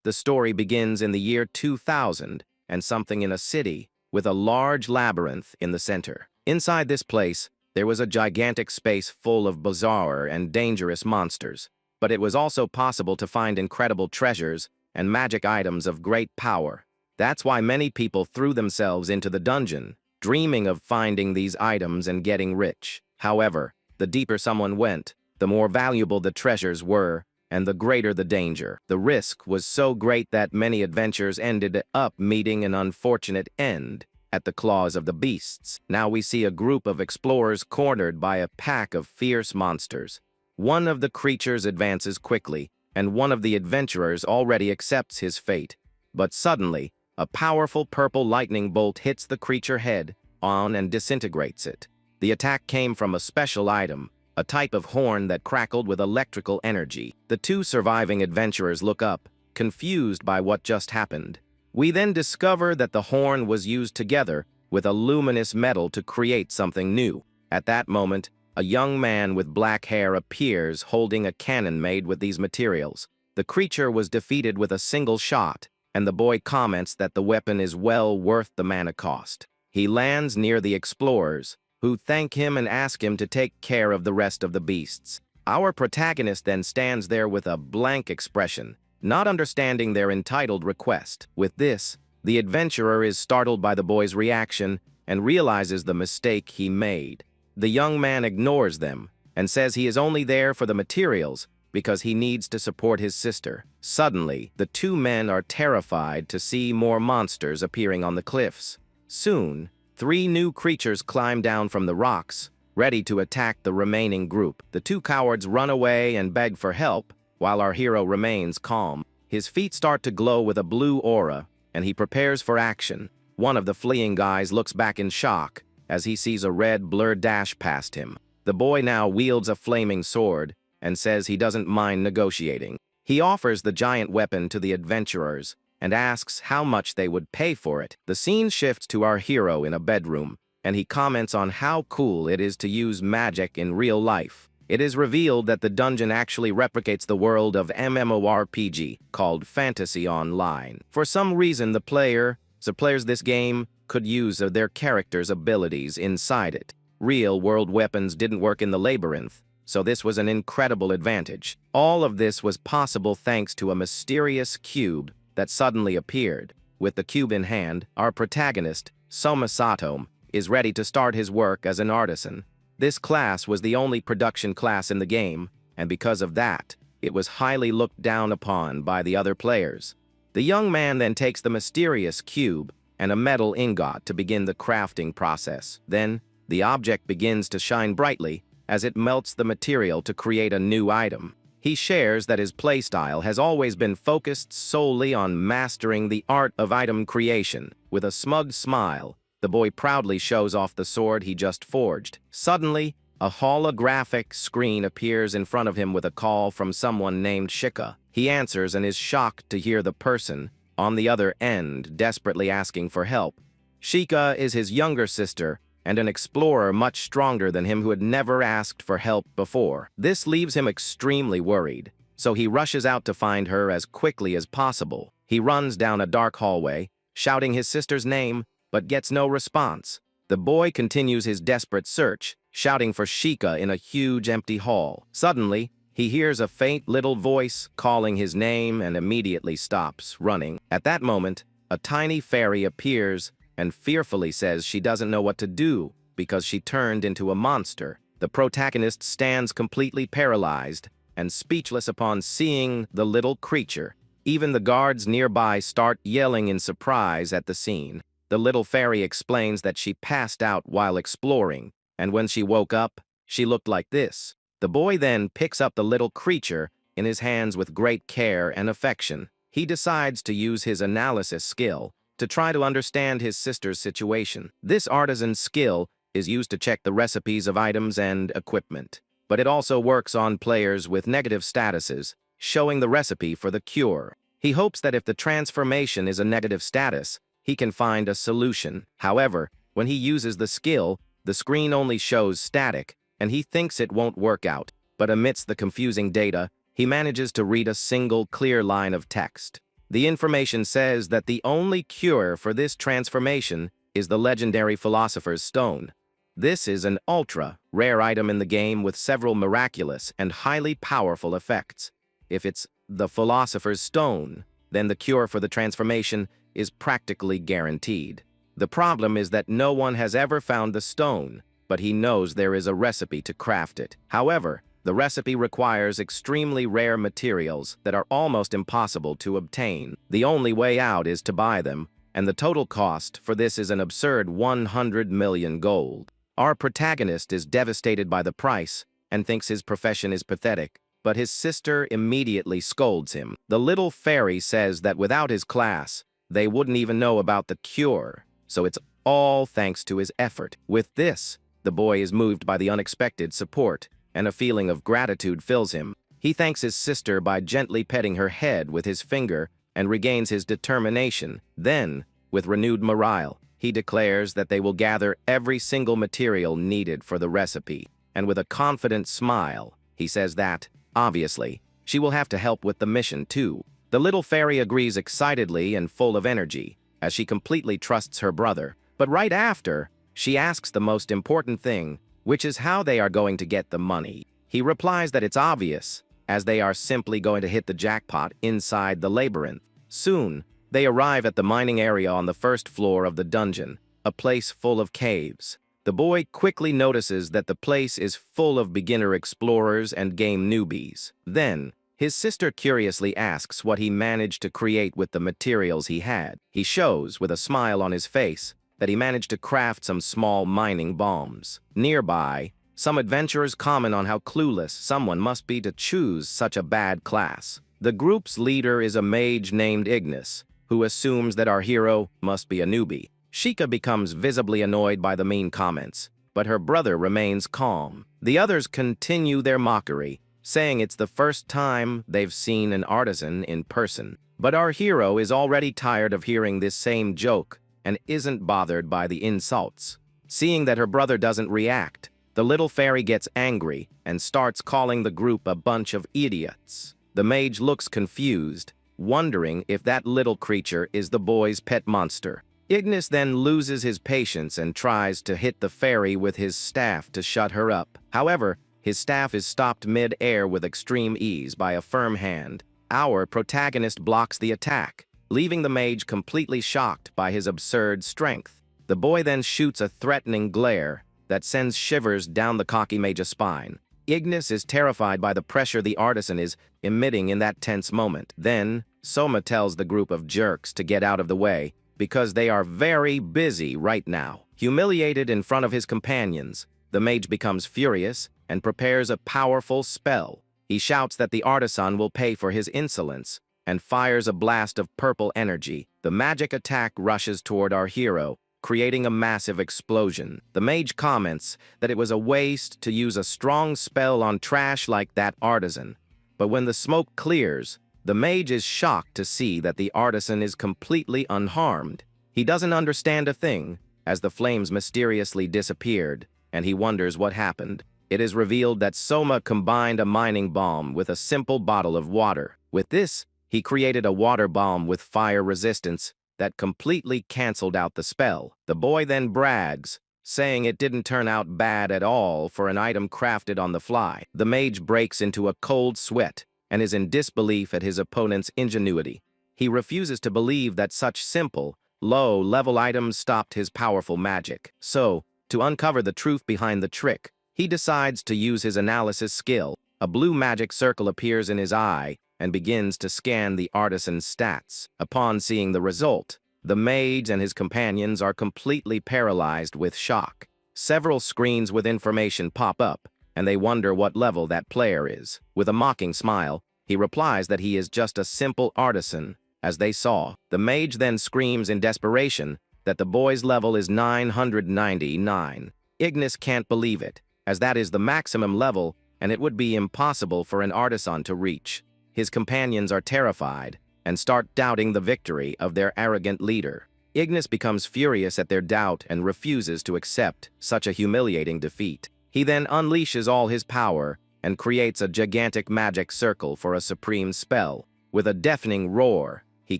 The story begins in the year 2000 and something in a city with a large labyrinth in the center. Inside this place, there was a gigantic space full of bizarre and dangerous monsters, but it was also possible to find incredible treasures and magic items of great power. That's why many people threw themselves into the dungeon, dreaming of finding these items and getting rich. However, the deeper someone went, the more valuable the treasures were, and the greater the danger. The risk was so great that many adventurers ended up meeting an unfortunate end at the claws of the beasts. Now we see a group of explorers cornered by a pack of fierce monsters. One of the creatures advances quickly, and one of the adventurers already accepts his fate. But suddenly, a powerful purple lightning bolt hits the creature head on and disintegrates it. The attack came from a special item, a type of horn that crackled with electrical energy. The two surviving adventurers look up, confused by what just happened. We then discover that the horn was used together with a luminous metal to create something new. At that moment, a young man with black hair appears holding a cannon made with these materials. The creature was defeated with a single shot, and the boy comments that the weapon is well worth the mana cost. He lands near the explorers, who thank him and ask him to take care of the rest of the beasts. Our protagonist then stands there with a blank expression, not understanding their entitled request. With this, the adventurer is startled by the boy's reaction and realizes the mistake he made. The young man ignores them and says he is only there for the materials because he needs to support his sister. Suddenly, the two men are terrified to see more monsters appearing on the cliffs. Soon, 3 new creatures climb down from the rocks, ready to attack the remaining group. The 2 cowards run away and beg for help, while our hero remains calm. His feet start to glow with a blue aura, and he prepares for action. One of the fleeing guys looks back in shock as he sees a red blur dash past him. The boy now wields a flaming sword and says he doesn't mind negotiating. He offers the giant weapon to the adventurers and asks how much they would pay for it. The scene shifts to our hero in a bedroom, and he comments on how cool it is to use magic in real life. It is revealed that the dungeon actually replicates the world of MMORPG called Fantasy Online. For some reason, the players this game could use their character's abilities inside it. Real-world weapons didn't work in the labyrinth, so this was an incredible advantage. All of this was possible thanks to a mysterious cube that suddenly appeared. With the cube in hand, our protagonist, Soma Satome, is ready to start his work as an artisan. This class was the only production class in the game, and because of that, it was highly looked down upon by the other players. The young man then takes the mysterious cube and a metal ingot to begin the crafting process. Then, the object begins to shine brightly as it melts the material to create a new item. He shares that his playstyle has always been focused solely on mastering the art of item creation. With a smug smile, the boy proudly shows off the sword he just forged. Suddenly, a holographic screen appears in front of him with a call from someone named Shika. He answers and is shocked to hear the person on the other end desperately asking for help. Shika is his younger sister and an explorer much stronger than him who had never asked for help before. This leaves him extremely worried, so he rushes out to find her as quickly as possible. He runs down a dark hallway, shouting his sister's name, but gets no response. The boy continues his desperate search, shouting for Shika in a huge empty hall. Suddenly, he hears a faint little voice calling his name and immediately stops running. At that moment, a tiny fairy appears and fearfully says she doesn't know what to do because she turned into a monster. The protagonist stands completely paralyzed and speechless upon seeing the little creature. Even the guards nearby start yelling in surprise at the scene. The little fairy explains that she passed out while exploring, and when she woke up, she looked like this. The boy then picks up the little creature in his hands with great care and affection. He decides to use his analysis skill to try to understand his sister's situation. This artisan skill is used to check the recipes of items and equipment, but it also works on players with negative statuses, showing the recipe for the cure. He hopes that if the transformation is a negative status, he can find a solution. However, when he uses the skill, the screen only shows static, and he thinks it won't work out. But amidst the confusing data, he manages to read a single clear line of text. The information says that the only cure for this transformation is the legendary Philosopher's Stone. This is an ultra-rare item in the game with several miraculous and highly powerful effects. If it's the Philosopher's Stone, then the cure for the transformation is practically guaranteed. The problem is that no one has ever found the stone, but he knows there is a recipe to craft it. However, the recipe requires extremely rare materials that are almost impossible to obtain. The only way out is to buy them, and the total cost for this is an absurd 100 million gold. Our protagonist is devastated by the price and thinks his profession is pathetic, but his sister immediately scolds him. The little fairy says that without his class, they wouldn't even know about the cure, so it's all thanks to his effort. With this, the boy is moved by the unexpected support, and a feeling of gratitude fills him. He thanks his sister by gently petting her head with his finger and regains his determination. Then, with renewed morale, he declares that they will gather every single material needed for the recipe, and with a confident smile, he says that, obviously, she will have to help with the mission too. The little fairy agrees excitedly and full of energy, as she completely trusts her brother. But right after, she asks the most important thing, which is how they are going to get the money. He replies that it's obvious, as they are simply going to hit the jackpot inside the labyrinth. Soon, they arrive at the mining area on the first floor of the dungeon, a place full of caves. The boy quickly notices that the place is full of beginner explorers and game newbies. Then, his sister curiously asks what he managed to create with the materials he had. He shows, with a smile on his face, that he managed to craft some small mining bombs. Nearby, some adventurers comment on how clueless someone must be to choose such a bad class. The group's leader is a mage named Ignis, who assumes that our hero must be a newbie. Sheikah becomes visibly annoyed by the mean comments, but her brother remains calm. The others continue their mockery, saying it's the first time they've seen an artisan in person. But our hero is already tired of hearing this same joke and isn't bothered by the insults. Seeing that her brother doesn't react, the little fairy gets angry and starts calling the group a bunch of idiots. The mage looks confused, wondering if that little creature is the boy's pet monster. Ignis then loses his patience and tries to hit the fairy with his staff to shut her up. However, his staff is stopped mid-air with extreme ease by a firm hand. Our protagonist blocks the attack, leaving the mage completely shocked by his absurd strength. The boy then shoots a threatening glare that sends shivers down the cocky mage's spine. Ignis is terrified by the pressure the artisan is emitting in that tense moment. Then, Soma tells the group of jerks to get out of the way because they are very busy right now. Humiliated in front of his companions, the mage becomes furious and prepares a powerful spell. He shouts that the artisan will pay for his insolence and fires a blast of purple energy. The magic attack rushes toward our hero, creating a massive explosion. The mage comments that it was a waste to use a strong spell on trash like that artisan. But when the smoke clears, the mage is shocked to see that the artisan is completely unharmed. He doesn't understand a thing, as the flames mysteriously disappeared, and he wonders what happened. It is revealed that Soma combined a mining bomb with a simple bottle of water. With this, he created a water bomb with fire resistance that completely canceled out the spell. The boy then brags, saying it didn't turn out bad at all for an item crafted on the fly. The mage breaks into a cold sweat and is in disbelief at his opponent's ingenuity. He refuses to believe that such simple, low-level items stopped his powerful magic. So, to uncover the truth behind the trick, he decides to use his analysis skill. A blue magic circle appears in his eye and begins to scan the artisan's stats. Upon seeing the result, the mage and his companions are completely paralyzed with shock. Several screens with information pop up, and they wonder what level that player is. With a mocking smile, he replies that he is just a simple artisan, as they saw. The mage then screams in desperation that the boy's level is 999. Ignis can't believe it, as that is the maximum level, and it would be impossible for an artisan to reach. His companions are terrified and start doubting the victory of their arrogant leader. Ignis becomes furious at their doubt and refuses to accept such a humiliating defeat. He then unleashes all his power and creates a gigantic magic circle for a supreme spell. With a deafening roar, he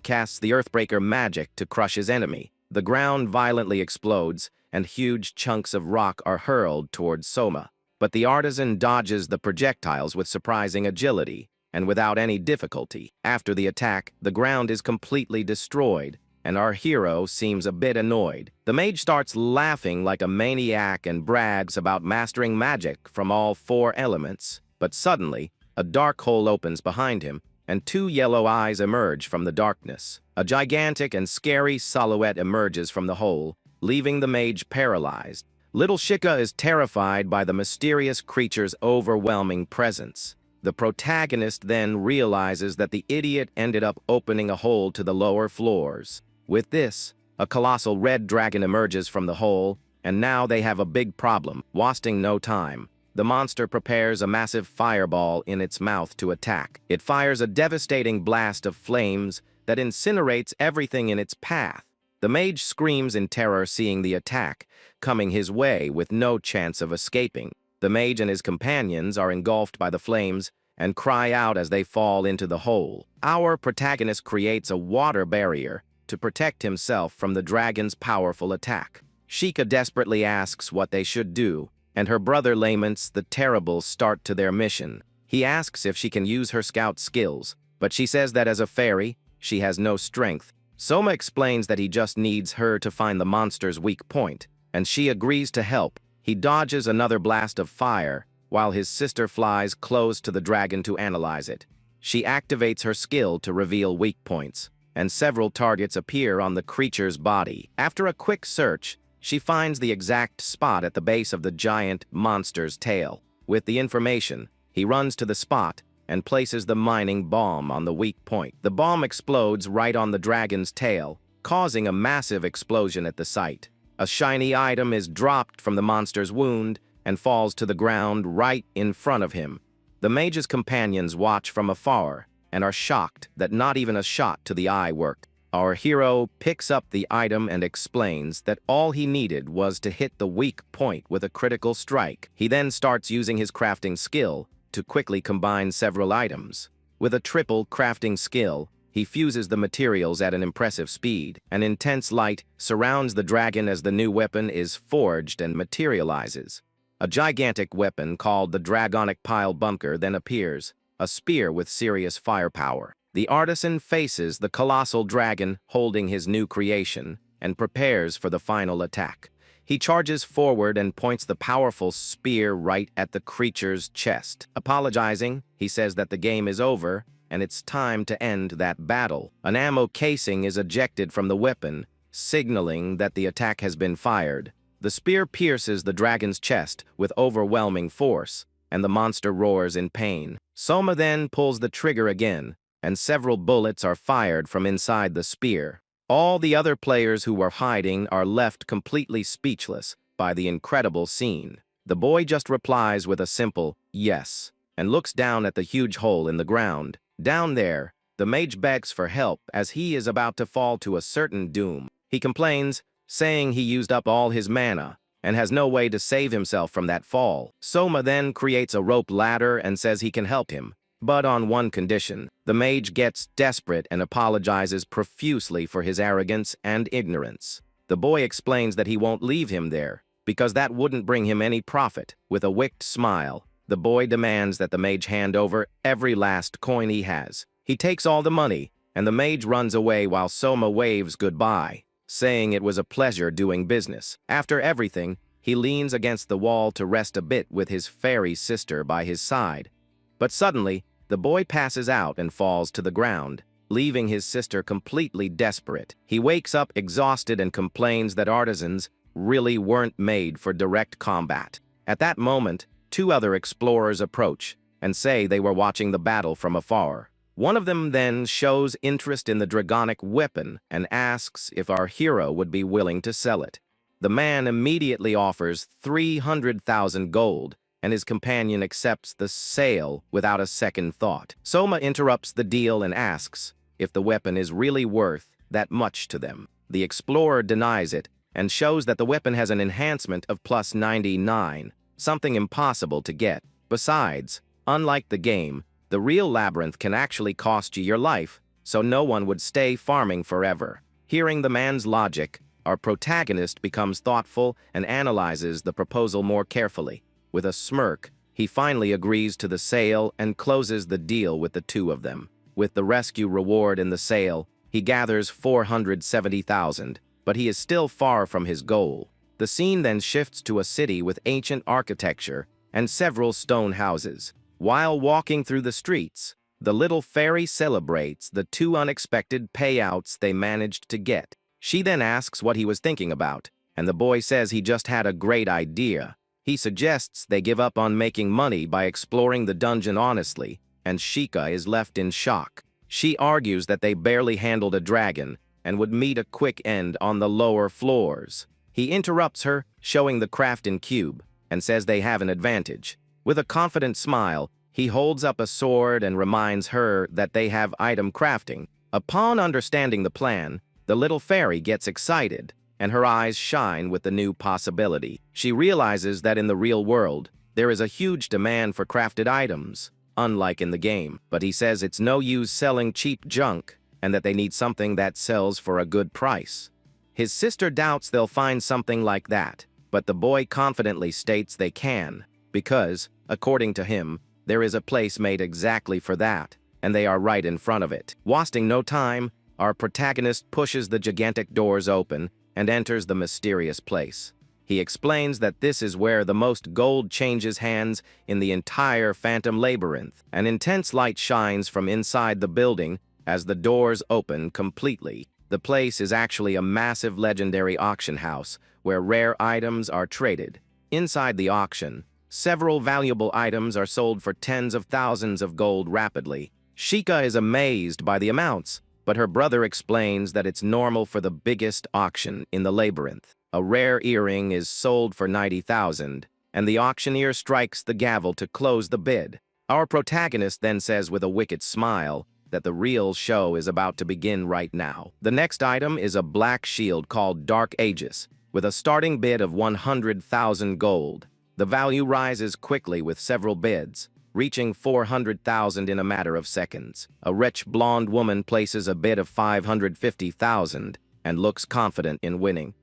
casts the Earthbreaker magic to crush his enemy. The ground violently explodes, and huge chunks of rock are hurled towards Soma. But the artisan dodges the projectiles with surprising agility, and without any difficulty. After the attack, the ground is completely destroyed, and our hero seems a bit annoyed. The mage starts laughing like a maniac and brags about mastering magic from all 4 elements. But suddenly, a dark hole opens behind him, and 2 yellow eyes emerge from the darkness. A gigantic and scary silhouette emerges from the hole, leaving the mage paralyzed. Little Shika is terrified by the mysterious creature's overwhelming presence. The protagonist then realizes that the idiot ended up opening a hole to the lower floors. With this, a colossal red dragon emerges from the hole, and now they have a big problem. Wasting no time, the monster prepares a massive fireball in its mouth to attack. It fires a devastating blast of flames that incinerates everything in its path. The mage screams in terror seeing the attack coming his way with no chance of escaping. The mage and his companions are engulfed by the flames and cry out as they fall into the hole. Our protagonist creates a water barrier to protect himself from the dragon's powerful attack. Shika desperately asks what they should do, and her brother laments the terrible start to their mission. He asks if she can use her scout skills, but she says that as a fairy, she has no strength. Soma explains that he just needs her to find the monster's weak point, and she agrees to help. He dodges another blast of fire, while his sister flies close to the dragon to analyze it. She activates her skill to reveal weak points, and several targets appear on the creature's body. After a quick search, she finds the exact spot at the base of the giant monster's tail. With the information, he runs to the spot and places the mining bomb on the weak point. The bomb explodes right on the dragon's tail, causing a massive explosion at the site. A shiny item is dropped from the monster's wound and falls to the ground right in front of him. The mage's companions watch from afar and are shocked that not even a shot to the eye worked. Our hero picks up the item and explains that all he needed was to hit the weak point with a critical strike. He then starts using his crafting skill to quickly combine several items. With a triple crafting skill, he fuses the materials at an impressive speed. An intense light surrounds the dragon as the new weapon is forged and materializes. A gigantic weapon called the Dragonic Pile Bunker then appears, a spear with serious firepower. The artisan faces the colossal dragon holding his new creation and prepares for the final attack. He charges forward and points the powerful spear right at the creature's chest. Apologizing, he says that the game is over and it's time to end that battle. An ammo casing is ejected from the weapon, signaling that the attack has been fired. The spear pierces the dragon's chest with overwhelming force, and the monster roars in pain. Soma then pulls the trigger again, and several bullets are fired from inside the spear. All the other players who were hiding are left completely speechless by the incredible scene. The boy just replies with a simple yes, and looks down at the huge hole in the ground. Down there, the mage begs for help as he is about to fall to a certain doom. He complains, saying he used up all his mana and has no way to save himself from that fall. Soma then creates a rope ladder and says he can help him, but on one condition. The mage gets desperate and apologizes profusely for his arrogance and ignorance. The boy explains that he won't leave him there, because that wouldn't bring him any profit. With a wicked smile, the boy demands that the mage hand over every last coin he has. He takes all the money, and the mage runs away while Soma waves goodbye, saying it was a pleasure doing business. After everything, he leans against the wall to rest a bit with his fairy sister by his side. But suddenly, the boy passes out and falls to the ground, leaving his sister completely desperate. He wakes up exhausted and complains that artisans really weren't made for direct combat. At that moment, 2 other explorers approach and say they were watching the battle from afar. One of them then shows interest in the dragonic weapon and asks if our hero would be willing to sell it. The man immediately offers 300,000 gold, and his companion accepts the sale without a second thought. Soma interrupts the deal and asks if the weapon is really worth that much to them. The explorer denies it and shows that the weapon has an enhancement of plus 99, something impossible to get. Besides, unlike the game, the real labyrinth can actually cost you your life, so no one would stay farming forever. Hearing the man's logic, our protagonist becomes thoughtful and analyzes the proposal more carefully. With a smirk, he finally agrees to the sale and closes the deal with the two of them. With the rescue reward in the sale, he gathers 470,000, but he is still far from his goal. The scene then shifts to a city with ancient architecture and several stone houses. While walking through the streets, the little fairy celebrates the two unexpected payouts they managed to get. She then asks what he was thinking about, and the boy says he just had a great idea. He suggests they give up on making money by exploring the dungeon honestly, and Sheikah is left in shock. She argues that they barely handled a dragon and would meet a quick end on the lower floors. He interrupts her, showing the crafting cube, and says they have an advantage. With a confident smile, he holds up a sword and reminds her that they have item crafting. Upon understanding the plan, the little fairy gets excited, and her eyes shine with the new possibility. She realizes that in the real world, there is a huge demand for crafted items, unlike in the game. But he says it's no use selling cheap junk, and that they need something that sells for a good price. His sister doubts they'll find something like that, but the boy confidently states they can, because, according to him, there is a place made exactly for that, and they are right in front of it. Wasting no time, our protagonist pushes the gigantic doors open and enters the mysterious place. He explains that this is where the most gold changes hands in the entire Phantom Labyrinth. An intense light shines from inside the building as the doors open completely. The place is actually a massive legendary auction house where rare items are traded. Inside the auction, several valuable items are sold for tens of thousands of gold rapidly. Sheikah is amazed by the amounts, but her brother explains that it's normal for the biggest auction in the labyrinth. A rare earring is sold for 90,000, and the auctioneer strikes the gavel to close the bid. Our protagonist then says with a wicked smile that the real show is about to begin right now. The next item is a black shield called Dark Aegis, with a starting bid of 100,000 gold. The value rises quickly with several bids, reaching 400,000 in a matter of seconds. A rich blonde woman places a bid of 550,000 and looks confident in winning.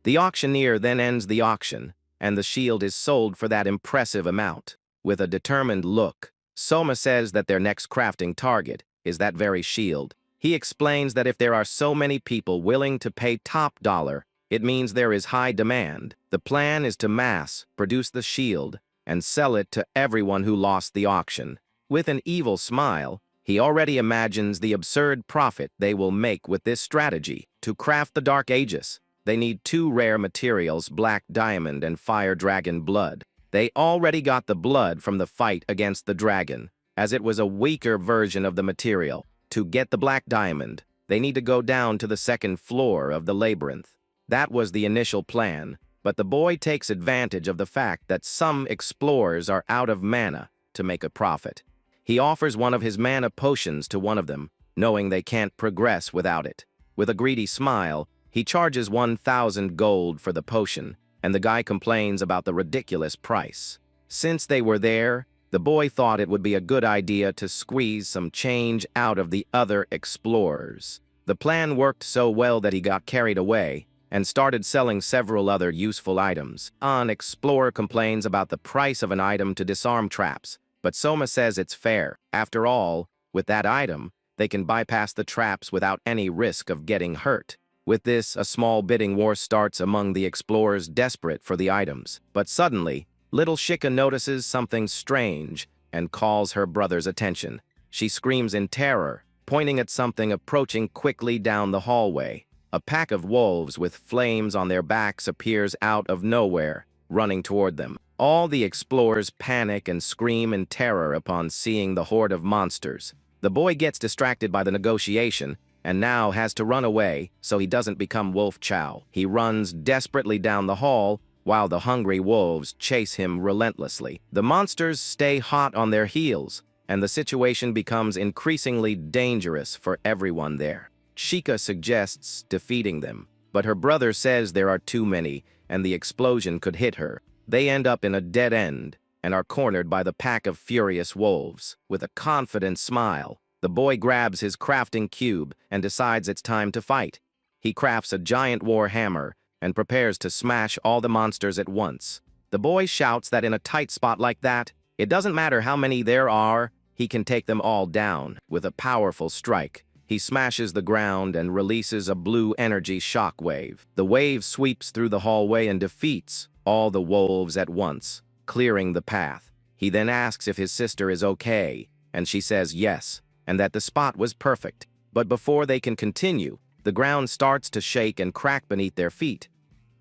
The auctioneer then ends the auction, and the shield is sold for that impressive amount. With a determined look, Soma says that their next crafting target is that very shield. He explains that if there are so many people willing to pay top dollar, it means there is high demand. The plan is to mass produce the shield and sell it to everyone who lost the auction. With an evil smile, he already imagines the absurd profit they will make with this strategy. To craft the Dark Aegis, they need two rare materials, black diamond and fire dragon blood. They already got the blood from the fight against the dragon, as it was a weaker version of the material. To get the black diamond, they need to go down to the second floor of the labyrinth. That was the initial plan, but the boy takes advantage of the fact that some explorers are out of mana to make a profit. He offers one of his mana potions to one of them, knowing they can't progress without it. With a greedy smile, he charges 1,000 gold for the potion, and the guy complains about the ridiculous price. Since they were there, the boy thought it would be a good idea to squeeze some change out of the other explorers. The plan worked so well that he got carried away and started selling several other useful items. An explorer complains about the price of an item to disarm traps, but Soma says it's fair. After all, with that item, they can bypass the traps without any risk of getting hurt. With this, a small bidding war starts among the explorers desperate for the items. But suddenly, little Sheikah notices something strange and calls her brother's attention. She screams in terror, pointing at something approaching quickly down the hallway. A pack of wolves with flames on their backs appears out of nowhere, running toward them. All the explorers panic and scream in terror upon seeing the horde of monsters. The boy gets distracted by the negotiation and now has to run away so he doesn't become Wolf Chow. He runs desperately down the hall while the hungry wolves chase him relentlessly. The monsters stay hot on their heels, and the situation becomes increasingly dangerous for everyone there. Sheikah suggests defeating them, but her brother says there are too many and the explosion could hit her. They end up in a dead end and are cornered by the pack of furious wolves. With a confident smile, The boy grabs his crafting cube and decides it's time to fight. He crafts a giant war hammer and prepares to smash all the monsters at once. The boy shouts that in a tight spot like that, it doesn't matter how many there are, he can take them all down with a powerful strike. He smashes the ground and releases a blue energy shockwave. The wave sweeps through the hallway and defeats all the wolves at once, clearing the path. He then asks if his sister is okay, and she says yes, and that the spot was perfect. But before they can continue, the ground starts to shake and crack beneath their feet.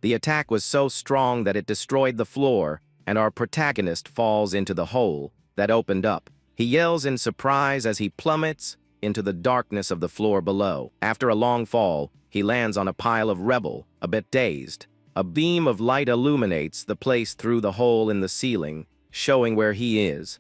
The attack was so strong that it destroyed the floor, and our protagonist falls into the hole that opened up. He yells in surprise as he plummets into the darkness of the floor below. After a long fall, he lands on a pile of rubble, a bit dazed. A beam of light illuminates the place through the hole in the ceiling, showing where he is.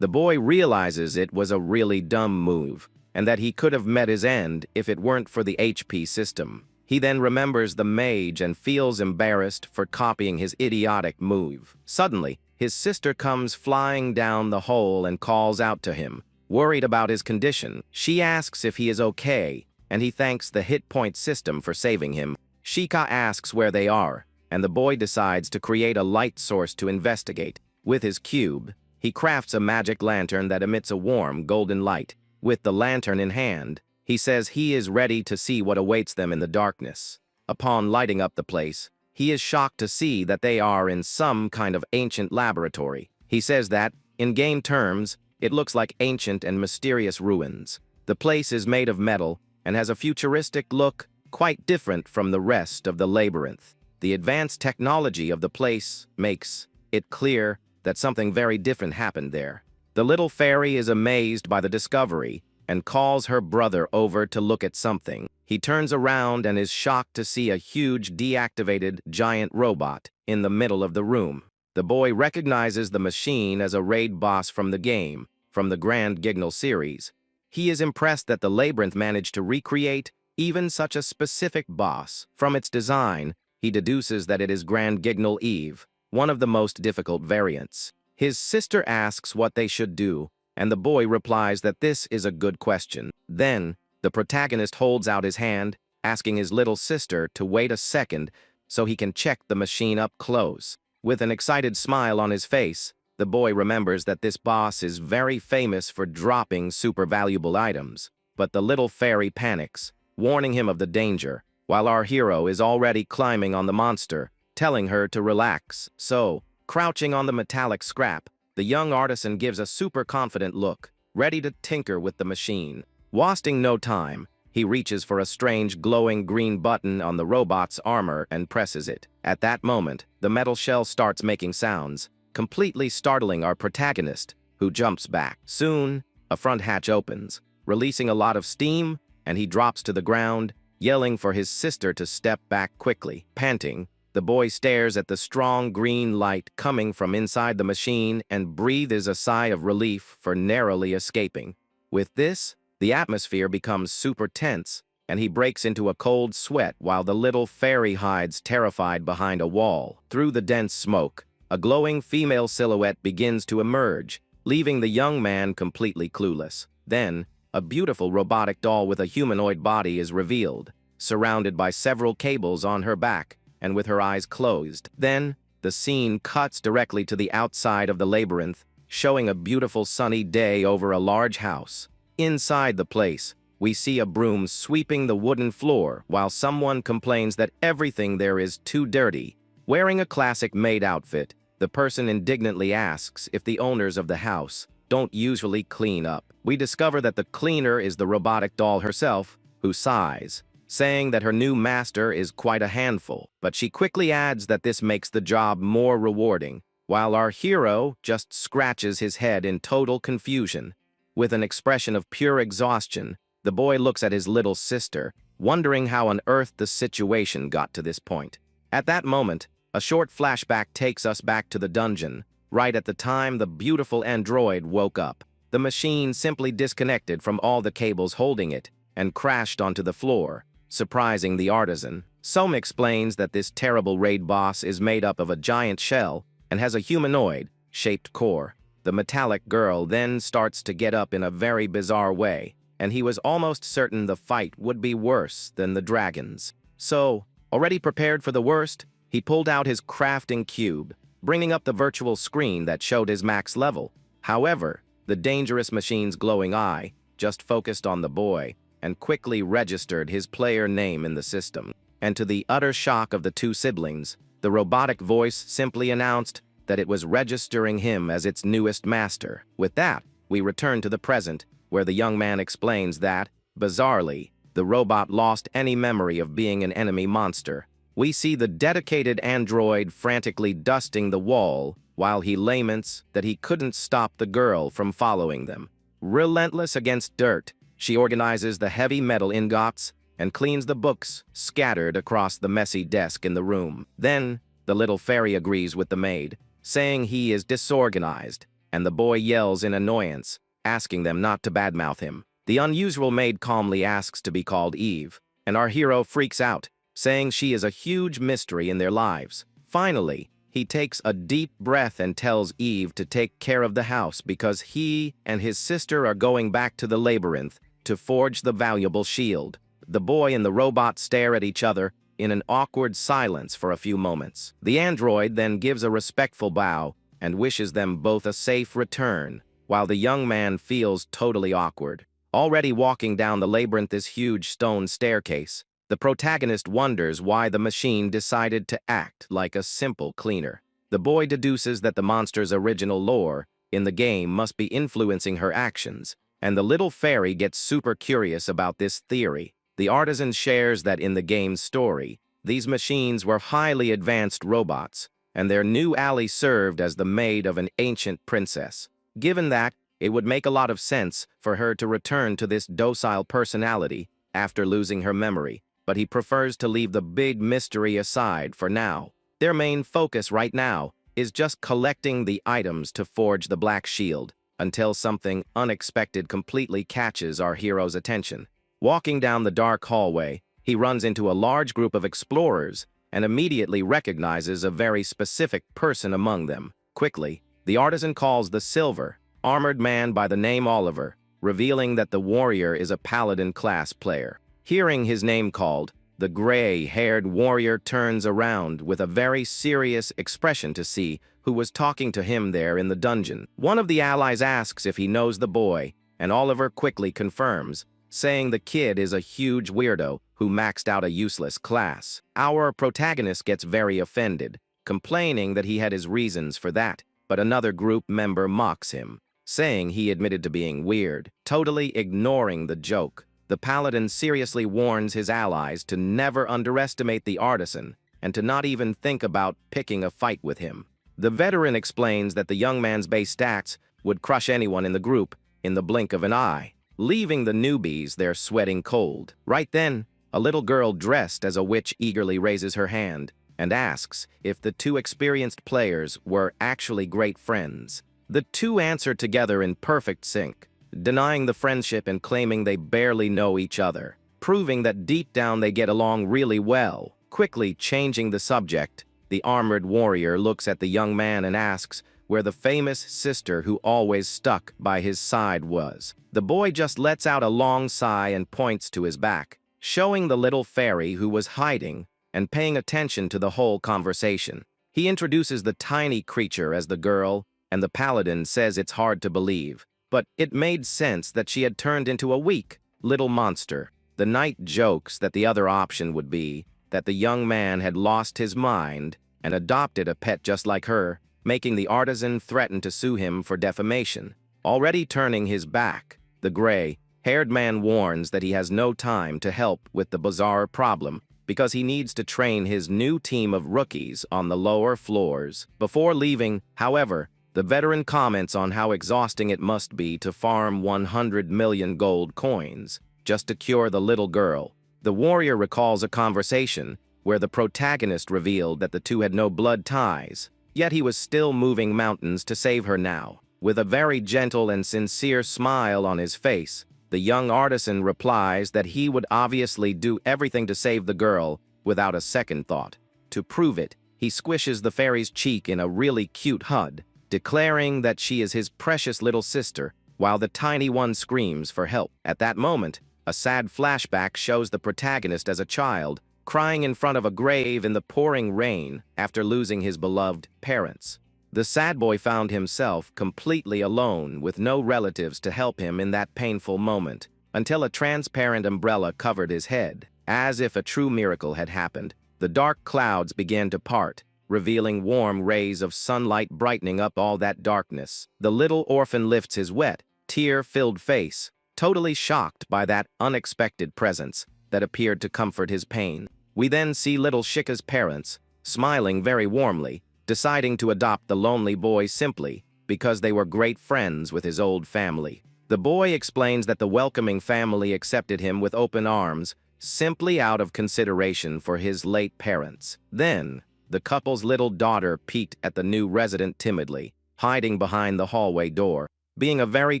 The boy realizes it was a really dumb move, and that he could have met his end if it weren't for the HP system. He then remembers the mage and feels embarrassed for copying his idiotic move. Suddenly, his sister comes flying down the hole and calls out to him. Worried about his condition, she asks if he is okay, and he thanks the hit point system for saving him. Shika asks where they are, and the boy decides to create a light source to investigate. With his cube, he crafts a magic lantern that emits a warm, golden light. With the lantern in hand, he says he is ready to see what awaits them in the darkness. Upon lighting up the place, he is shocked to see that they are in some kind of ancient laboratory. He says that, in game terms, it looks like ancient and mysterious ruins. The place is made of metal and has a futuristic look quite different from the rest of the labyrinth. The advanced technology of the place makes it clear that something very different happened there. The little fairy is amazed by the discovery and calls her brother over to look at something. He turns around and is shocked to see a huge deactivated giant robot in the middle of the room. The boy recognizes the machine as a raid boss from the game, from the Grand Gignal series. He is impressed that the labyrinth managed to recreate even such a specific boss. From its design, he deduces that it is Grand Gignal Eve, one of the most difficult variants. His sister asks what they should do, and the boy replies that this is a good question. Then, the protagonist holds out his hand, asking his little sister to wait a second so he can check the machine up close. With an excited smile on his face, the boy remembers that this boss is very famous for dropping super valuable items. But the little fairy panics, warning him of the danger, while our hero is already climbing on the monster, telling her to relax. So, crouching on the metallic scrap, the young artisan gives a super confident look, ready to tinker with the machine. Wasting no time, he reaches for a strange glowing green button on the robot's armor and presses it. At that moment, the metal shell starts making sounds, completely startling our protagonist, who jumps back. Soon, a front hatch opens, releasing a lot of steam, and he drops to the ground, yelling for his sister to step back quickly. Panting, the boy stares at the strong green light coming from inside the machine and breathes a sigh of relief for narrowly escaping. With this, the atmosphere becomes super tense, and he breaks into a cold sweat while the little fairy hides terrified behind a wall. Through the dense smoke, a glowing female silhouette begins to emerge, leaving the young man completely clueless. Then, a beautiful robotic doll with a humanoid body is revealed, surrounded by several cables on her back, and with her eyes closed. Then, the scene cuts directly to the outside of the labyrinth, showing a beautiful sunny day over a large house. Inside the place, we see a broom sweeping the wooden floor while someone complains that everything there is too dirty. Wearing a classic maid outfit, the person indignantly asks if the owners of the house don't usually clean up. We discover that the cleaner is the robotic doll herself, who sighs, saying that her new master is quite a handful, but she quickly adds that this makes the job more rewarding, while our hero just scratches his head in total confusion. With an expression of pure exhaustion, the boy looks at his little sister, wondering how on earth the situation got to this point. At that moment, a short flashback takes us back to the dungeon, right at the time the beautiful android woke up. The machine simply disconnected from all the cables holding it and crashed onto the floor, surprising the artisan. Som explains that this terrible raid boss is made up of a giant shell and has a humanoid-shaped core. The metallic girl then starts to get up in a very bizarre way, and he was almost certain the fight would be worse than the dragons. So, already prepared for the worst, he pulled out his crafting cube, bringing up the virtual screen that showed his max level. However, the dangerous machine's glowing eye just focused on the boy and quickly registered his player name in the system. And to the utter shock of the two siblings, the robotic voice simply announced that it was registering him as its newest master. With that, we return to the present, where the young man explains that, bizarrely, the robot lost any memory of being an enemy monster. We see the dedicated android frantically dusting the wall while he laments that he couldn't stop the girl from following them. Relentless against dirt, she organizes the heavy metal ingots and cleans the books scattered across the messy desk in the room. Then, the little fairy agrees with the maid, saying he is disorganized, and the boy yells in annoyance, asking them not to badmouth him. The unusual maid calmly asks to be called Eve, and our hero freaks out, saying she is a huge mystery in their lives. Finally, he takes a deep breath and tells Eve to take care of the house because he and his sister are going back to the labyrinth to forge the valuable shield. The boy and the robot stare at each other in an awkward silence for a few moments. The android then gives a respectful bow and wishes them both a safe return, while the young man feels totally awkward. Already walking down the labyrinth's huge stone staircase, the protagonist wonders why the machine decided to act like a simple cleaner. The boy deduces that the monster's original lore in the game must be influencing her actions, and the little fairy gets super curious about this theory. The artisan shares that in the game's story, these machines were highly advanced robots, and their new ally served as the maid of an ancient princess. Given that, it would make a lot of sense for her to return to this docile personality after losing her memory, but he prefers to leave the big mystery aside for now. Their main focus right now is just collecting the items to forge the Black Shield, until something unexpected completely catches our hero's attention. Walking down the dark hallway, he runs into a large group of explorers and immediately recognizes a very specific person among them. Quickly, the artisan calls the silver, armored man by the name Oliver, revealing that the warrior is a paladin-class player. Hearing his name called, the gray-haired warrior turns around with a very serious expression to see who was talking to him there in the dungeon. One of the allies asks if he knows the boy, and Oliver quickly confirms, saying the kid is a huge weirdo who maxed out a useless class. Our protagonist gets very offended, complaining that he had his reasons for that, but another group member mocks him, saying he admitted to being weird. Totally ignoring the joke, the paladin seriously warns his allies to never underestimate the artisan and to not even think about picking a fight with him. The veteran explains that the young man's base stats would crush anyone in the group in the blink of an eye, leaving the newbies there sweating cold. Right then, a little girl dressed as a witch eagerly raises her hand and asks if the two experienced players were actually great friends. The two answer together in perfect sync, denying the friendship and claiming they barely know each other, proving that deep down they get along really well. Quickly changing the subject, the armored warrior looks at the young man and asks where the famous sister who always stuck by his side was. The boy just lets out a long sigh and points to his back, showing the little fairy who was hiding and paying attention to the whole conversation. He introduces the tiny creature as the girl, and the paladin says it's hard to believe, but it made sense that she had turned into a weak little monster. The knight jokes that the other option would be that the young man had lost his mind and adopted a pet just like her, making the artisan threaten to sue him for defamation. Already turning his back, the gray-haired man warns that he has no time to help with the bizarre problem because he needs to train his new team of rookies on the lower floors. Before leaving, however, the veteran comments on how exhausting it must be to farm 100 million gold coins just to cure the little girl. The warrior recalls a conversation where the protagonist revealed that the two had no blood ties, yet he was still moving mountains to save her now. With a very gentle and sincere smile on his face, the young artisan replies that he would obviously do everything to save the girl without a second thought. To prove it, he squishes the fairy's cheek in a really cute hug, declaring that she is his precious little sister while the tiny one screams for help. At that moment, a sad flashback shows the protagonist as a child, crying in front of a grave in the pouring rain after losing his beloved parents. The sad boy found himself completely alone with no relatives to help him in that painful moment, until a transparent umbrella covered his head. As if a true miracle had happened, the dark clouds began to part, revealing warm rays of sunlight brightening up all that darkness. The little orphan lifts his wet, tear-filled face, totally shocked by that unexpected presence that appeared to comfort his pain. We then see little Shika's parents, smiling very warmly, deciding to adopt the lonely boy simply because they were great friends with his old family. The boy explains that the welcoming family accepted him with open arms, simply out of consideration for his late parents. Then, the couple's little daughter peeked at the new resident timidly, hiding behind the hallway door. Being a very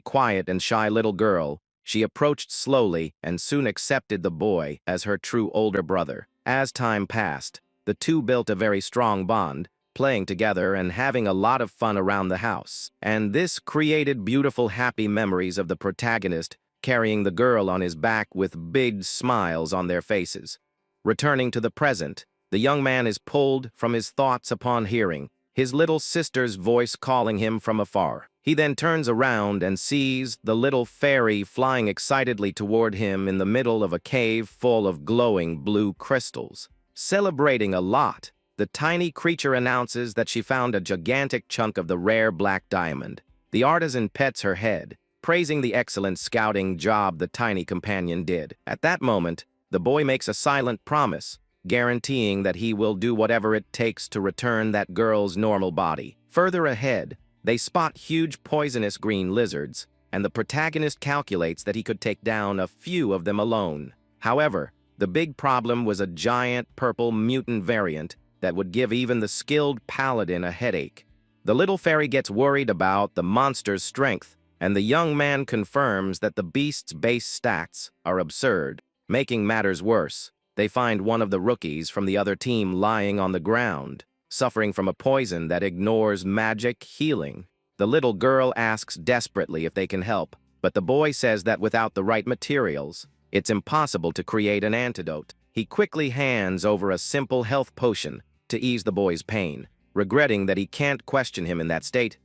quiet and shy little girl, she approached slowly and soon accepted the boy as her true older brother. As time passed, the two built a very strong bond, playing together and having a lot of fun around the house. And this created beautiful happy memories of the protagonist carrying the girl on his back with big smiles on their faces. Returning to the present, the young man is pulled from his thoughts upon hearing his little sister's voice calling him from afar. He then turns around and sees the little fairy flying excitedly toward him in the middle of a cave full of glowing blue crystals. Celebrating a lot, the tiny creature announces that she found a gigantic chunk of the rare black diamond. The artisan pets her head, praising the excellent scouting job the tiny companion did. At that moment, the boy makes a silent promise, guaranteeing that he will do whatever it takes to return that girl's normal body. Further ahead, they spot huge poisonous green lizards, and the protagonist calculates that he could take down a few of them alone. However, the big problem was a giant purple mutant variant that would give even the skilled paladin a headache. The little fairy gets worried about the monster's strength, and the young man confirms that the beast's base stats are absurd. Making matters worse, they find one of the rookies from the other team lying on the ground, suffering from a poison that ignores magic healing. The little girl asks desperately if they can help, but the boy says that without the right materials, it's impossible to create an antidote. He quickly hands over a simple health potion to ease the boy's pain, regretting that he can't question him in that state.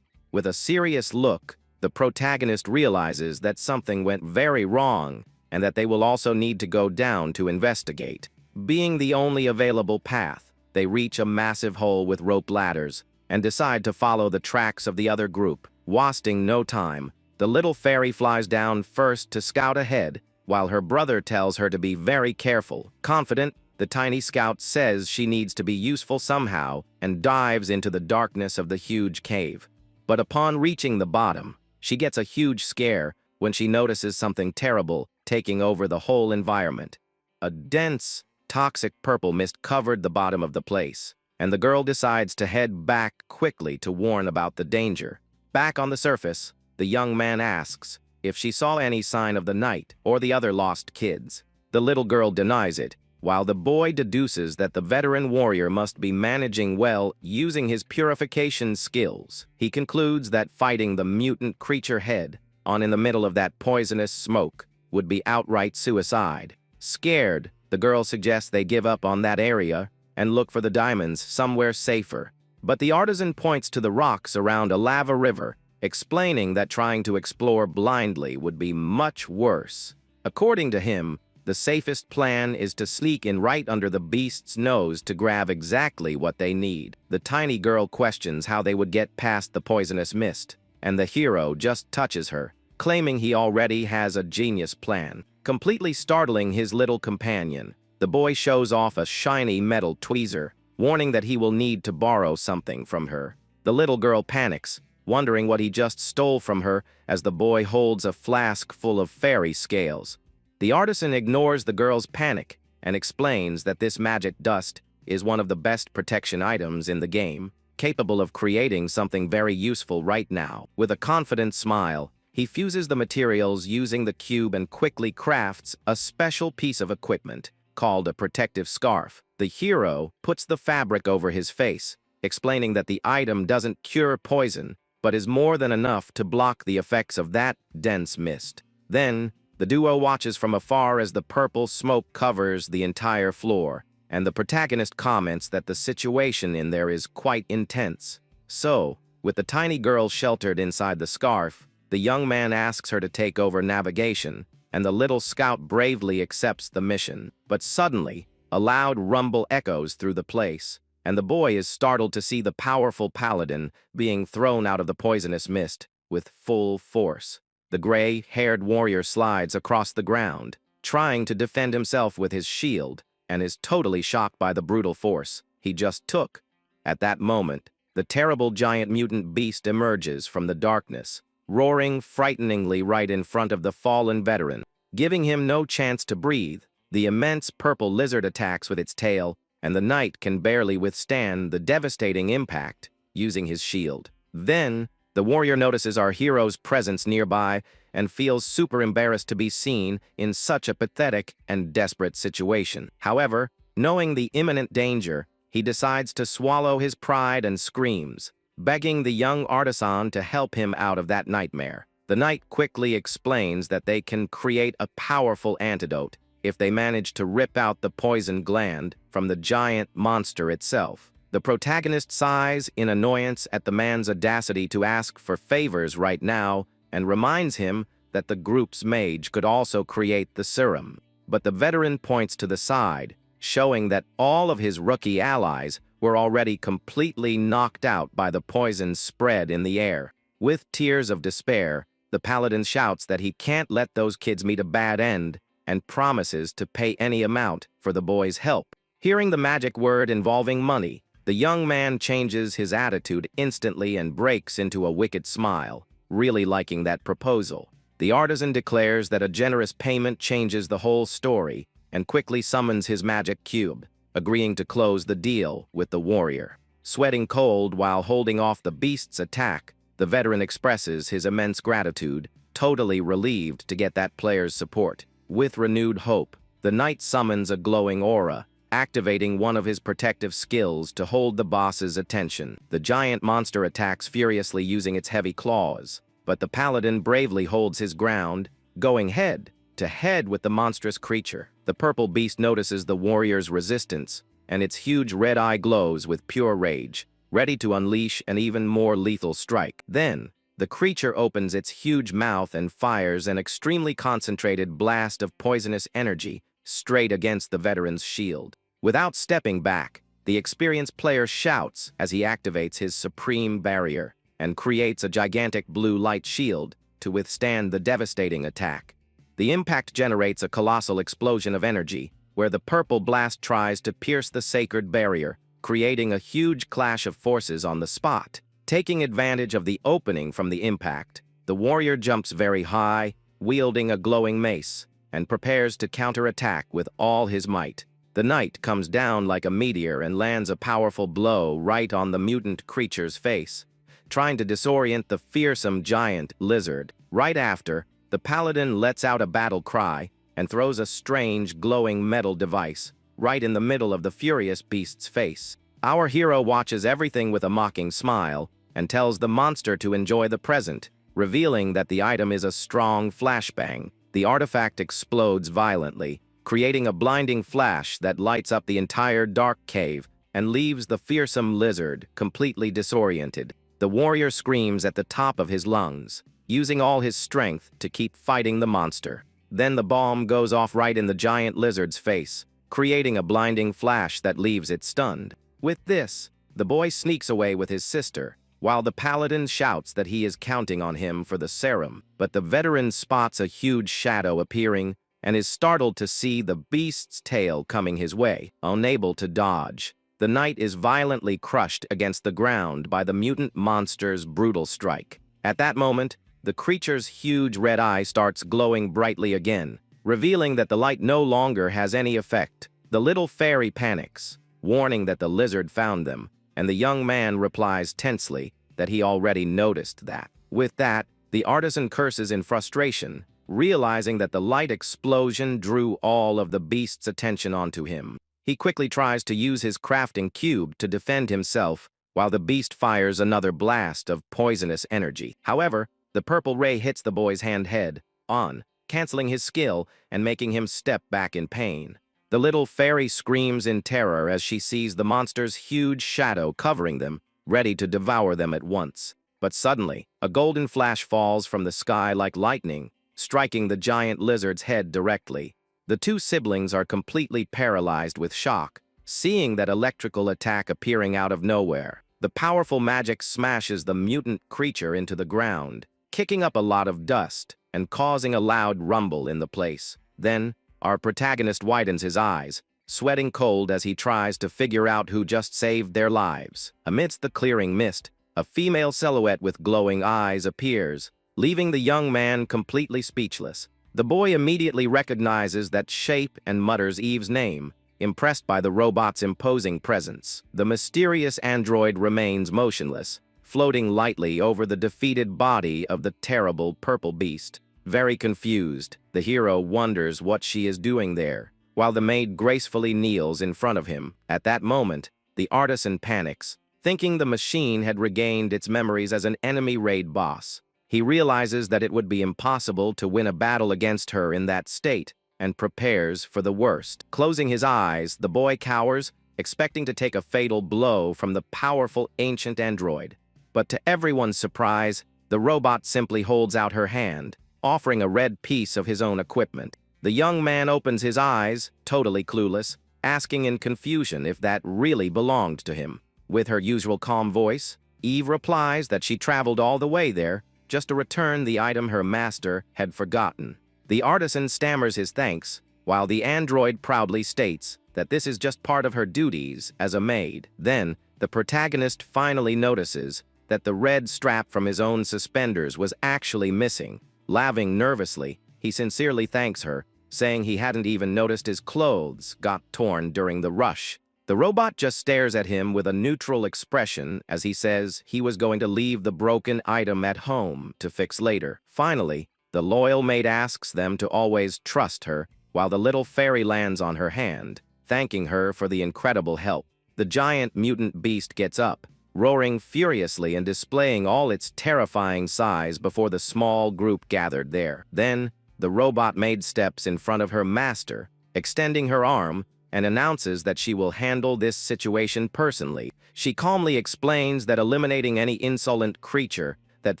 With a serious look, the protagonist realizes that something went very wrong and that they will also need to go down to investigate. Being the only available path, they reach a massive hole with rope ladders and decide to follow the tracks of the other group. Wasting no time, the little fairy flies down first to scout ahead, while her brother tells her to be very careful. Confident, the tiny scout says she needs to be useful somehow and dives into the darkness of the huge cave. But upon reaching the bottom, she gets a huge scare when she notices something terrible taking over the whole environment. A dense, toxic purple mist covered the bottom of the place, and the girl decides to head back quickly to warn about the danger. Back on the surface, the young man asks if she saw any sign of the knight or the other lost kids. The little girl denies it, while the boy deduces that the veteran warrior must be managing well using his purification skills. He concludes that fighting the mutant creature head on in the middle of that poisonous smoke would be outright suicide. Scared, the girl suggests they give up on that area and look for the diamonds somewhere safer. But the artisan points to the rocks around a lava river, explaining that trying to explore blindly would be much worse. According to him, the safest plan is to sneak in right under the beast's nose to grab exactly what they need. The tiny girl questions how they would get past the poisonous mist, and the hero just touches her, claiming he already has a genius plan. Completely startling his little companion, the boy shows off a shiny metal tweezer, warning that he will need to borrow something from her. The little girl panics, wondering what he just stole from her as the boy holds a flask full of fairy scales. The artisan ignores the girl's panic and explains that this magic dust is one of the best protection items in the game, capable of creating something very useful right now. With a confident smile, he fuses the materials using the cube and quickly crafts a special piece of equipment called a protective scarf. The hero puts the fabric over his face, explaining that the item doesn't cure poison, but is more than enough to block the effects of that dense mist. Then, the duo watches from afar as the purple smoke covers the entire floor, and the protagonist comments that the situation in there is quite intense. So, with the tiny girl sheltered inside the scarf, the young man asks her to take over navigation, and the little scout bravely accepts the mission. But suddenly, a loud rumble echoes through the place, and the boy is startled to see the powerful paladin being thrown out of the poisonous mist with full force. The gray-haired warrior slides across the ground, trying to defend himself with his shield, and is totally shocked by the brutal force he just took. At that moment, the terrible giant mutant beast emerges from the darkness, roaring frighteningly right in front of the fallen veteran. Giving him no chance to breathe, the immense purple lizard attacks with its tail, and the knight can barely withstand the devastating impact using his shield. Then, the warrior notices our hero's presence nearby and feels super embarrassed to be seen in such a pathetic and desperate situation. However, knowing the imminent danger, he decides to swallow his pride and screams, begging the young artisan to help him out of that nightmare. The knight quickly explains that they can create a powerful antidote if they manage to rip out the poison gland from the giant monster itself. The protagonist sighs in annoyance at the man's audacity to ask for favors right now and reminds him that the group's mage could also create the serum. But the veteran points to the side, showing that all of his rookie allies were already completely knocked out by the poison spread in the air. With tears of despair, the paladin shouts that he can't let those kids meet a bad end and promises to pay any amount for the boy's help. Hearing the magic word involving money, the young man changes his attitude instantly and breaks into a wicked smile, really liking that proposal. The artisan declares that a generous payment changes the whole story and quickly summons his magic cube, agreeing to close the deal with the warrior. Sweating cold while holding off the beast's attack, the veteran expresses his immense gratitude, totally relieved to get that player's support. With renewed hope, the knight summons a glowing aura, activating one of his protective skills to hold the boss's attention. The giant monster attacks furiously using its heavy claws, but the paladin bravely holds his ground, going head-to-head with the monstrous creature. The purple beast notices the warrior's resistance, and its huge red eye glows with pure rage, ready to unleash an even more lethal strike. Then, the creature opens its huge mouth and fires an extremely concentrated blast of poisonous energy straight against the veteran's shield. Without stepping back, the experienced player shouts as he activates his supreme barrier and creates a gigantic blue light shield to withstand the devastating attack. The impact generates a colossal explosion of energy, where the purple blast tries to pierce the sacred barrier, creating a huge clash of forces on the spot. Taking advantage of the opening from the impact, the warrior jumps very high, wielding a glowing mace, and prepares to counterattack with all his might. The knight comes down like a meteor and lands a powerful blow right on the mutant creature's face, trying to disorient the fearsome giant lizard. Right after, the paladin lets out a battle cry and throws a strange glowing metal device right in the middle of the furious beast's face. Our hero watches everything with a mocking smile and tells the monster to enjoy the present, revealing that the item is a strong flashbang. The artifact explodes violently, creating a blinding flash that lights up the entire dark cave and leaves the fearsome lizard completely disoriented. The warrior screams at the top of his lungs, using all his strength to keep fighting the monster. Then the bomb goes off right in the giant lizard's face, creating a blinding flash that leaves it stunned. With this, the boy sneaks away with his sister, while the paladin shouts that he is counting on him for the serum. But the veteran spots a huge shadow appearing and is startled to see the beast's tail coming his way. Unable to dodge, the knight is violently crushed against the ground by the mutant monster's brutal strike. At that moment, the creature's huge red eye starts glowing brightly again, revealing that the light no longer has any effect. The little fairy panics, warning that the lizard found them, and the young man replies tensely that he already noticed that. With that, the artisan curses in frustration, realizing that the light explosion drew all of the beast's attention onto him. He quickly tries to use his crafting cube to defend himself, while the beast fires another blast of poisonous energy. However, the purple ray hits the boy's hand head-on, canceling his skill and making him step back in pain. The little fairy screams in terror as she sees the monster's huge shadow covering them, ready to devour them at once. But suddenly, a golden flash falls from the sky like lightning, striking the giant lizard's head directly. The two siblings are completely paralyzed with shock, seeing that electrical attack appearing out of nowhere. The powerful magic smashes the mutant creature into the ground, kicking up a lot of dust and causing a loud rumble in the place. Then, our protagonist widens his eyes, sweating cold as he tries to figure out who just saved their lives. Amidst the clearing mist, a female silhouette with glowing eyes appears, leaving the young man completely speechless. The boy immediately recognizes that shape and mutters Eve's name, impressed by the robot's imposing presence. The mysterious android remains motionless, floating lightly over the defeated body of the terrible purple beast. Very confused, the hero wonders what she is doing there, while the maid gracefully kneels in front of him. At that moment, the artisan panics, thinking the machine had regained its memories as an enemy raid boss. He realizes that it would be impossible to win a battle against her in that state, and prepares for the worst. Closing his eyes, the boy cowers, expecting to take a fatal blow from the powerful ancient android. But to everyone's surprise, the robot simply holds out her hand, offering a red piece of his own equipment. The young man opens his eyes, totally clueless, asking in confusion if that really belonged to him. With her usual calm voice, Eve replies that she traveled all the way there just to return the item her master had forgotten. The artisan stammers his thanks, while the android proudly states that this is just part of her duties as a maid. Then, the protagonist finally notices that the red strap from his own suspenders was actually missing. Laughing nervously, he sincerely thanks her, saying he hadn't even noticed his clothes got torn during the rush. The robot just stares at him with a neutral expression as he says he was going to leave the broken item at home to fix later. Finally, the loyal maid asks them to always trust her, while the little fairy lands on her hand, thanking her for the incredible help. The giant mutant beast gets up, roaring furiously and displaying all its terrifying size before the small group gathered there. Then, the robot maid steps in front of her master, extending her arm, and announces that she will handle this situation personally. She calmly explains that eliminating any insolent creature that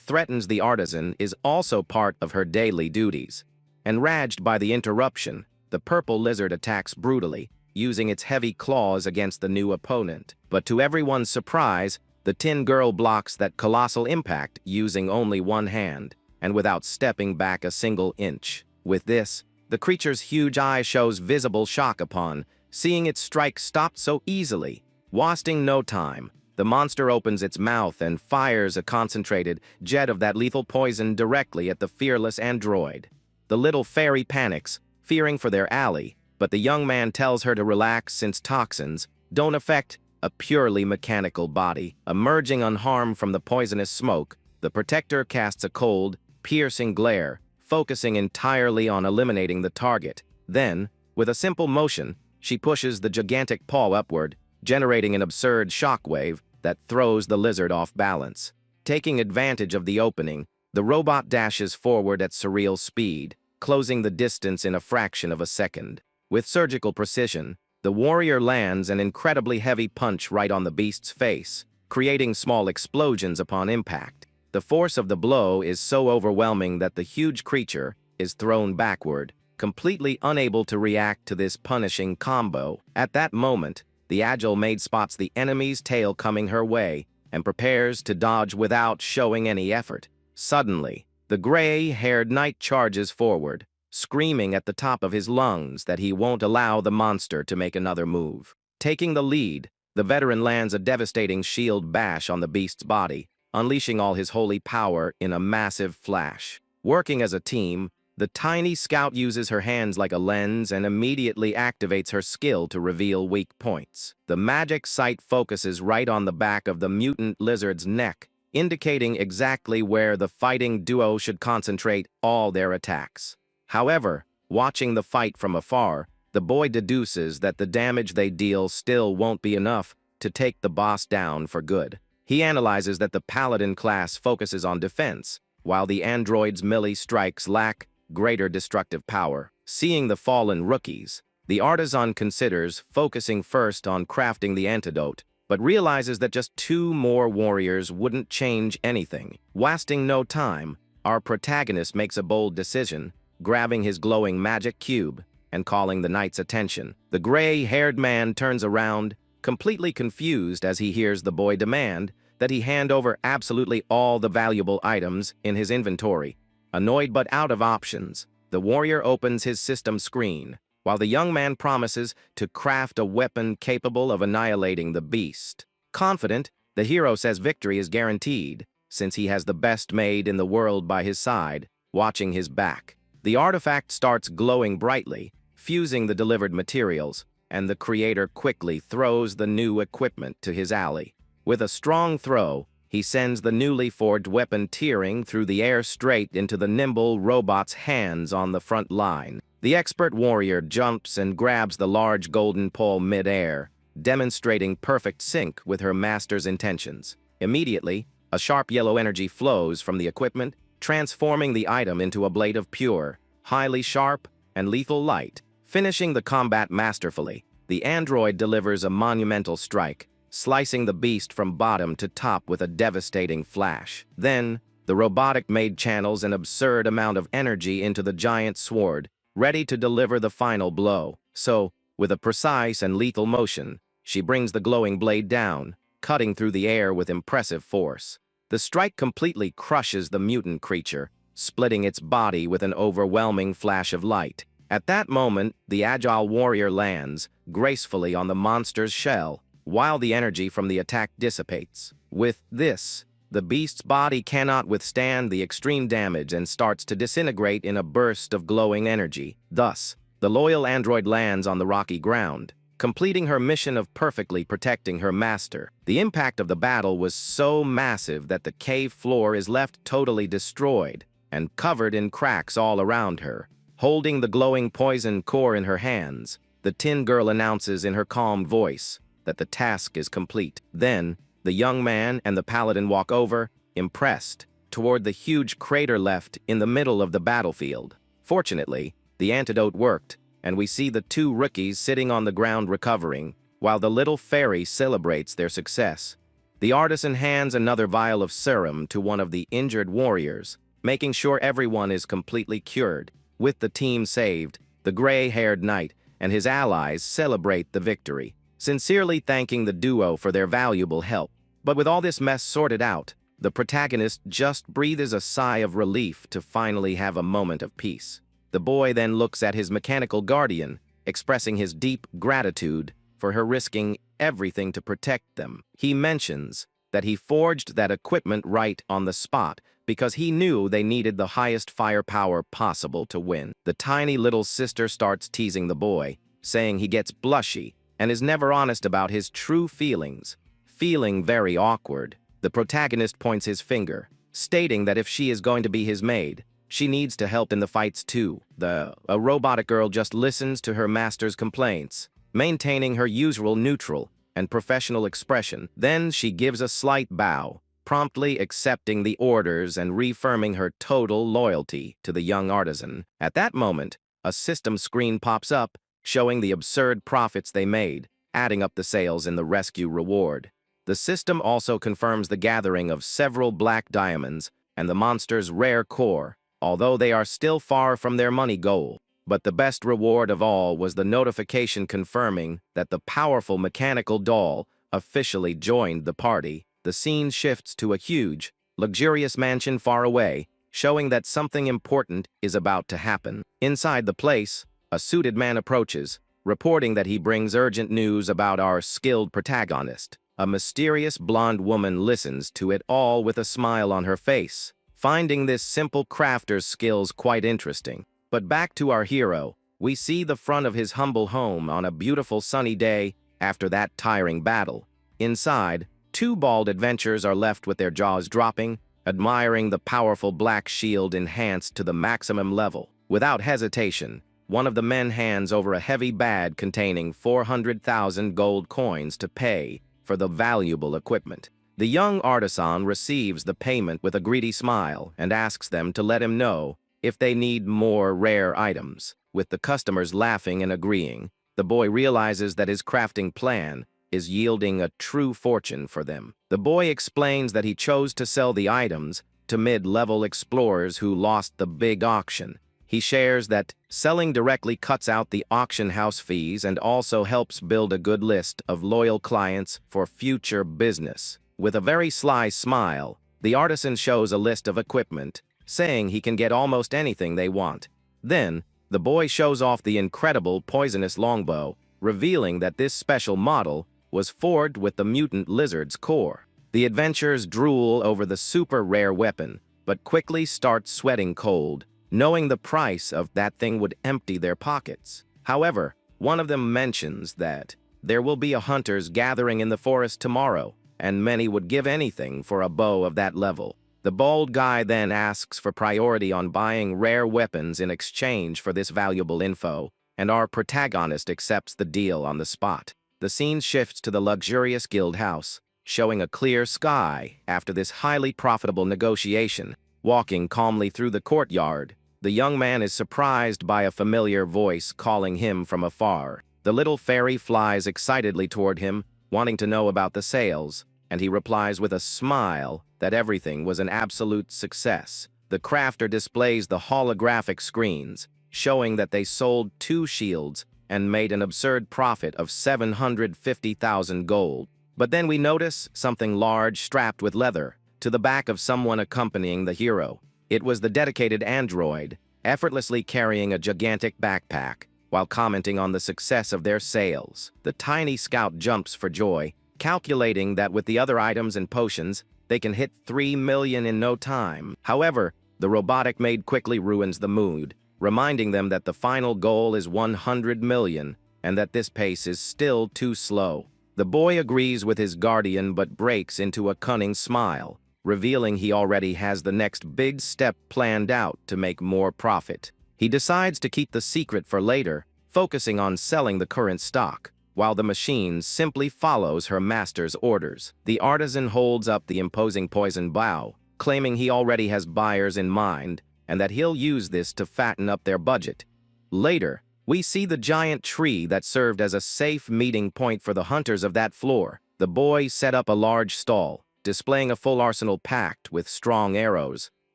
threatens the artisan is also part of her daily duties. Enraged by the interruption, the purple lizard attacks brutally, using its heavy claws against the new opponent. But to everyone's surprise, the tin girl blocks that colossal impact using only one hand, and without stepping back a single inch. With this, the creature's huge eye shows visible shock upon seeing its strike stopped so easily. Wasting no time, the monster opens its mouth and fires a concentrated jet of that lethal poison directly at the fearless android. The little fairy panics, fearing for their ally, but the young man tells her to relax since toxins don't affect a purely mechanical body. Emerging unharmed from the poisonous smoke, the protector casts a cold, piercing glare, focusing entirely on eliminating the target. Then, with a simple motion, she pushes the gigantic paw upward, generating an absurd shockwave that throws the lizard off balance. Taking advantage of the opening, the robot dashes forward at surreal speed, closing the distance in a fraction of a second. With surgical precision, the warrior lands an incredibly heavy punch right on the beast's face, creating small explosions upon impact. The force of the blow is so overwhelming that the huge creature is thrown backward, completely unable to react to this punishing combo. At that moment, the agile maid spots the enemy's tail coming her way and prepares to dodge without showing any effort. Suddenly, the gray-haired knight charges forward, screaming at the top of his lungs that he won't allow the monster to make another move. Taking the lead, the veteran lands a devastating shield bash on the beast's body, unleashing all his holy power in a massive flash. Working as a team, the tiny scout uses her hands like a lens and immediately activates her skill to reveal weak points. The magic sight focuses right on the back of the mutant lizard's neck, indicating exactly where the fighting duo should concentrate all their attacks. However, watching the fight from afar, the boy deduces that the damage they deal still won't be enough to take the boss down for good. He analyzes that the Paladin class focuses on defense, while the android's melee strikes lack greater destructive power. Seeing the fallen rookies, the artisan considers focusing first on crafting the antidote, but realizes that just 2 more warriors wouldn't change anything. Wasting no time, our protagonist makes a bold decision, grabbing his glowing magic cube and calling the knight's attention. The gray-haired man turns around, completely confused as he hears the boy demand that he hand over absolutely all the valuable items in his inventory. Annoyed but out of options, the warrior opens his system screen, while the young man promises to craft a weapon capable of annihilating the beast. Confident, the hero says victory is guaranteed, since he has the best maid in the world by his side, watching his back. The artifact starts glowing brightly, fusing the delivered materials, and the creator quickly throws the new equipment to his ally. With a strong throw, he sends the newly forged weapon tearing through the air straight into the nimble robot's hands on the front line. The expert warrior jumps and grabs the large golden pole mid-air, demonstrating perfect sync with her master's intentions. Immediately, a sharp yellow energy flows from the equipment, transforming the item into a blade of pure, highly sharp, and lethal light. Finishing the combat masterfully, the android delivers a monumental strike, slicing the beast from bottom to top with a devastating flash. Then, the robotic maid channels an absurd amount of energy into the giant sword, ready to deliver the final blow. So, with a precise and lethal motion, she brings the glowing blade down, cutting through the air with impressive force. The strike completely crushes the mutant creature, splitting its body with an overwhelming flash of light. At that moment, the agile warrior lands gracefully on the monster's shell, while the energy from the attack dissipates. With this, the beast's body cannot withstand the extreme damage and starts to disintegrate in a burst of glowing energy. Thus, the loyal android lands on the rocky ground, completing her mission of perfectly protecting her master. The impact of the battle was so massive that the cave floor is left totally destroyed and covered in cracks all around her. Holding the glowing poison core in her hands, the Tin Girl announces in her calm voice that the task is complete. Then, the young man and the paladin walk over, impressed, toward the huge crater left in the middle of the battlefield. Fortunately, the antidote worked, and we see the 2 rookies sitting on the ground recovering, while the little fairy celebrates their success. The artisan hands another vial of serum to one of the injured warriors, making sure everyone is completely cured. With the team saved, the gray-haired knight and his allies celebrate the victory, sincerely thanking the duo for their valuable help. But with all this mess sorted out, the protagonist just breathes a sigh of relief to finally have a moment of peace. The boy then looks at his mechanical guardian, expressing his deep gratitude for her risking everything to protect them. He mentions that he forged that equipment right on the spot because he knew they needed the highest firepower possible to win. The tiny little sister starts teasing the boy, saying he gets blushy and is never honest about his true feelings. Feeling very awkward, the protagonist points his finger, stating that if she is going to be his maid, she needs to help in the fights too. A robotic girl just listens to her master's complaints, maintaining her usual neutral and professional expression. Then she gives a slight bow, promptly accepting the orders and reaffirming her total loyalty to the young artisan. At that moment, a system screen pops up, showing the absurd profits they made, adding up the sales in the rescue reward. The system also confirms the gathering of several black diamonds and the monster's rare core, although they are still far from their money goal. But the best reward of all was the notification confirming that the powerful mechanical doll officially joined the party. The scene shifts to a huge, luxurious mansion far away, showing that something important is about to happen. Inside the place, a suited man approaches, reporting that he brings urgent news about our skilled protagonist. A mysterious blonde woman listens to it all with a smile on her face, finding this simple crafter's skills quite interesting. But back to our hero, we see the front of his humble home on a beautiful sunny day after that tiring battle. Inside, 2 bald adventurers are left with their jaws dropping, admiring the powerful black shield enhanced to the maximum level. Without hesitation, one of the men hands over a heavy bag containing 400,000 gold coins to pay for the valuable equipment. The young artisan receives the payment with a greedy smile and asks them to let him know if they need more rare items. With the customers laughing and agreeing, the boy realizes that his crafting plan is yielding a true fortune for them. The boy explains that he chose to sell the items to mid-level explorers who lost the big auction. He shares that selling directly cuts out the auction house fees and also helps build a good list of loyal clients for future business. With a very sly smile, the artisan shows a list of equipment, saying he can get almost anything they want. Then, the boy shows off the incredible poisonous longbow, revealing that this special model was forged with the mutant lizard's core. The adventurers drool over the super rare weapon, but quickly start sweating cold, knowing the price of that thing would empty their pockets. However, one of them mentions that there will be a hunters gathering in the forest tomorrow, and many would give anything for a bow of that level. The bold guy then asks for priority on buying rare weapons in exchange for this valuable info, and our protagonist accepts the deal on the spot. The scene shifts to the luxurious guild house, showing a clear sky after this highly profitable negotiation. Walking calmly through the courtyard, the young man is surprised by a familiar voice calling him from afar. The little fairy flies excitedly toward him, wanting to know about the sales, and he replies with a smile that everything was an absolute success. The crafter displays the holographic screens, showing that they sold 2 shields and made an absurd profit of 750,000 gold. But then we notice something large strapped with leather to the back of someone accompanying the hero. It was the dedicated android, effortlessly carrying a gigantic backpack while commenting on the success of their sales. The tiny scout jumps for joy, calculating that with the other items and potions, they can hit 3 million in no time. However, the robotic maid quickly ruins the mood, reminding them that the final goal is 100 million and that this pace is still too slow. The boy agrees with his guardian but breaks into a cunning smile, revealing he already has the next big step planned out to make more profit. He decides to keep the secret for later, focusing on selling the current stock, while the machine simply follows her master's orders. The artisan holds up the imposing poison bow, claiming he already has buyers in mind and that he'll use this to fatten up their budget. Later, we see the giant tree that served as a safe meeting point for the hunters of that floor. The boy set up a large stall, displaying a full arsenal packed with strong arrows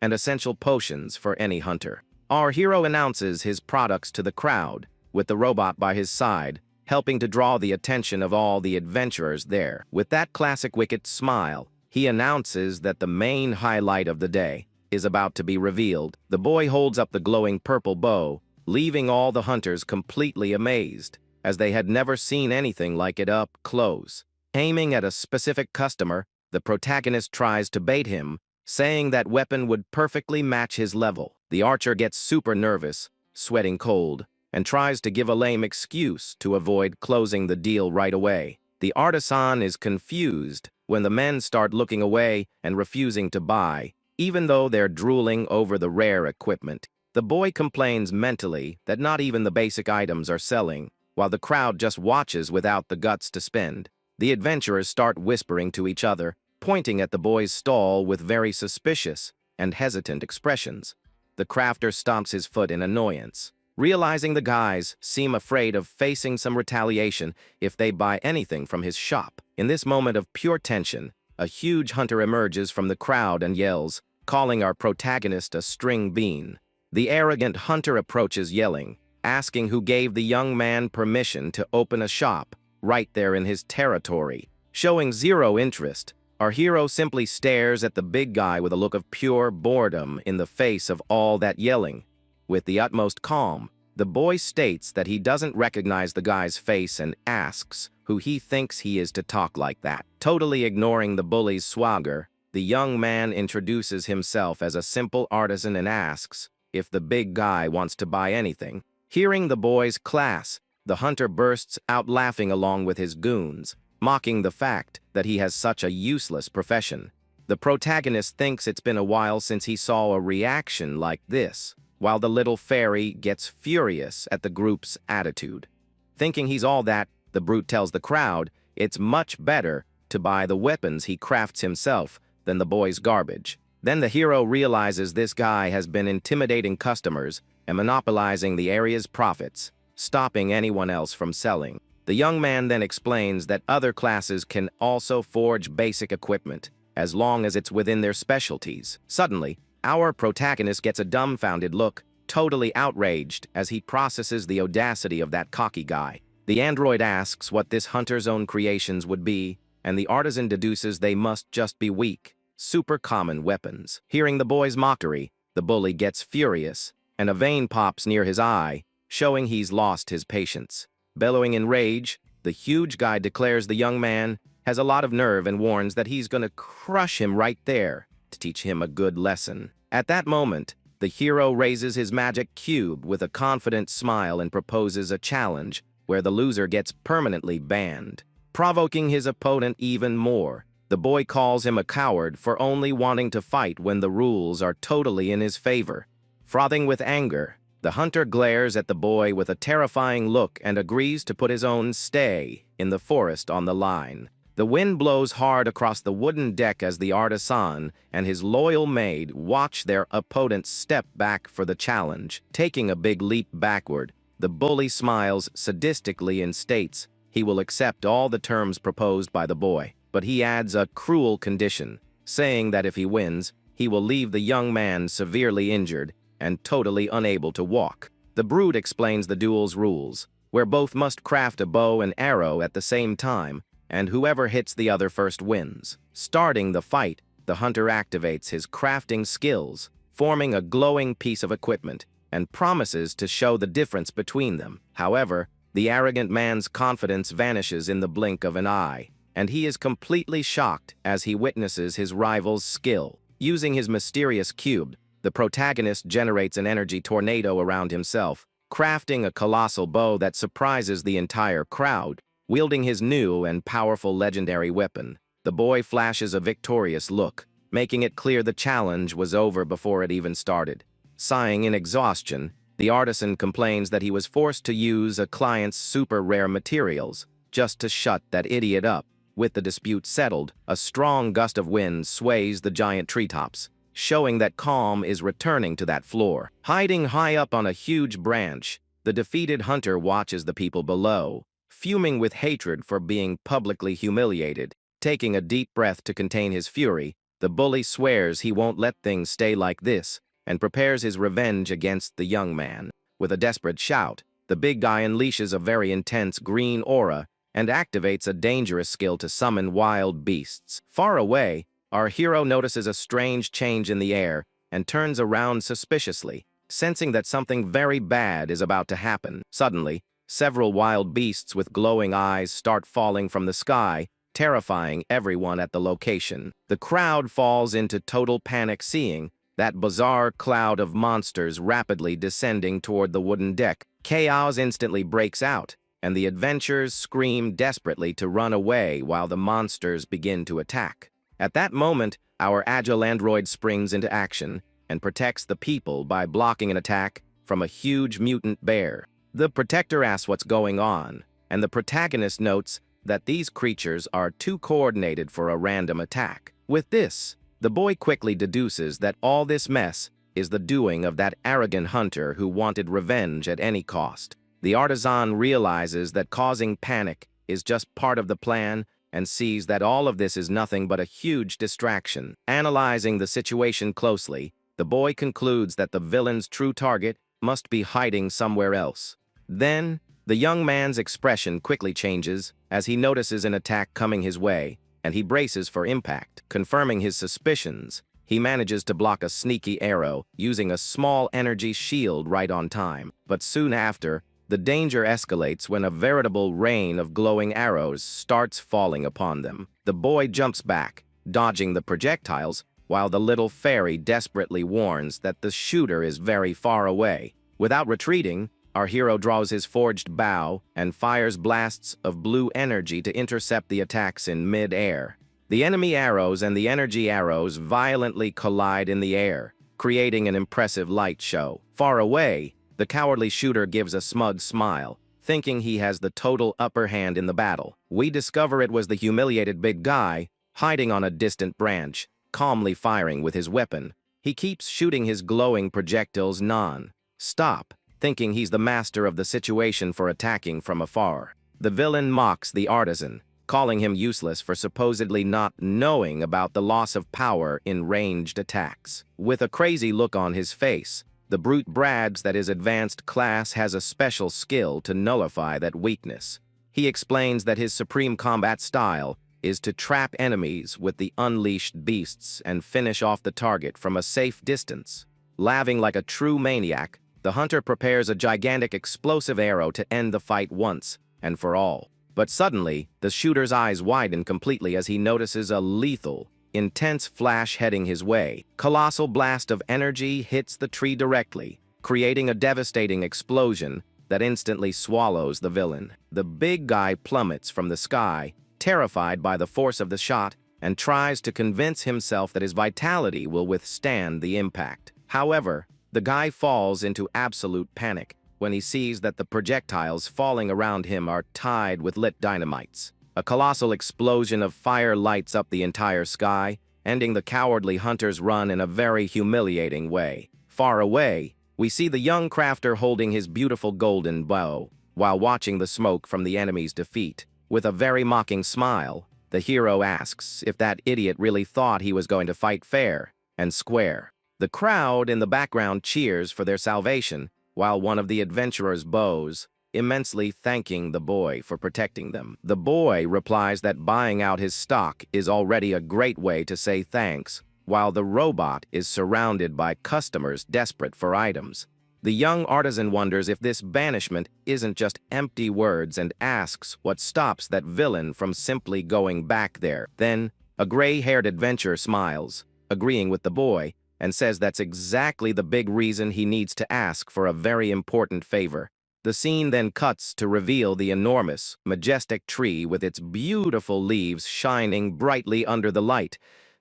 and essential potions for any hunter. Our hero announces his products to the crowd, with the robot by his side, helping to draw the attention of all the adventurers there. With that classic wicked smile, he announces that the main highlight of the day is about to be revealed. The boy holds up the glowing purple bow, leaving all the hunters completely amazed, as they had never seen anything like it up close. Aiming at a specific customer, the protagonist tries to bait him, saying that weapon would perfectly match his level. The archer gets super nervous, sweating cold, and tries to give a lame excuse to avoid closing the deal right away. The artisan is confused when the men start looking away and refusing to buy, even though they're drooling over the rare equipment. The boy complains mentally that not even the basic items are selling, while the crowd just watches without the guts to spend. The adventurers start whispering to each other, pointing at the boy's stall with very suspicious and hesitant expressions. The crafter stomps his foot in annoyance, realizing the guys seem afraid of facing some retaliation if they buy anything from his shop. In this moment of pure tension, a huge hunter emerges from the crowd and yells, calling our protagonist a string bean. The arrogant hunter approaches yelling, asking who gave the young man permission to open a shop right there in his territory. Showing zero interest, our hero simply stares at the big guy with a look of pure boredom in the face of all that yelling. With the utmost calm, the boy states that he doesn't recognize the guy's face and asks who he thinks he is to talk like that. Totally ignoring the bully's swagger, the young man introduces himself as a simple artisan and asks if the big guy wants to buy anything. Hearing the boy's class, the hunter bursts out laughing along with his goons, mocking the fact that he has such a useless profession. The protagonist thinks it's been a while since he saw a reaction like this, while the little fairy gets furious at the group's attitude. Thinking he's all that, the brute tells the crowd it's much better to buy the weapons he crafts himself than the boy's garbage. Then the hero realizes this guy has been intimidating customers and monopolizing the area's profits, stopping anyone else from selling. The young man then explains that other classes can also forge basic equipment, as long as it's within their specialties. Suddenly, our protagonist gets a dumbfounded look, totally outraged as he processes the audacity of that cocky guy. The android asks what this hunter's own creations would be, and the artisan deduces they must just be weak, super common weapons. Hearing the boy's mockery, the bully gets furious, and a vein pops near his eye, showing he's lost his patience. Bellowing in rage, the huge guy declares the young man has a lot of nerve and warns that he's gonna crush him right there to teach him a good lesson. At that moment, the hero raises his magic cube with a confident smile and proposes a challenge where the loser gets permanently banned. Provoking his opponent even more, the boy calls him a coward for only wanting to fight when the rules are totally in his favor. Frothing with anger, the hunter glares at the boy with a terrifying look and agrees to put his own stay in the forest on the line. The wind blows hard across the wooden deck as the artisan and his loyal maid watch their opponents step back for the challenge. Taking a big leap backward, the bully smiles sadistically and states he will accept all the terms proposed by the boy, but he adds a cruel condition, saying that if he wins, he will leave the young man severely injured and totally unable to walk. The brute explains the duel's rules, where both must craft a bow and arrow at the same time, and whoever hits the other first wins. Starting the fight, the hunter activates his crafting skills, forming a glowing piece of equipment, and promises to show the difference between them. However, the arrogant man's confidence vanishes in the blink of an eye, and he is completely shocked as he witnesses his rival's skill. Using his mysterious cube, the protagonist generates an energy tornado around himself, crafting a colossal bow that surprises the entire crowd. Wielding his new and powerful legendary weapon, the boy flashes a victorious look, making it clear the challenge was over before it even started. Sighing in exhaustion, the artisan complains that he was forced to use a client's super rare materials just to shut that idiot up. With the dispute settled, a strong gust of wind sways the giant treetops, showing that calm is returning to that floor. Hiding high up on a huge branch, the defeated hunter watches the people below, fuming with hatred for being publicly humiliated. Taking a deep breath to contain his fury, the bully swears he won't let things stay like this and prepares his revenge against the young man. With a desperate shout, the big guy unleashes a very intense green aura and activates a dangerous skill to summon wild beasts. Far away, our hero notices a strange change in the air and turns around suspiciously, sensing that something very bad is about to happen. Suddenly, several wild beasts with glowing eyes start falling from the sky, terrifying everyone at the location. The crowd falls into total panic seeing that bizarre cloud of monsters rapidly descending toward the wooden deck. Chaos instantly breaks out, and the adventurers scream desperately to run away while the monsters begin to attack. At that moment, our agile android springs into action and protects the people by blocking an attack from a huge mutant bear. The protector asks what's going on, and the protagonist notes that these creatures are too coordinated for a random attack. With this, the boy quickly deduces that all this mess is the doing of that arrogant hunter who wanted revenge at any cost. The artisan realizes that causing panic is just part of the plan and sees that all of this is nothing but a huge distraction. Analyzing the situation closely, the boy concludes that the villain's true target must be hiding somewhere else. Then, the young man's expression quickly changes as he notices an attack coming his way, and he braces for impact. Confirming his suspicions, he manages to block a sneaky arrow using a small energy shield right on time. But soon after, the danger escalates when a veritable rain of glowing arrows starts falling upon them. The boy jumps back, dodging the projectiles, while the little fairy desperately warns that the shooter is very far away. Without retreating, our hero draws his forged bow and fires blasts of blue energy to intercept the attacks in mid-air. The enemy arrows and the energy arrows violently collide in the air, creating an impressive light show. Far away, the cowardly shooter gives a smug smile, thinking he has the total upper hand in the battle. We discover it was the humiliated big guy, hiding on a distant branch, calmly firing with his weapon. He keeps shooting his glowing projectiles non-stop, thinking he's the master of the situation for attacking from afar. The villain mocks the artisan, calling him useless for supposedly not knowing about the loss of power in ranged attacks. With a crazy look on his face, the brute brags that his advanced class has a special skill to nullify that weakness. He explains that his supreme combat style is to trap enemies with the unleashed beasts and finish off the target from a safe distance. Laughing like a true maniac, the hunter prepares a gigantic explosive arrow to end the fight once and for all. But suddenly, the shooter's eyes widen completely as he notices a lethal, intense flash heading his way. Colossal blast of energy hits the tree directly, creating a devastating explosion that instantly swallows the villain. The big guy plummets from the sky, terrified by the force of the shot, and tries to convince himself that his vitality will withstand the impact. However, the guy falls into absolute panic when he sees that the projectiles falling around him are tied with lit dynamites. A colossal explosion of fire lights up the entire sky, ending the cowardly hunter's run in a very humiliating way. Far away, we see the young crafter holding his beautiful golden bow, while watching the smoke from the enemy's defeat. With a very mocking smile, the hero asks if that idiot really thought he was going to fight fair and square. The crowd in the background cheers for their salvation, while one of the adventurers bows, immensely thanking the boy for protecting them. The boy replies that buying out his stock is already a great way to say thanks, while the robot is surrounded by customers desperate for items. The young artisan wonders if this banishment isn't just empty words and asks what stops that villain from simply going back there. Then, a gray-haired adventurer smiles, agreeing with the boy, and says that's exactly the big reason he needs to ask for a very important favor. The scene then cuts to reveal the enormous, majestic tree with its beautiful leaves shining brightly under the light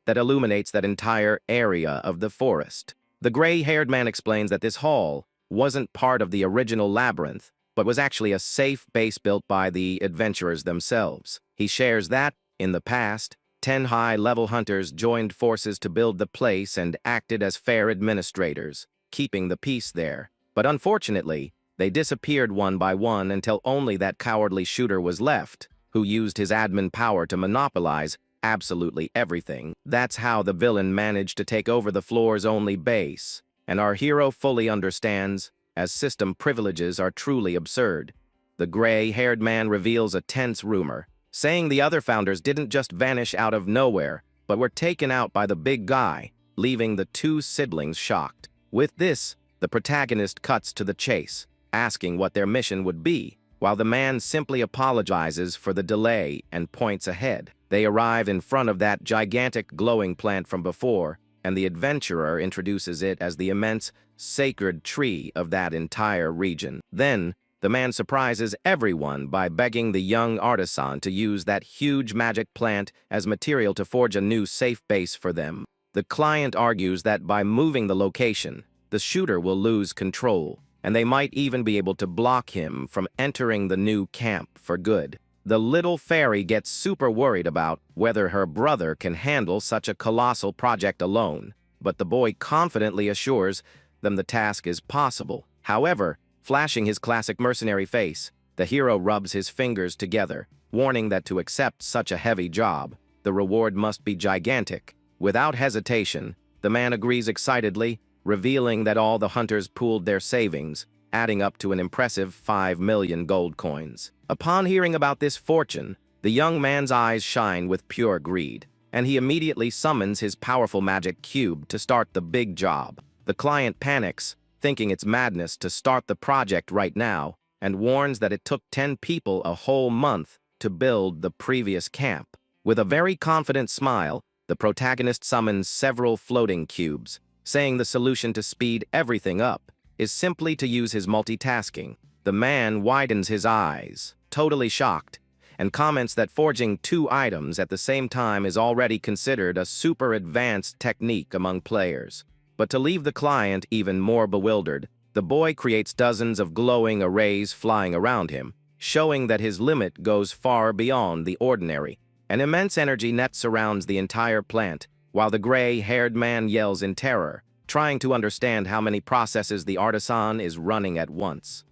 that illuminates that entire area of the forest. The gray-haired man explains that this hall wasn't part of the original labyrinth, but was actually a safe base built by the adventurers themselves. He shares that, in the past, 10 high-level hunters joined forces to build the place and acted as fair administrators, keeping the peace there. But unfortunately, they disappeared one by one until only that cowardly shooter was left, who used his admin power to monopolize absolutely everything. That's how the villain managed to take over the floor's only base, and our hero fully understands, as system privileges are truly absurd. The gray-haired man reveals a tense rumor, saying the other founders didn't just vanish out of nowhere, but were taken out by the big guy, leaving the two siblings shocked. With this, the protagonist cuts to the chase, asking what their mission would be, while the man simply apologizes for the delay and points ahead. They arrive in front of that gigantic glowing plant from before, and the adventurer introduces it as the immense, sacred tree of that entire region. Then, the man surprises everyone by begging the young artisan to use that huge magic plant as material to forge a new safe base for them. The client argues that by moving the location, the shooter will lose control, and they might even be able to block him from entering the new camp for good. The little fairy gets super worried about whether her brother can handle such a colossal project alone, but the boy confidently assures them the task is possible. However, flashing his classic mercenary face, the hero rubs his fingers together, warning that to accept such a heavy job, the reward must be gigantic. Without hesitation, the man agrees excitedly, revealing that all the hunters pooled their savings, adding up to an impressive 5 million gold coins. Upon hearing about this fortune, the young man's eyes shine with pure greed, and he immediately summons his powerful magic cube to start the big job. The client panics, thinking it's madness to start the project right now, and warns that it took 10 people a whole month to build the previous camp. With a very confident smile, the protagonist summons several floating cubes, saying the solution to speed everything up is simply to use his multitasking. The man widens his eyes, totally shocked, and comments that forging 2 items at the same time is already considered a super advanced technique among players. But to leave the client even more bewildered, the The boy creates dozens of glowing arrays flying around him, showing that his limit goes far beyond the ordinary. An immense energy net surrounds the entire plant, while the gray-haired man yells in terror, trying to understand how many processes the artisan is running at once.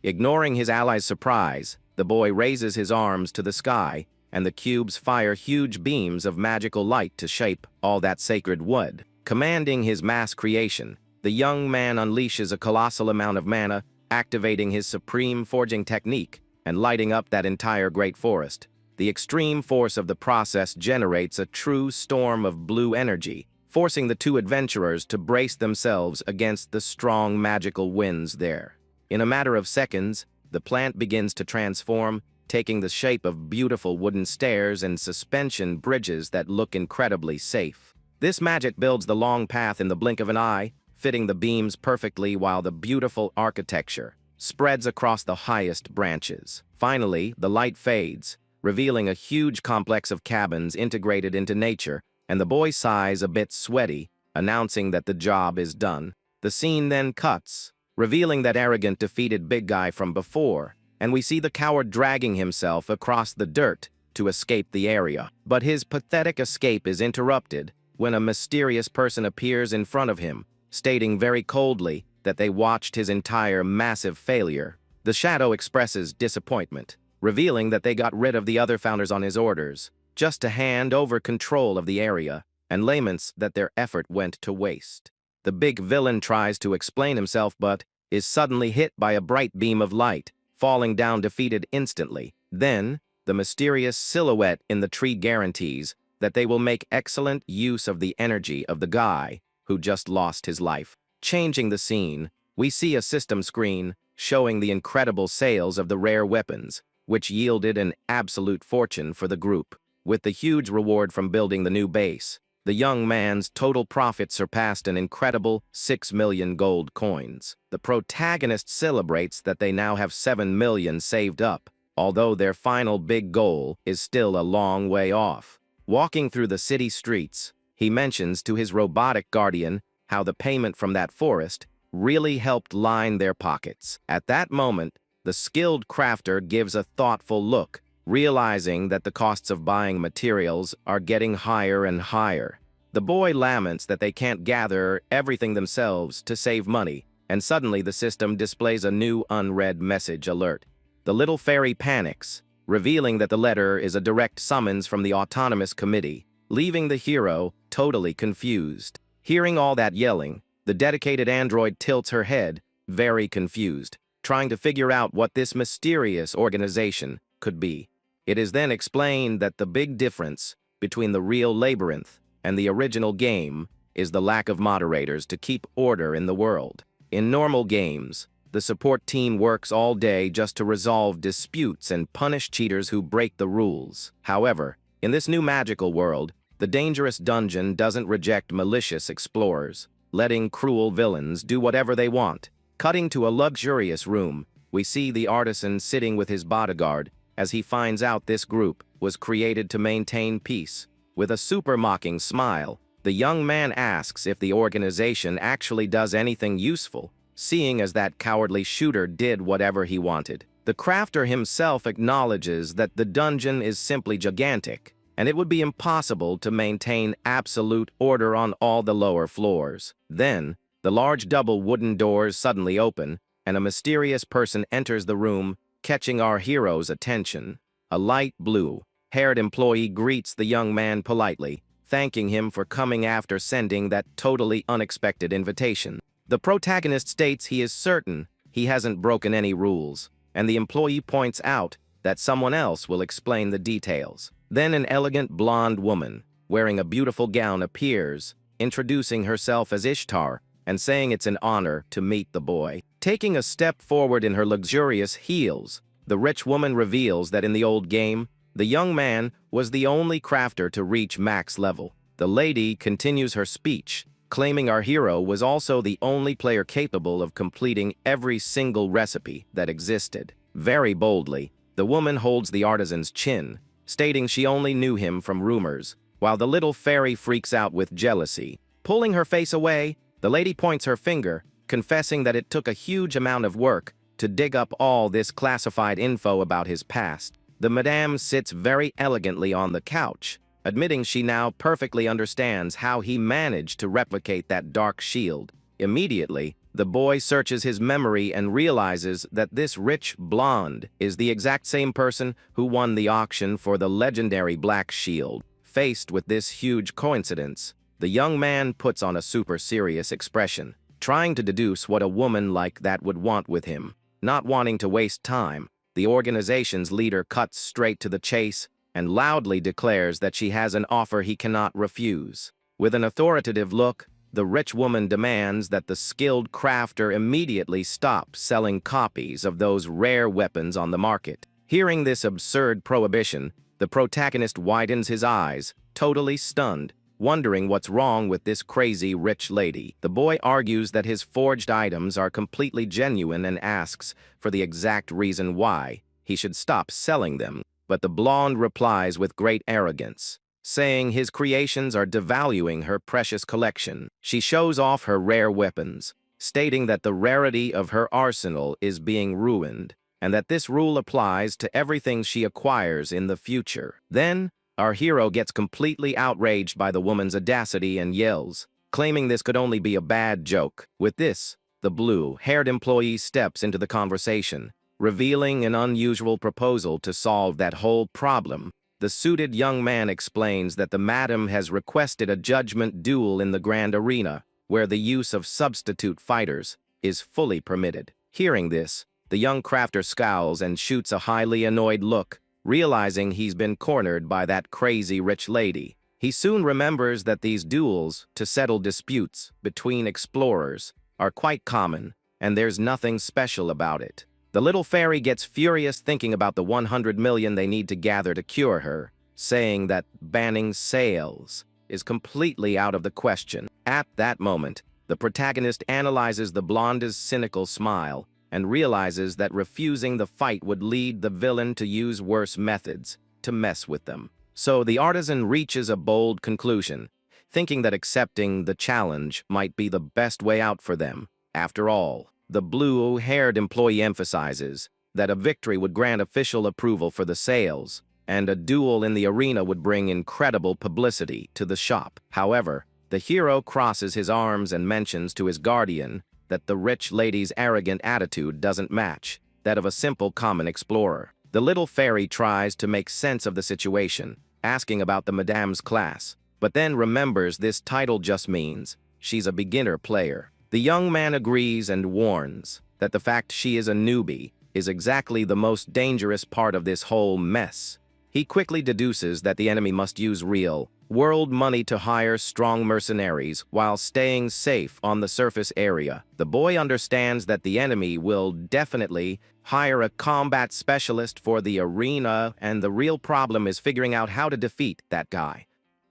Ignoring his ally's surprise, the boy raises his arms to the sky, and the cubes fire huge beams of magical light to shape all that sacred wood. Commanding his mass creation, the young man unleashes a colossal amount of mana, activating his supreme forging technique and lighting up that entire great forest. The extreme force of the process generates a true storm of blue energy, forcing the two adventurers to brace themselves against the strong magical winds there. In a matter of seconds, the plant begins to transform, taking the shape of beautiful wooden stairs and suspension bridges that look incredibly safe. This magic builds the long path in the blink of an eye, fitting the beams perfectly while the beautiful architecture spreads across the highest branches. Finally, the light fades, revealing a huge complex of cabins integrated into nature, and the boy sighs a bit sweaty, announcing that the job is done. The scene then cuts, revealing that arrogant defeated big guy from before, and we see the coward dragging himself across the dirt to escape the area. But his pathetic escape is interrupted when a mysterious person appears in front of him, stating very coldly that they watched his entire massive failure. The shadow expresses disappointment, revealing that they got rid of the other founders on his orders, just to hand over control of the area, and laments that their effort went to waste. The big villain tries to explain himself but is suddenly hit by a bright beam of light, falling down defeated instantly. Then, the mysterious silhouette in the tree guarantees that they will make excellent use of the energy of the guy who just lost his life. Changing the scene, we see a system screen showing the incredible sales of the rare weapons, which yielded an absolute fortune for the group. With the huge reward from building the new base, the young man's total profit surpassed an incredible 6 million gold coins. The protagonist celebrates that they now have 7 million saved up, although their final big goal is still a long way off. Walking through the city streets, he mentions to his robotic guardian how the payment from that forest really helped line their pockets. At that moment, the skilled crafter gives a thoughtful look, realizing that the costs of buying materials are getting higher and higher. The boy laments that they can't gather everything themselves to save money, and suddenly the system displays a new unread message alert. The little fairy panics, revealing that the letter is a direct summons from the autonomous committee, leaving the hero totally confused. Hearing all that yelling, the dedicated android tilts her head, very confused, trying to figure out what this mysterious organization could be. It is then explained that the big difference between the real labyrinth and the original game is the lack of moderators to keep order in the world. In normal games, the support team works all day just to resolve disputes and punish cheaters who break the rules. However, in this new magical world, the dangerous dungeon doesn't reject malicious explorers, letting cruel villains do whatever they want. Cutting to a luxurious room, we see the artisan sitting with his bodyguard as he finds out this group was created to maintain peace. With a super mocking smile, the young man asks if the organization actually does anything useful, seeing as that cowardly shooter did whatever he wanted. The crafter himself acknowledges that the dungeon is simply gigantic, and it would be impossible to maintain absolute order on all the lower floors. Then, the large double wooden doors suddenly open, and a mysterious person enters the room, catching our hero's attention. A light blue-haired employee greets the young man politely, thanking him for coming after sending that totally unexpected invitation. The protagonist states he is certain he hasn't broken any rules, and the employee points out that someone else will explain the details. Then an elegant blonde woman, wearing a beautiful gown, appears, introducing herself as Ishtar and saying it's an honor to meet the boy. Taking a step forward in her luxurious heels, the rich woman reveals that in the old game, the young man was the only crafter to reach max level. The lady continues her speech, claiming our hero was also the only player capable of completing every single recipe that existed. Very boldly, the woman holds the artisan's chin, stating she only knew him from rumors, while the little fairy freaks out with jealousy. Pulling her face away, the lady points her finger confessing that it took a huge amount of work to dig up all this classified info about his past. The madame sits very elegantly on the couch, admitting she now perfectly understands how he managed to replicate that dark shield. Immediately, the boy searches his memory and realizes that this rich blonde is the exact same person who won the auction for the legendary Black Shield. Faced with this huge coincidence, the young man puts on a super serious expression, trying to deduce what a woman like that would want with him. Not wanting to waste time, the organization's leader cuts straight to the chase and loudly declares that she has an offer he cannot refuse. With an authoritative look, the rich woman demands that the skilled crafter immediately stop selling copies of those rare weapons on the market. Hearing this absurd prohibition, the protagonist widens his eyes, totally stunned, wondering what's wrong with this crazy rich lady. The boy argues that his forged items are completely genuine and asks for the exact reason why he should stop selling them. But the blonde replies with great arrogance, saying his creations are devaluing her precious collection. She shows off her rare weapons, stating that the rarity of her arsenal is being ruined, and that this rule applies to everything she acquires in the future. Then, our hero gets completely outraged by the woman's audacity and yells, claiming this could only be a bad joke. With this, the blue-haired employee steps into the conversation, revealing an unusual proposal to solve that whole problem. The suited young man explains that the madam has requested a judgment duel in the grand arena, where the use of substitute fighters is fully permitted. Hearing this, the young crafter scowls and shoots a highly annoyed look, realizing he's been cornered by that crazy rich lady. He soon remembers that these duels to settle disputes between explorers are quite common, and there's nothing special about it. The little fairy gets furious thinking about the 100 million they need to gather to cure her, saying that banning sales is completely out of the question. At that moment, the protagonist analyzes the blonde's cynical smile and realizes that refusing the fight would lead the villain to use worse methods to mess with them. So the artisan reaches a bold conclusion, thinking that accepting the challenge might be the best way out for them. After all, the blue-haired employee emphasizes that a victory would grant official approval for the sales, and a duel in the arena would bring incredible publicity to the shop. However, the hero crosses his arms and mentions to his guardian that the rich lady's arrogant attitude doesn't match that of a simple common explorer. The little fairy tries to make sense of the situation, asking about the madame's class, but then remembers this title just means she's a beginner player. The young man agrees and warns that the fact she is a newbie is exactly the most dangerous part of this whole mess. He quickly deduces that the enemy must use real world money to hire strong mercenaries while staying safe on the surface area. The boy understands that the enemy will definitely hire a combat specialist for the arena, and the real problem is figuring out how to defeat that guy.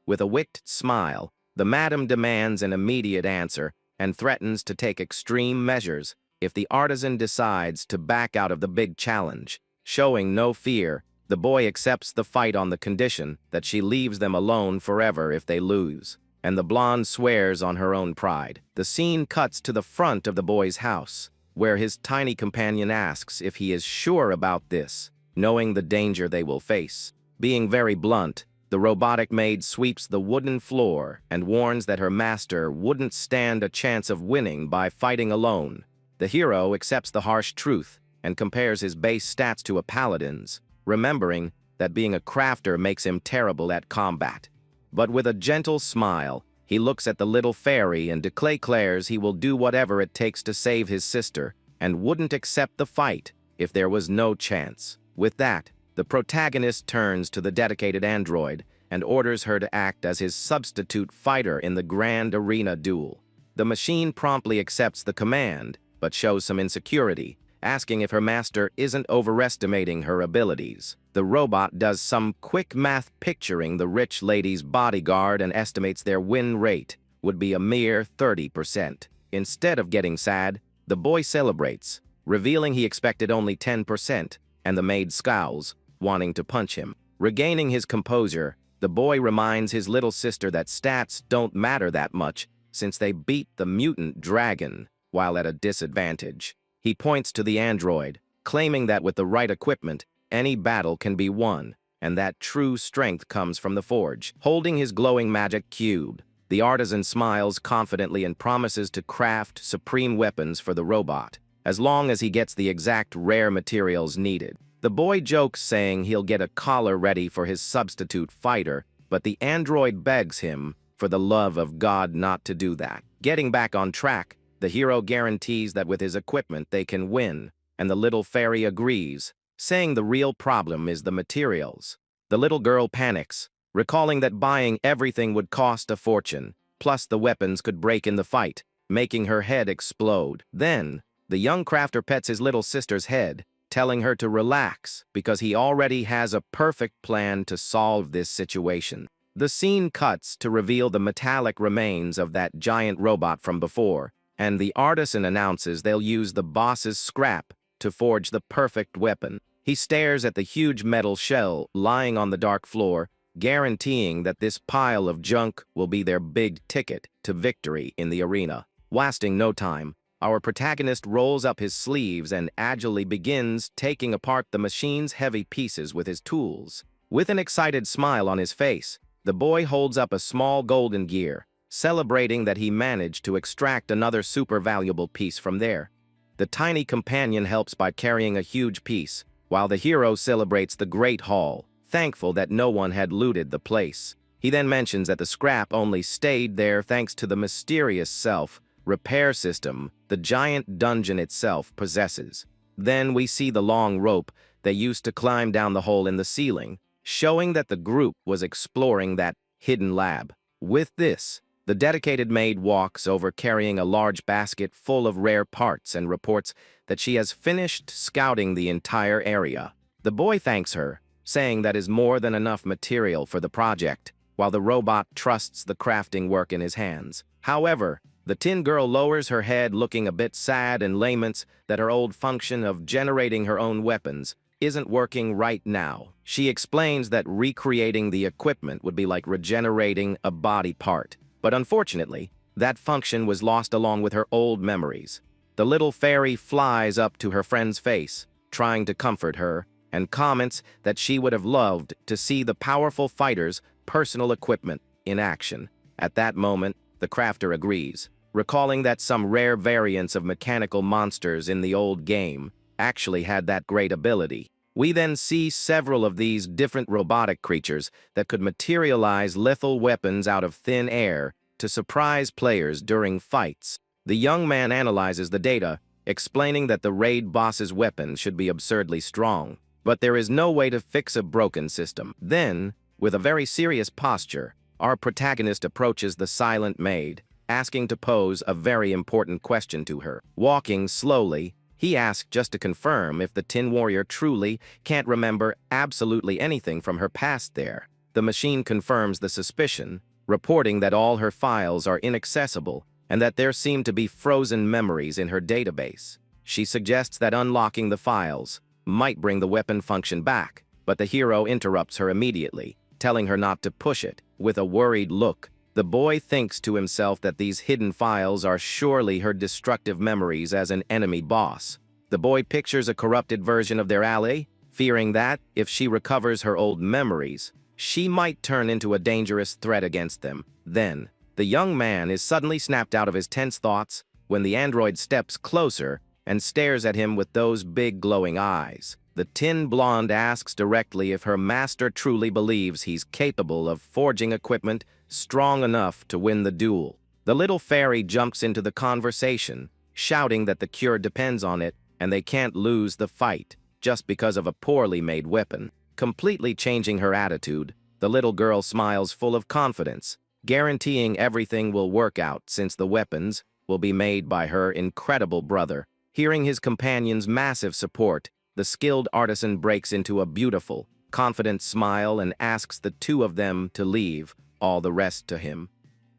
With a wicked smile, the madam demands an immediate answer and threatens to take extreme measures if the artisan decides to back out of the big challenge. Showing no fear, the boy accepts the fight on the condition that she leaves them alone forever if they lose, and the blonde swears on her own pride. The scene cuts to the front of the boy's house, where his tiny companion asks if he is sure about this, knowing the danger they will face. Being very blunt, the robotic maid sweeps the wooden floor and warns that her master wouldn't stand a chance of winning by fighting alone. The hero accepts the harsh truth and compares his base stats to a paladin's, remembering that being a crafter makes him terrible at combat. But with a gentle smile, he looks at the little fairy and declares he will do whatever it takes to save his sister and wouldn't accept the fight if there was no chance. With that, the protagonist turns to the dedicated android and orders her to act as his substitute fighter in the grand arena duel. The machine promptly accepts the command, but shows some insecurity, asking if her master isn't overestimating her abilities. The robot does some quick math picturing the rich lady's bodyguard and estimates their win rate would be a mere 30%. Instead of getting sad, the boy celebrates, revealing he expected only 10%, and the maid scowls, wanting to punch him. Regaining his composure, the boy reminds his little sister that stats don't matter that much since they beat the mutant dragon. while at a disadvantage. He points to the android, claiming that with the right equipment, any battle can be won, and that true strength comes from the forge. Holding his glowing magic cube, the artisan smiles confidently and promises to craft supreme weapons for the robot, as long as he gets the exact rare materials needed. The boy jokes, saying he'll get a collar ready for his substitute fighter, but the android begs him, for the love of God, not to do that. Getting back on track, the hero guarantees that with his equipment they can win, and the little fairy agrees, saying the real problem is the materials. The little girl panics, recalling that buying everything would cost a fortune, plus the weapons could break in the fight, making her head explode. Then, the young crafter pets his little sister's head, telling her to relax because he already has a perfect plan to solve this situation. The scene cuts to reveal the metallic remains of that giant robot from before, and the artisan announces they'll use the boss's scrap to forge the perfect weapon. He stares at the huge metal shell lying on the dark floor, guaranteeing that this pile of junk will be their big ticket to victory in the arena. Wasting no time, our protagonist rolls up his sleeves and agilely begins taking apart the machine's heavy pieces with his tools. With an excited smile on his face, the boy holds up a small golden gear, celebrating that he managed to extract another super valuable piece from there. The tiny companion helps by carrying a huge piece, while the hero celebrates the great haul, thankful that no one had looted the place. He then mentions that the scrap only stayed there thanks to the mysterious self-repair system the giant dungeon itself possesses. Then we see the long rope they used to climb down the hole in the ceiling, showing that the group was exploring that hidden lab. With this, the dedicated maid walks over carrying a large basket full of rare parts and reports that she has finished scouting the entire area. The boy thanks her, saying that is more than enough material for the project, while the robot trusts the crafting work in his hands. However, the tin girl lowers her head, looking a bit sad, and laments that her old function of generating her own weapons isn't working right now. She explains that recreating the equipment would be like regenerating a body part, but unfortunately, that function was lost along with her old memories. The little fairy flies up to her friend's face, trying to comfort her, and comments that she would have loved to see the powerful fighter's personal equipment in action. At that moment, the crafter agrees, recalling that some rare variants of mechanical monsters in the old game actually had that great ability. We then see several of these different robotic creatures that could materialize lethal weapons out of thin air to surprise players during fights. The young man analyzes the data, explaining that the raid boss's weapon should be absurdly strong, but there is no way to fix a broken system. Then, with a very serious posture, our protagonist approaches the silent maid, asking to pose a very important question to her. Walking slowly, he asks just to confirm if the Tin Warrior truly can't remember absolutely anything from her past there. The machine confirms the suspicion, reporting that all her files are inaccessible and that there seem to be frozen memories in her database. She suggests that unlocking the files might bring the weapon function back, but the hero interrupts her immediately, telling her not to push it. With a worried look, the boy thinks to himself that these hidden files are surely her destructive memories as an enemy boss. The boy pictures a corrupted version of their ally, fearing that, if she recovers her old memories, she might turn into a dangerous threat against them. Then, the young man is suddenly snapped out of his tense thoughts when the android steps closer and stares at him with those big glowing eyes. The tin blonde asks directly if her master truly believes he's capable of forging equipment strong enough to win the duel. The little fairy jumps into the conversation, shouting that the cure depends on it and they can't lose the fight just because of a poorly made weapon. Completely changing her attitude, the little girl smiles full of confidence, guaranteeing everything will work out since the weapons will be made by her incredible brother. Hearing his companion's massive support, the skilled artisan breaks into a beautiful, confident smile and asks the two of them to leave all the rest to him.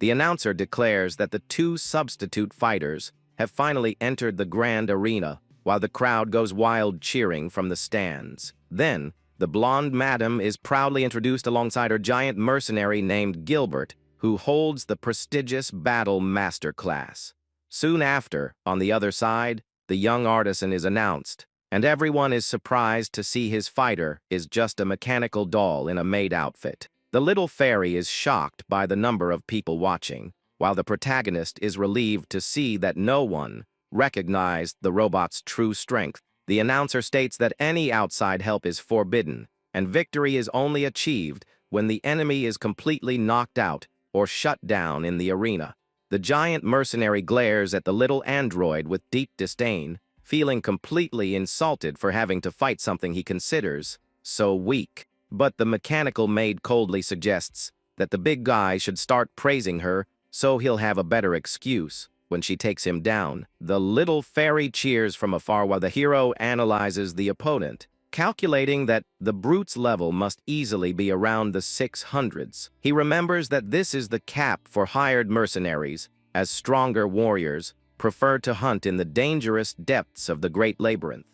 The announcer declares that the two substitute fighters have finally entered the grand arena, while the crowd goes wild cheering from the stands. Then, the blonde madam is proudly introduced alongside her giant mercenary named Gilbert, who holds the prestigious battle master class. Soon after, on the other side, the young artisan is announced, and everyone is surprised to see his fighter is just a mechanical doll in a maid outfit. The little fairy is shocked by the number of people watching, while the protagonist is relieved to see that no one recognized the robot's true strength. The announcer states that any outside help is forbidden, and victory is only achieved when the enemy is completely knocked out or shut down in the arena. The giant mercenary glares at the little android with deep disdain, feeling completely insulted for having to fight something he considers so weak. But the mechanical maid coldly suggests that the big guy should start praising her so he'll have a better excuse when she takes him down. The little fairy cheers from afar while the hero analyzes the opponent, calculating that the brute's level must easily be around the 600s. He remembers that this is the cap for hired mercenaries, as stronger warriors prefer to hunt in the dangerous depths of the Great Labyrinth.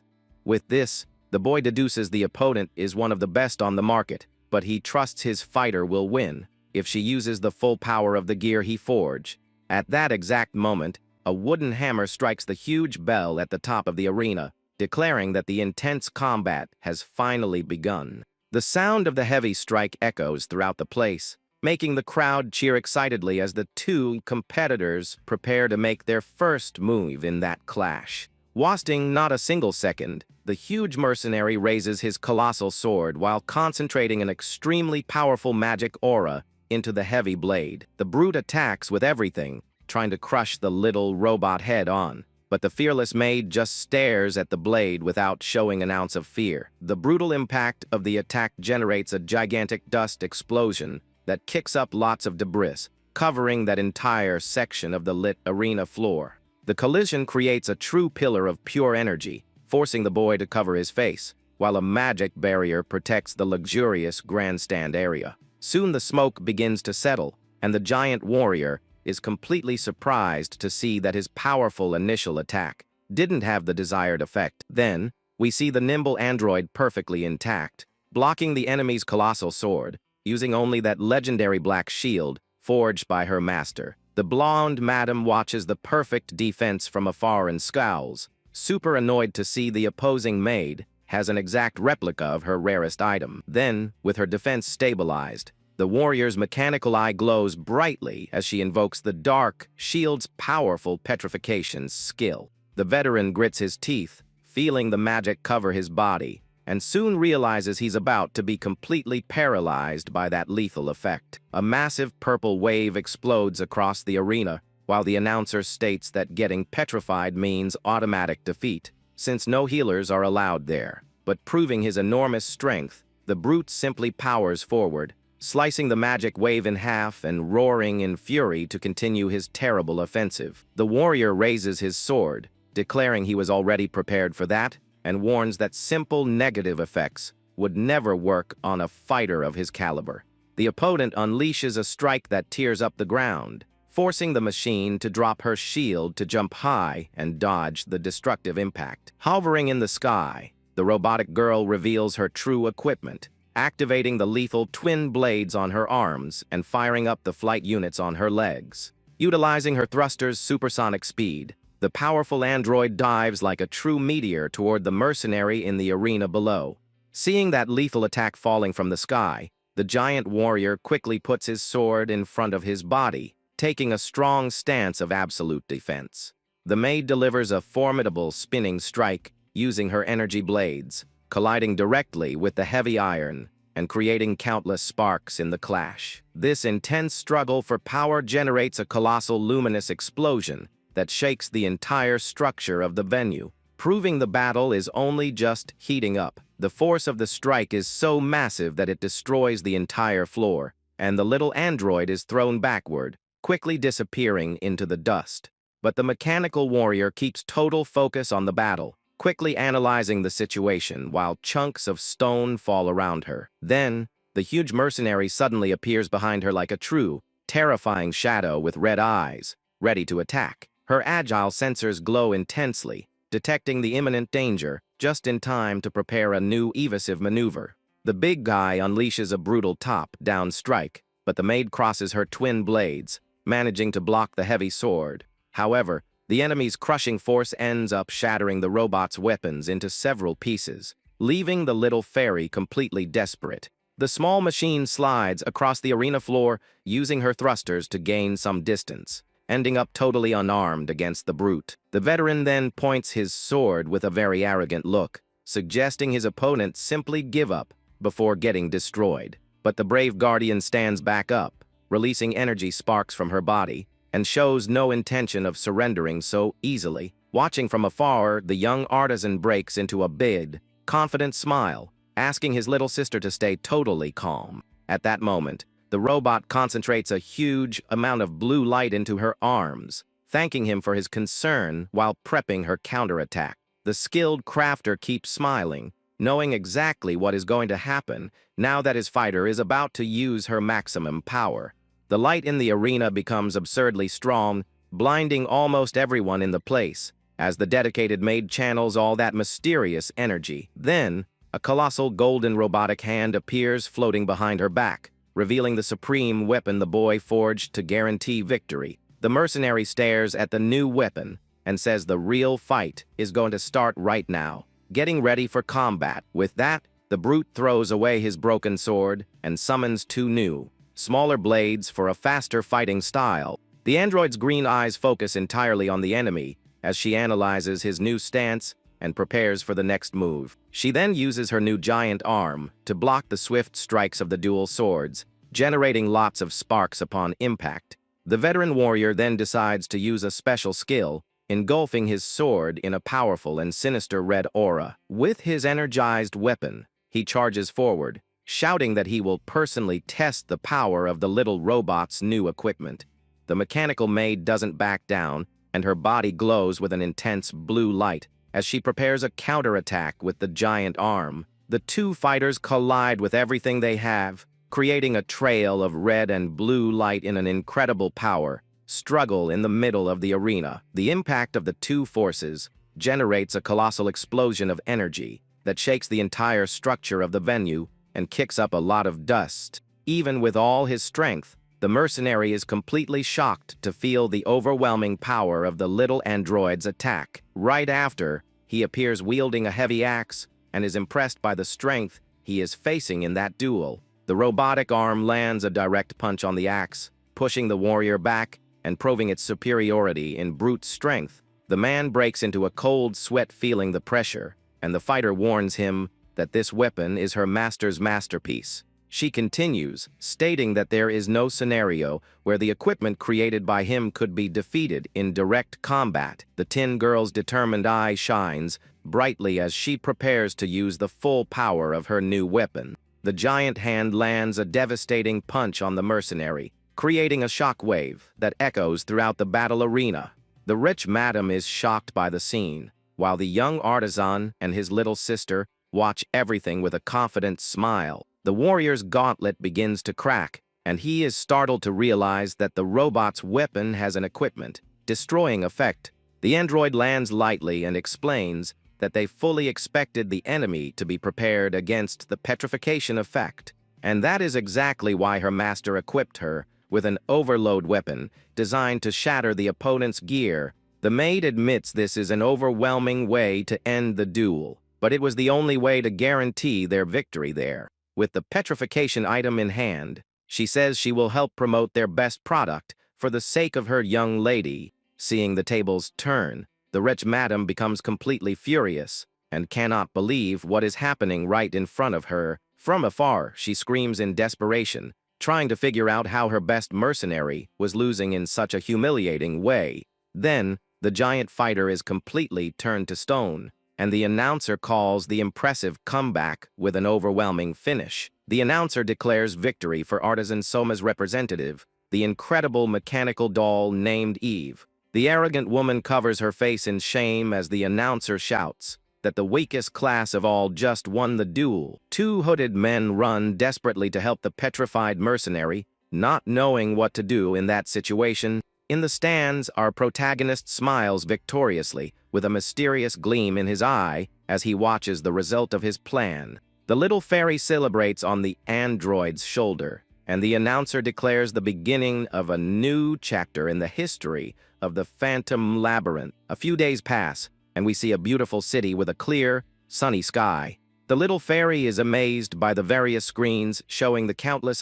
With this, the boy deduces the opponent is one of the best on the market, but he trusts his fighter will win if she uses the full power of the gear he forged. At that exact moment, a wooden hammer strikes the huge bell at the top of the arena, declaring that the intense combat has finally begun. The sound of the heavy strike echoes throughout the place, making the crowd cheer excitedly as the two competitors prepare to make their first move in that clash. Wasting not a single second, the huge mercenary raises his colossal sword while concentrating an extremely powerful magic aura into the heavy blade. The brute attacks with everything, trying to crush the little robot head-on. But the fearless maid just stares at the blade without showing an ounce of fear. The brutal impact of the attack generates a gigantic dust explosion that kicks up lots of debris, covering that entire section of the lit arena floor. The collision creates a true pillar of pure energy, forcing the boy to cover his face, while a magic barrier protects the luxurious grandstand area. Soon the smoke begins to settle, and the giant warrior is completely surprised to see that his powerful initial attack didn't have the desired effect. Then, we see the nimble android perfectly intact, blocking the enemy's colossal sword, using only that legendary black shield forged by her master. The blonde madam watches the perfect defense from afar and scowls, super annoyed to see the opposing maid has an exact replica of her rarest item. Then, with her defense stabilized, the warrior's mechanical eye glows brightly as she invokes the dark shield's powerful petrification skill. The veteran grits his teeth, feeling the magic cover his body, and soon realizes he's about to be completely paralyzed by that lethal effect. A massive purple wave explodes across the arena, while the announcer states that getting petrified means automatic defeat, since no healers are allowed there. But proving his enormous strength, the brute simply powers forward, slicing the magic wave in half and roaring in fury to continue his terrible offensive. The warrior raises his sword, declaring he was already prepared for that, and warns that simple negative effects would never work on a fighter of his caliber. The opponent unleashes a strike that tears up the ground, forcing the machine to drop her shield to jump high and dodge the destructive impact. Hovering in the sky, the robotic girl reveals her true equipment, activating the lethal twin blades on her arms and firing up the flight units on her legs. Utilizing her thruster's supersonic speed, the powerful android dives like a true meteor toward the mercenary in the arena below. Seeing that lethal attack falling from the sky, the giant warrior quickly puts his sword in front of his body, taking a strong stance of absolute defense. The maid delivers a formidable spinning strike using her energy blades, colliding directly with the heavy iron and creating countless sparks in the clash. This intense struggle for power generates a colossal luminous explosion that shakes the entire structure of the venue, proving the battle is only just heating up. The force of the strike is so massive that it destroys the entire floor, and the little android is thrown backward, quickly disappearing into the dust. But the mechanical warrior keeps total focus on the battle, quickly analyzing the situation while chunks of stone fall around her. Then, the huge mercenary suddenly appears behind her like a true, terrifying shadow with red eyes, ready to attack. Her agile sensors glow intensely, detecting the imminent danger just in time to prepare a new evasive maneuver. The big guy unleashes a brutal top-down strike, but the maid crosses her twin blades, managing to block the heavy sword. However, The enemy's crushing force ends up shattering the robot's weapons into several pieces, leaving the little fairy completely desperate. The small machine slides across the arena floor, using her thrusters to gain some distance, ending up totally unarmed against the brute. The veteran then points his sword with a very arrogant look, suggesting his opponent simply give up before getting destroyed. But the brave guardian stands back up, releasing energy sparks from her body, and shows no intention of surrendering so easily. Watching from afar, the young artisan breaks into a big, confident smile, asking his little sister to stay totally calm. At that moment, the robot concentrates a huge amount of blue light into her arms, thanking him for his concern while prepping her counterattack. The skilled crafter keeps smiling, knowing exactly what is going to happen now that his fighter is about to use her maximum power. The light in the arena becomes absurdly strong, blinding almost everyone in the place, as the dedicated maid channels all that mysterious energy. Then, a colossal golden robotic hand appears floating behind her back, revealing the supreme weapon the boy forged to guarantee victory. The mercenary stares at the new weapon and says the real fight is going to start right now, getting ready for combat. With that, the brute throws away his broken sword and summons two new, smaller blades for a faster fighting style. The android's green eyes focus entirely on the enemy as she analyzes his new stance and prepares for the next move. She then uses her new giant arm to block the swift strikes of the dual swords, generating lots of sparks upon impact. The veteran warrior then decides to use a special skill, engulfing his sword in a powerful and sinister red aura. With his energized weapon, he charges forward, shouting that he will personally test the power of the little robot's new equipment. The mechanical maid doesn't back down, and her body glows with an intense blue light as she prepares a counterattack with the giant arm. The two fighters collide with everything they have, creating a trail of red and blue light in an incredible power struggle in the middle of the arena. The impact of the two forces generates a colossal explosion of energy that shakes the entire structure of the venue and kicks up a lot of dust. Even with all his strength, the mercenary is completely shocked to feel the overwhelming power of the little android's attack. Right after, he appears wielding a heavy axe and is impressed by the strength he is facing in that duel. The robotic arm lands a direct punch on the axe, pushing the warrior back and proving its superiority in brute strength. The man breaks into a cold sweat feeling the pressure, and the fighter warns him that this weapon is her master's masterpiece. She continues, stating that there is no scenario where the equipment created by him could be defeated in direct combat. The Tin Girl's determined eye shines brightly as she prepares to use the full power of her new weapon. The giant hand lands a devastating punch on the mercenary, creating a shockwave that echoes throughout the battle arena. The rich madam is shocked by the scene, while the young artisan and his little sister watch everything with a confident smile. The warrior's gauntlet begins to crack, and he is startled to realize that the robot's weapon has an equipment destroying effect. The android lands lightly and explains that they fully expected the enemy to be prepared against the petrification effect, and that is exactly why her master equipped her with an overload weapon designed to shatter the opponent's gear. The maid admits this is an overwhelming way to end the duel, but it was the only way to guarantee their victory there. With the petrification item in hand, she says she will help promote their best product for the sake of her young lady. Seeing the tables turn, the rich madam becomes completely furious and cannot believe what is happening right in front of her. From afar, she screams in desperation, trying to figure out how her best mercenary was losing in such a humiliating way. Then, the giant fighter is completely turned to stone, and the announcer calls the impressive comeback with an overwhelming finish. The announcer declares victory for Artisan Soma's representative, the incredible mechanical doll named Eve. The arrogant woman covers her face in shame as the announcer shouts that the weakest class of all just won the duel. Two hooded men run desperately to help the petrified mercenary, not knowing what to do in that situation. In the stands, our protagonist smiles victoriously, with a mysterious gleam in his eye as he watches the result of his plan. The little fairy celebrates on the android's shoulder, and the announcer declares the beginning of a new chapter in the history of the Phantom Labyrinth. A few days pass, and we see a beautiful city with a clear, sunny sky. The little fairy is amazed by the various screens showing the countless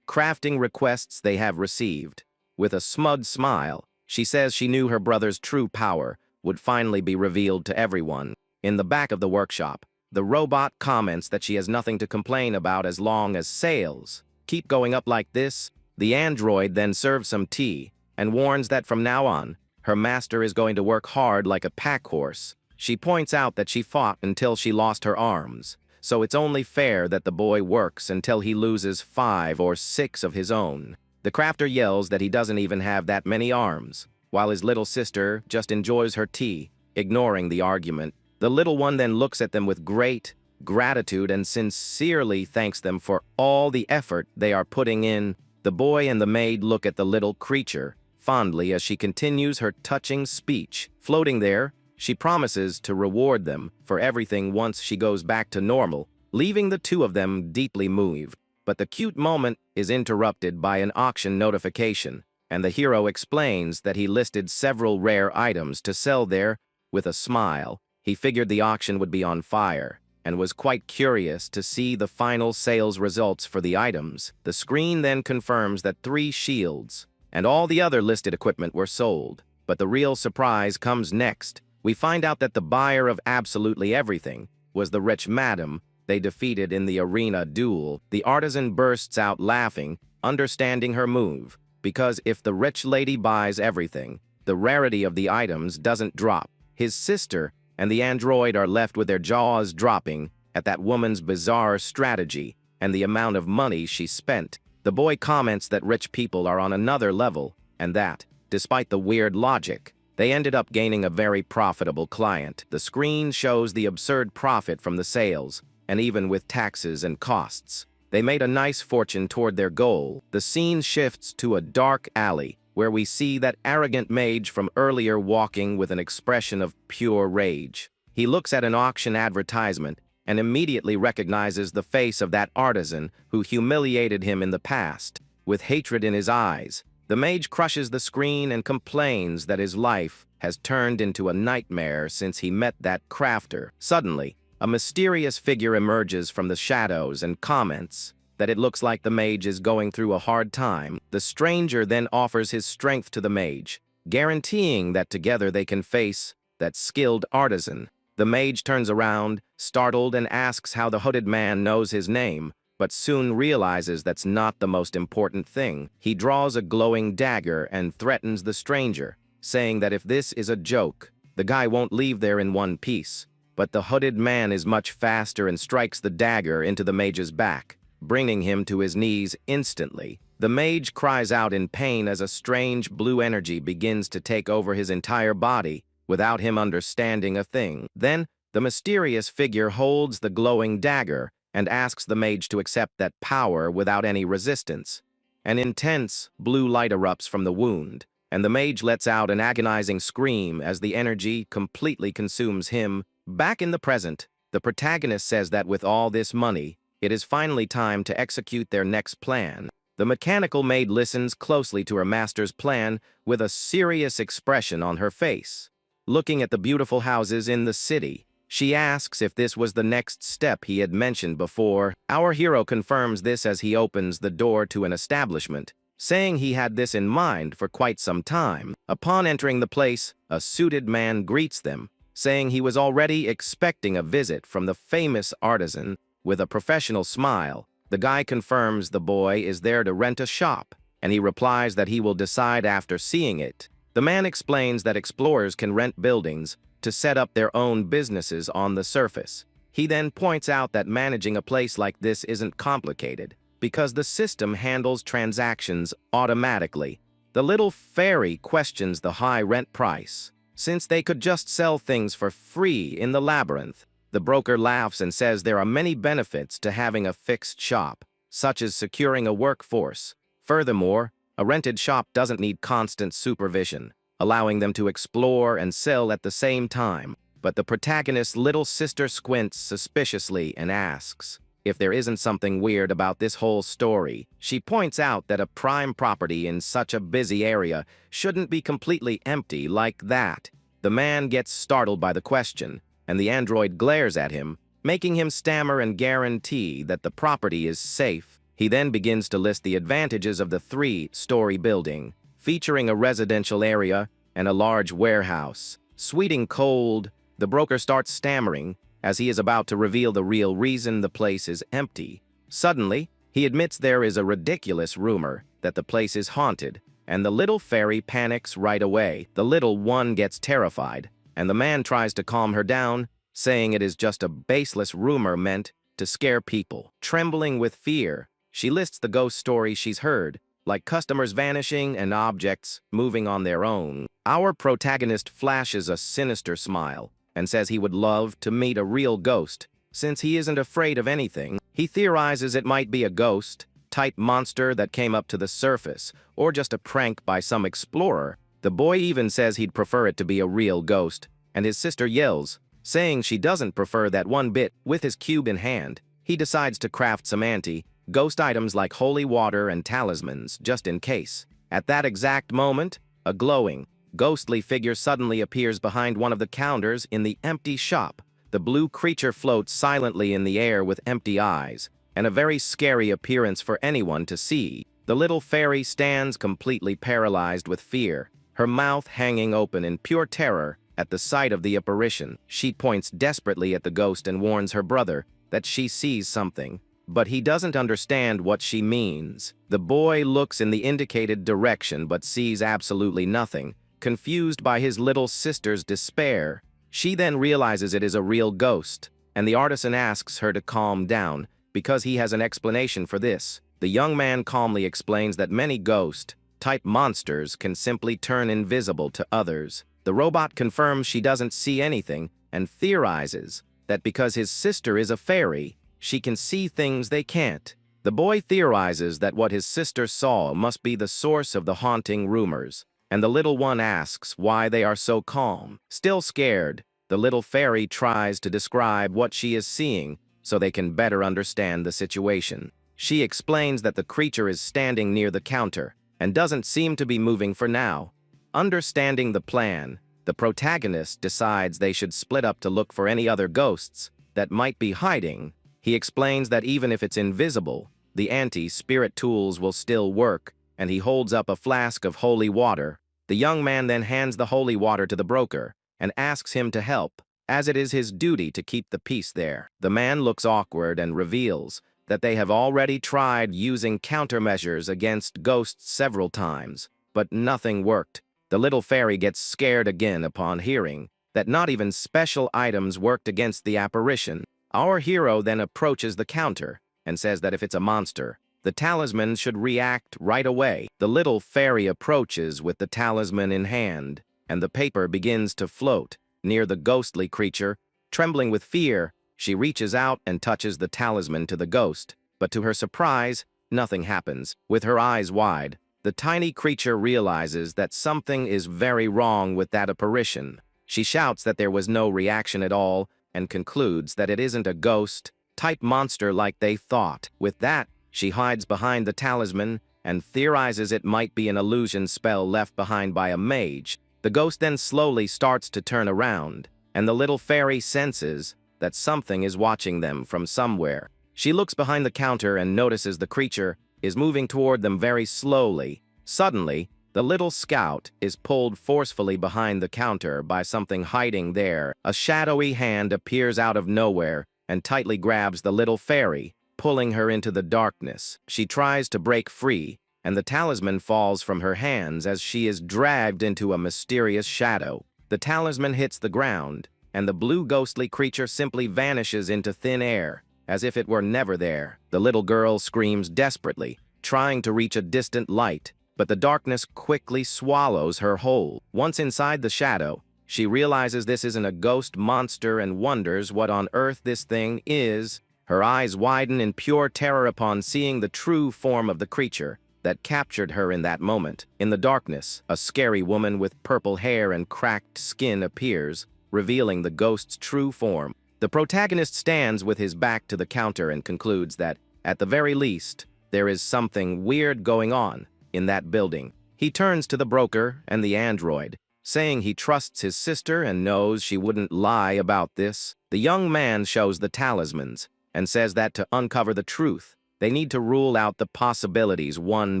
crafting requests they have received. With a smug smile, she says she knew her brother's true power would finally be revealed to everyone. In the back of the workshop, the robot comments that she has nothing to complain about as long as sales keep going up like this. The android then serves some tea and warns that from now on, her master is going to work hard like a pack horse. She points out that she fought until she lost her arms, so it's only fair that the boy works until he loses 5 or 6 of his own. The crafter yells that he doesn't even have that many arms, while his little sister just enjoys her tea, ignoring the argument. The little one then looks at them with great gratitude and sincerely thanks them for all the effort they are putting in. The boy and the maid look at the little creature fondly as she continues her touching speech. Floating there, she promises to reward them for everything once she goes back to normal, leaving the two of them deeply moved. But the cute moment is interrupted by an auction notification, and the hero explains that he listed several rare items to sell there. With a smile, he figured the auction would be on fire, and was quite curious to see the final sales results for the items. The screen then confirms that 3 shields and all the other listed equipment were sold. But the real surprise comes next. We find out that the buyer of absolutely everything was the rich madam they defeated in the arena duel. The artisan bursts out laughing, understanding her move, because if the rich lady buys everything, the rarity of the items doesn't drop. His sister and the android are left with their jaws dropping at that woman's bizarre strategy and the amount of money she spent. The boy comments that rich people are on another level, and that, despite the weird logic, they ended up gaining a very profitable client. The screen shows the absurd profit from the sales, and even with taxes and costs, they made a nice fortune toward their goal. The scene shifts to a dark alley, where we see that arrogant mage from earlier walking with an expression of pure rage. He looks at an auction advertisement and immediately recognizes the face of that artisan who humiliated him in the past. With hatred in his eyes, the mage crushes the screen and complains that his life has turned into a nightmare since he met that crafter. Suddenly, a mysterious figure emerges from the shadows and comments that it looks like the mage is going through a hard time. The stranger then offers his strength to the mage, guaranteeing that together they can face that skilled artisan. The mage turns around, startled, and asks how the hooded man knows his name, but soon realizes that's not the most important thing. He draws a glowing dagger and threatens the stranger, saying that if this is a joke, the guy won't leave there in one piece. But the hooded man is much faster and strikes the dagger into the mage's back, bringing him to his knees instantly. The mage cries out in pain as a strange blue energy begins to take over his entire body, without him understanding a thing. Then, the mysterious figure holds the glowing dagger and asks the mage to accept that power without any resistance. An intense blue light erupts from the wound, and the mage lets out an agonizing scream as the energy completely consumes him. Back in the present, the protagonist says that with all this money, it is finally time to execute their next plan. The mechanical maid listens closely to her master's plan with a serious expression on her face. Looking at the beautiful houses in the city, she asks if this was the next step he had mentioned before. Our hero confirms this as he opens the door to an establishment, saying he had this in mind for quite some time. Upon entering the place, a suited man greets them, saying he was already expecting a visit from the famous artisan. With a professional smile, the guy confirms the boy is there to rent a shop, and he replies that he will decide after seeing it. The man explains that explorers can rent buildings to set up their own businesses on the surface. He then points out that managing a place like this isn't complicated, because the system handles transactions automatically. The little fairy questions the high rent price, since they could just sell things for free in the labyrinth. The broker laughs and says there are many benefits to having a fixed shop, such as securing a workforce. Furthermore, a rented shop doesn't need constant supervision, allowing them to explore and sell at the same time. But the protagonist's little sister squints suspiciously and asks if there isn't something weird about this whole story. She points out that a prime property in such a busy area shouldn't be completely empty like that. The man gets startled by the question, and the android glares at him, making him stammer and guarantee that the property is safe. He then begins to list the advantages of the 3-story building, featuring a residential area and a large warehouse. Sweating cold, the broker starts stammering as he is about to reveal the real reason the place is empty. Suddenly, he admits there is a ridiculous rumor that the place is haunted, and the little fairy panics right away. The little one gets terrified, and the man tries to calm her down, saying it is just a baseless rumor meant to scare people. Trembling with fear, she lists the ghost stories she's heard, like customers vanishing and objects moving on their own. Our protagonist flashes a sinister smile and says he would love to meet a real ghost, since he isn't afraid of anything. He theorizes it might be a ghost-type monster that came up to the surface, or just a prank by some explorer. The boy even says he'd prefer it to be a real ghost, and his sister yells, saying she doesn't prefer that one bit. With his cube in hand, he decides to craft some anti-ghost items like holy water and talismans, just in case. At that exact moment, a glowing, ghostly figure suddenly appears behind one of the counters in the empty shop. The blue creature floats silently in the air with empty eyes, and a very scary appearance for anyone to see. The little fairy stands completely paralyzed with fear, her mouth hanging open in pure terror at the sight of the apparition. She points desperately at the ghost and warns her brother that she sees something, but he doesn't understand what she means. The boy looks in the indicated direction but sees absolutely nothing, confused by his little sister's despair. She then realizes it is a real ghost, and the artisan asks her to calm down because he has an explanation for this. The young man calmly explains that many ghost-type monsters can simply turn invisible to others. The robot confirms she doesn't see anything and theorizes that because his sister is a fairy, she can see things they can't. The boy theorizes that what his sister saw must be the source of the haunting rumors, and the little one asks why they are so calm. Still scared, the little fairy tries to describe what she is seeing so they can better understand the situation. She explains that the creature is standing near the counter and doesn't seem to be moving for now. Understanding the plan, the protagonist decides they should split up to look for any other ghosts that might be hiding. He explains that even if it's invisible, the anti-spirit tools will still work, and he holds up a flask of holy water. The young man then hands the holy water to the broker and asks him to help, as it is his duty to keep the peace there. The man looks awkward and reveals that they have already tried using countermeasures against ghosts several times, but nothing worked. The little fairy gets scared again upon hearing that not even special items worked against the apparition. Our hero then approaches the counter and says that if it's a monster, the talisman should react right away. The little fairy approaches with the talisman in hand, and the paper begins to float near the ghostly creature. Trembling with fear, she reaches out and touches the talisman to the ghost, but to her surprise, nothing happens. With her eyes wide, the tiny creature realizes that something is very wrong with that apparition. She shouts that there was no reaction at all and concludes that it isn't a ghost-type monster like they thought. With that, she hides behind the talisman and theorizes it might be an illusion spell left behind by a mage. The ghost then slowly starts to turn around, and the little fairy senses that something is watching them from somewhere. She looks behind the counter and notices the creature is moving toward them very slowly. Suddenly, the little scout is pulled forcefully behind the counter by something hiding there. A shadowy hand appears out of nowhere and tightly grabs the little fairy, pulling her into the darkness. She tries to break free, and the talisman falls from her hands as she is dragged into a mysterious shadow. The talisman hits the ground, and the blue ghostly creature simply vanishes into thin air, as if it were never there. The little girl screams desperately, trying to reach a distant light, but the darkness quickly swallows her whole. Once inside the shadow, she realizes this isn't a ghost monster and wonders what on earth this thing is. Her eyes widen in pure terror upon seeing the true form of the creature that captured her in that moment. In the darkness, a scary woman with purple hair and cracked skin appears, revealing the ghost's true form. The protagonist stands with his back to the counter and concludes that, at the very least, there is something weird going on in that building. He turns to the broker and the android, saying he trusts his sister and knows she wouldn't lie about this. The young man shows the talismans and says that to uncover the truth, they need to rule out the possibilities one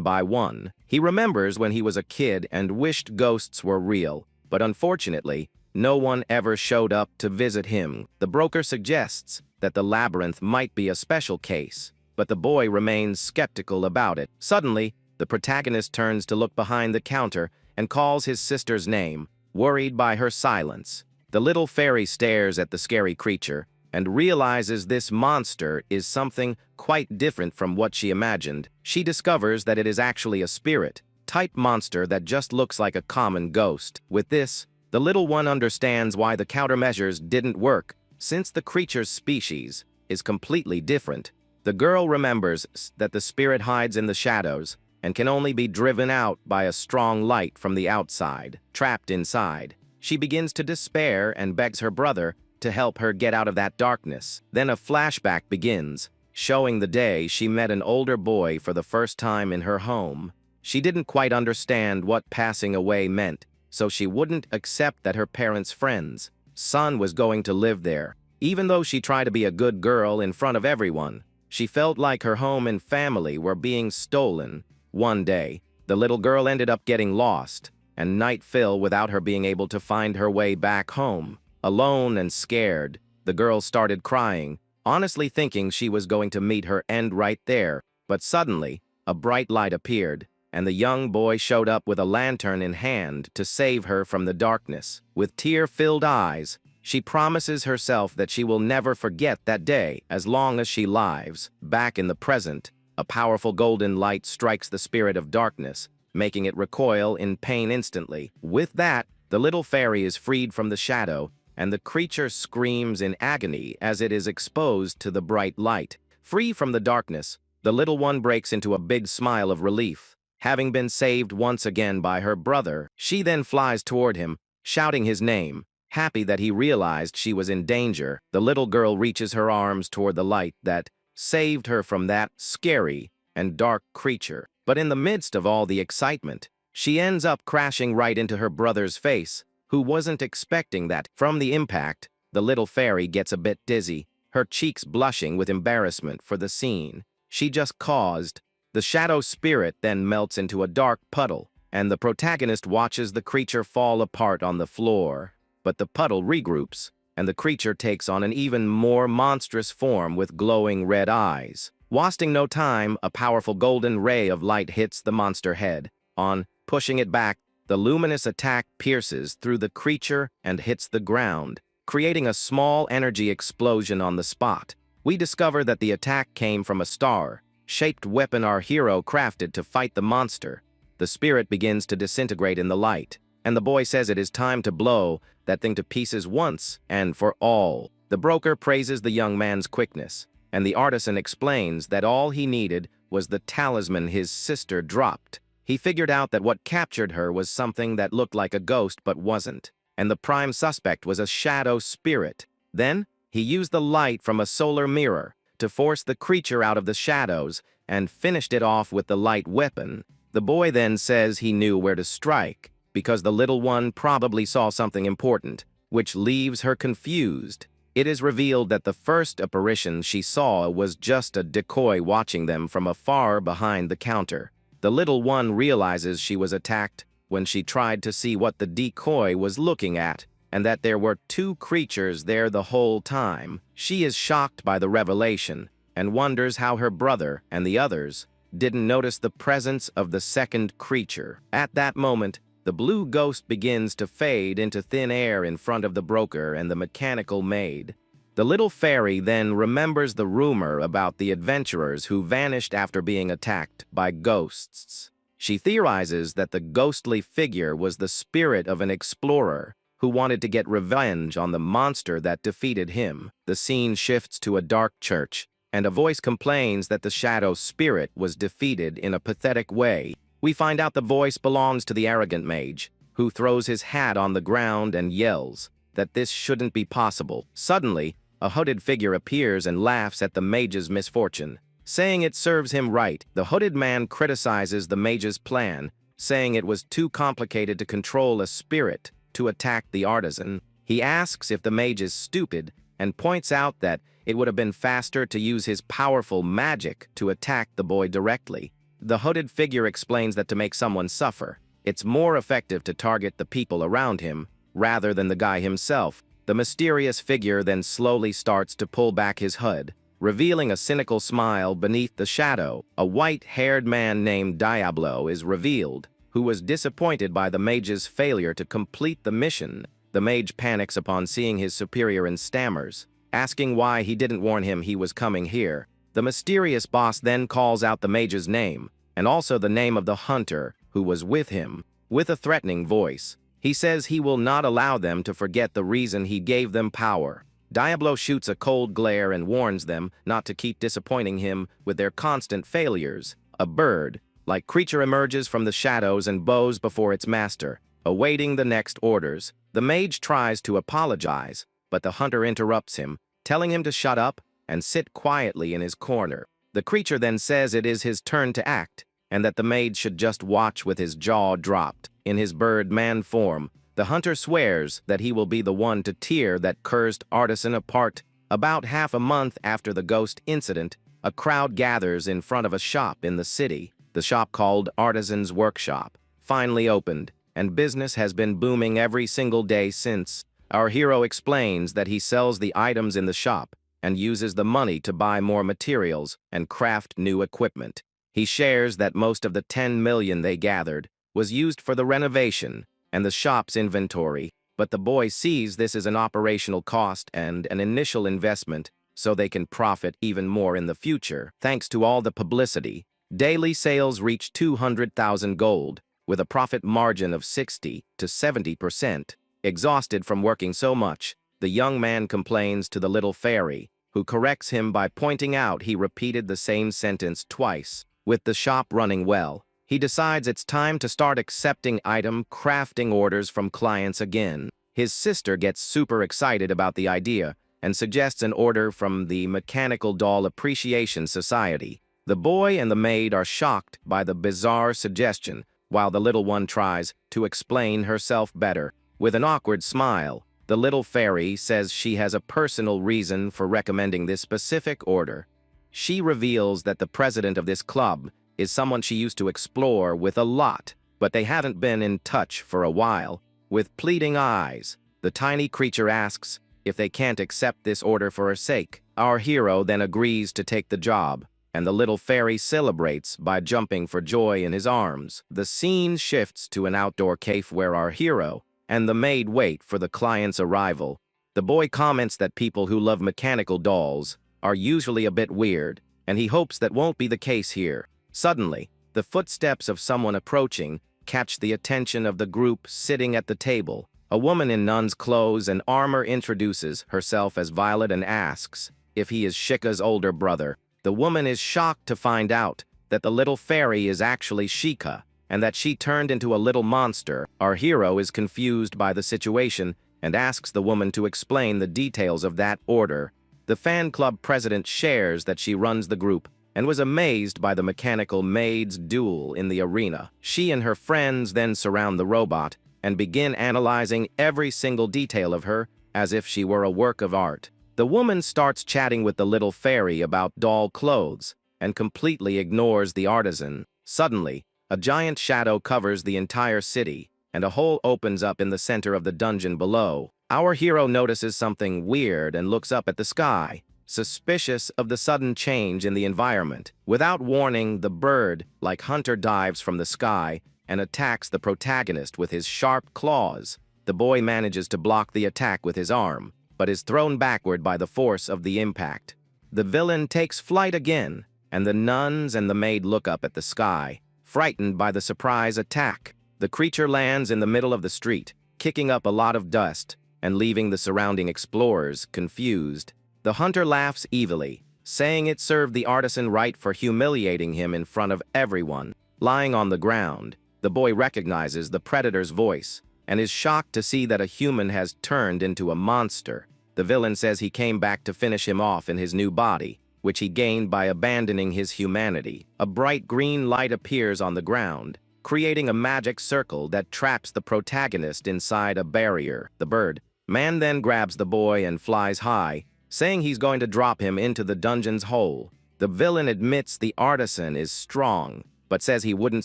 by one. He remembers when he was a kid and wished ghosts were real, but unfortunately, no one ever showed up to visit him. The broker suggests that the labyrinth might be a special case, but the boy remains skeptical about it. Suddenly, the protagonist turns to look behind the counter and calls his sister's name, worried by her silence. The little fairy stares at the scary creature and realizes this monster is something quite different from what she imagined. She discovers that it is actually a spirit-type monster that just looks like a common ghost. With this, the little one understands why the countermeasures didn't work, since the creature's species is completely different. The girl remembers that the spirit hides in the shadows and can only be driven out by a strong light from the outside. Trapped inside, she begins to despair and begs her brother to help her get out of that darkness. Then a flashback begins, showing the day she met an older boy for the first time in her home. She didn't quite understand what passing away meant, so she wouldn't accept that her parents' friend's son was going to live there. Even though she tried to be a good girl in front of everyone, she felt like her home and family were being stolen. One day, the little girl ended up getting lost, and night fell without her being able to find her way back home. Alone and scared, the girl started crying, honestly thinking she was going to meet her end right there. But suddenly, a bright light appeared, and the young boy showed up with a lantern in hand to save her from the darkness. With tear-filled eyes, she promises herself that she will never forget that day as long as she lives. Back in the present, a powerful golden light strikes the spirit of darkness, making it recoil in pain instantly. With that, the little fairy is freed from the shadow, and the creature screams in agony as it is exposed to the bright light. Free from the darkness, the little one breaks into a big smile of relief. Having been saved once again by her brother, she then flies toward him, shouting his name. Happy that he realized she was in danger, the little girl reaches her arms toward the light that saved her from that scary and dark creature. But in the midst of all the excitement, she ends up crashing right into her brother's face, who wasn't expecting that. From the impact, the little fairy gets a bit dizzy, her cheeks blushing with embarrassment for the scene she just caused. The shadow spirit then melts into a dark puddle, and the protagonist watches the creature fall apart on the floor. But the puddle regroups, and the creature takes on an even more monstrous form with glowing red eyes. Wasting no time, a powerful golden ray of light hits the monster head. On pushing it back, the luminous attack pierces through the creature and hits the ground, creating a small energy explosion on the spot. We discover that the attack came from a star-shaped weapon our hero crafted to fight the monster. The spirit begins to disintegrate in the light, and the boy says it is time to blow that thing to pieces once and for all. The broker praises the young man's quickness, and the artisan explains that all he needed was the talisman his sister dropped. He figured out that what captured her was something that looked like a ghost but wasn't, and the prime suspect was a shadow spirit. Then, he used the light from a solar mirror to force the creature out of the shadows and finished it off with the light weapon. The boy then says he knew where to strike, because the little one probably saw something important, which leaves her confused. It is revealed that the first apparition she saw was just a decoy watching them from afar behind the counter. The little one realizes she was attacked when she tried to see what the decoy was looking at, and that there were two creatures there the whole time. She is shocked by the revelation and wonders how her brother and the others didn't notice the presence of the second creature. At that moment, the blue ghost begins to fade into thin air in front of the broker and the mechanical maid. The little fairy then remembers the rumor about the adventurers who vanished after being attacked by ghosts. She theorizes that the ghostly figure was the spirit of an explorer who wanted to get revenge on the monster that defeated him. The scene shifts to a dark church, and a voice complains that the shadow spirit was defeated in a pathetic way. We find out the voice belongs to the arrogant mage, who throws his hat on the ground and yells that this shouldn't be possible. Suddenly, a hooded figure appears and laughs at the mage's misfortune, saying it serves him right. The hooded man criticizes the mage's plan, saying it was too complicated to control a spirit to attack the artisan. He asks if the mage is stupid and points out that it would have been faster to use his powerful magic to attack the boy directly. The hooded figure explains that to make someone suffer, it's more effective to target the people around him rather than the guy himself. The mysterious figure then slowly starts to pull back his hood, revealing a cynical smile beneath the shadow. A white-haired man named Diablo is revealed, who was disappointed by the mage's failure to complete the mission. The mage panics upon seeing his superior and stammers, asking why he didn't warn him he was coming here. The mysterious boss then calls out the mage's name, and also the name of the hunter who was with him. With a threatening voice, he says he will not allow them to forget the reason he gave them power. Diablo shoots a cold glare and warns them not to keep disappointing him with their constant failures. A bird-like creature emerges from the shadows and bows before its master, awaiting the next orders. The mage tries to apologize, but the hunter interrupts him, telling him to shut up and sit quietly in his corner. The creature then says it is his turn to act, and that the mage should just watch with his jaw dropped. In his bird-man form, the hunter swears that he will be the one to tear that cursed artisan apart. About half a month after the ghost incident, a crowd gathers in front of a shop in the city. The shop, called Artisan's Workshop, finally opened, and business has been booming every single day since. Our hero explains that he sells the items in the shop and uses the money to buy more materials and craft new equipment. He shares that most of the 10 million they gathered was used for the renovation and the shop's inventory, but the boy sees this as an operational cost and an initial investment so they can profit even more in the future. Thanks to all the publicity, daily sales reach 200,000 gold, with a profit margin of 60 to 70%. Exhausted from working so much, the young man complains to the little fairy, who corrects him by pointing out he repeated the same sentence twice. With the shop running well, he decides it's time to start accepting item crafting orders from clients again. His sister gets super excited about the idea and suggests an order from the Mechanical Doll Appreciation Society. The boy and the maid are shocked by the bizarre suggestion, while the little one tries to explain herself better. With an awkward smile, the little fairy says she has a personal reason for recommending this specific order. She reveals that the president of this club is someone she used to explore with a lot, but they haven't been in touch for a while. With pleading eyes, the tiny creature asks if they can't accept this order for her sake. Our hero then agrees to take the job, and the little fairy celebrates by jumping for joy in his arms. The scene shifts to an outdoor cafe where our hero and the maid wait for the client's arrival. The boy comments that people who love mechanical dolls are usually a bit weird, and he hopes that won't be the case here. Suddenly, the footsteps of someone approaching catch the attention of the group sitting at the table. A woman in nun's clothes and armor introduces herself as Violet and asks if he is Shika's older brother. The woman is shocked to find out that the little fairy is actually Shika, and that she turned into a little monster. Our hero is confused by the situation and asks the woman to explain the details of that order. The fan club president shares that she runs the group and was amazed by the mechanical maid's duel in the arena. She and her friends then surround the robot and begin analyzing every single detail of her as if she were a work of art. The woman starts chatting with the little fairy about doll clothes and completely ignores the artisan. Suddenly, a giant shadow covers the entire city, and a hole opens up in the center of the dungeon below. Our hero notices something weird and looks up at the sky, suspicious of the sudden change in the environment. Without warning, the bird-like hunter dives from the sky and attacks the protagonist with his sharp claws. The boy manages to block the attack with his arm, but is thrown backward by the force of the impact. The villain takes flight again, and the nuns and the maid look up at the sky, frightened by the surprise attack. The creature lands in the middle of the street, kicking up a lot of dust and leaving the surrounding explorers confused. The hunter laughs evilly, saying it served the artisan right for humiliating him in front of everyone. Lying on the ground, the boy recognizes the predator's voice and is shocked to see that a human has turned into a monster. The villain says he came back to finish him off in his new body, which he gained by abandoning his humanity. A bright green light appears on the ground, creating a magic circle that traps the protagonist inside a barrier. The bird man then grabs the boy and flies high, saying he's going to drop him into the dungeon's hole. The villain admits the artisan is strong, but says he wouldn't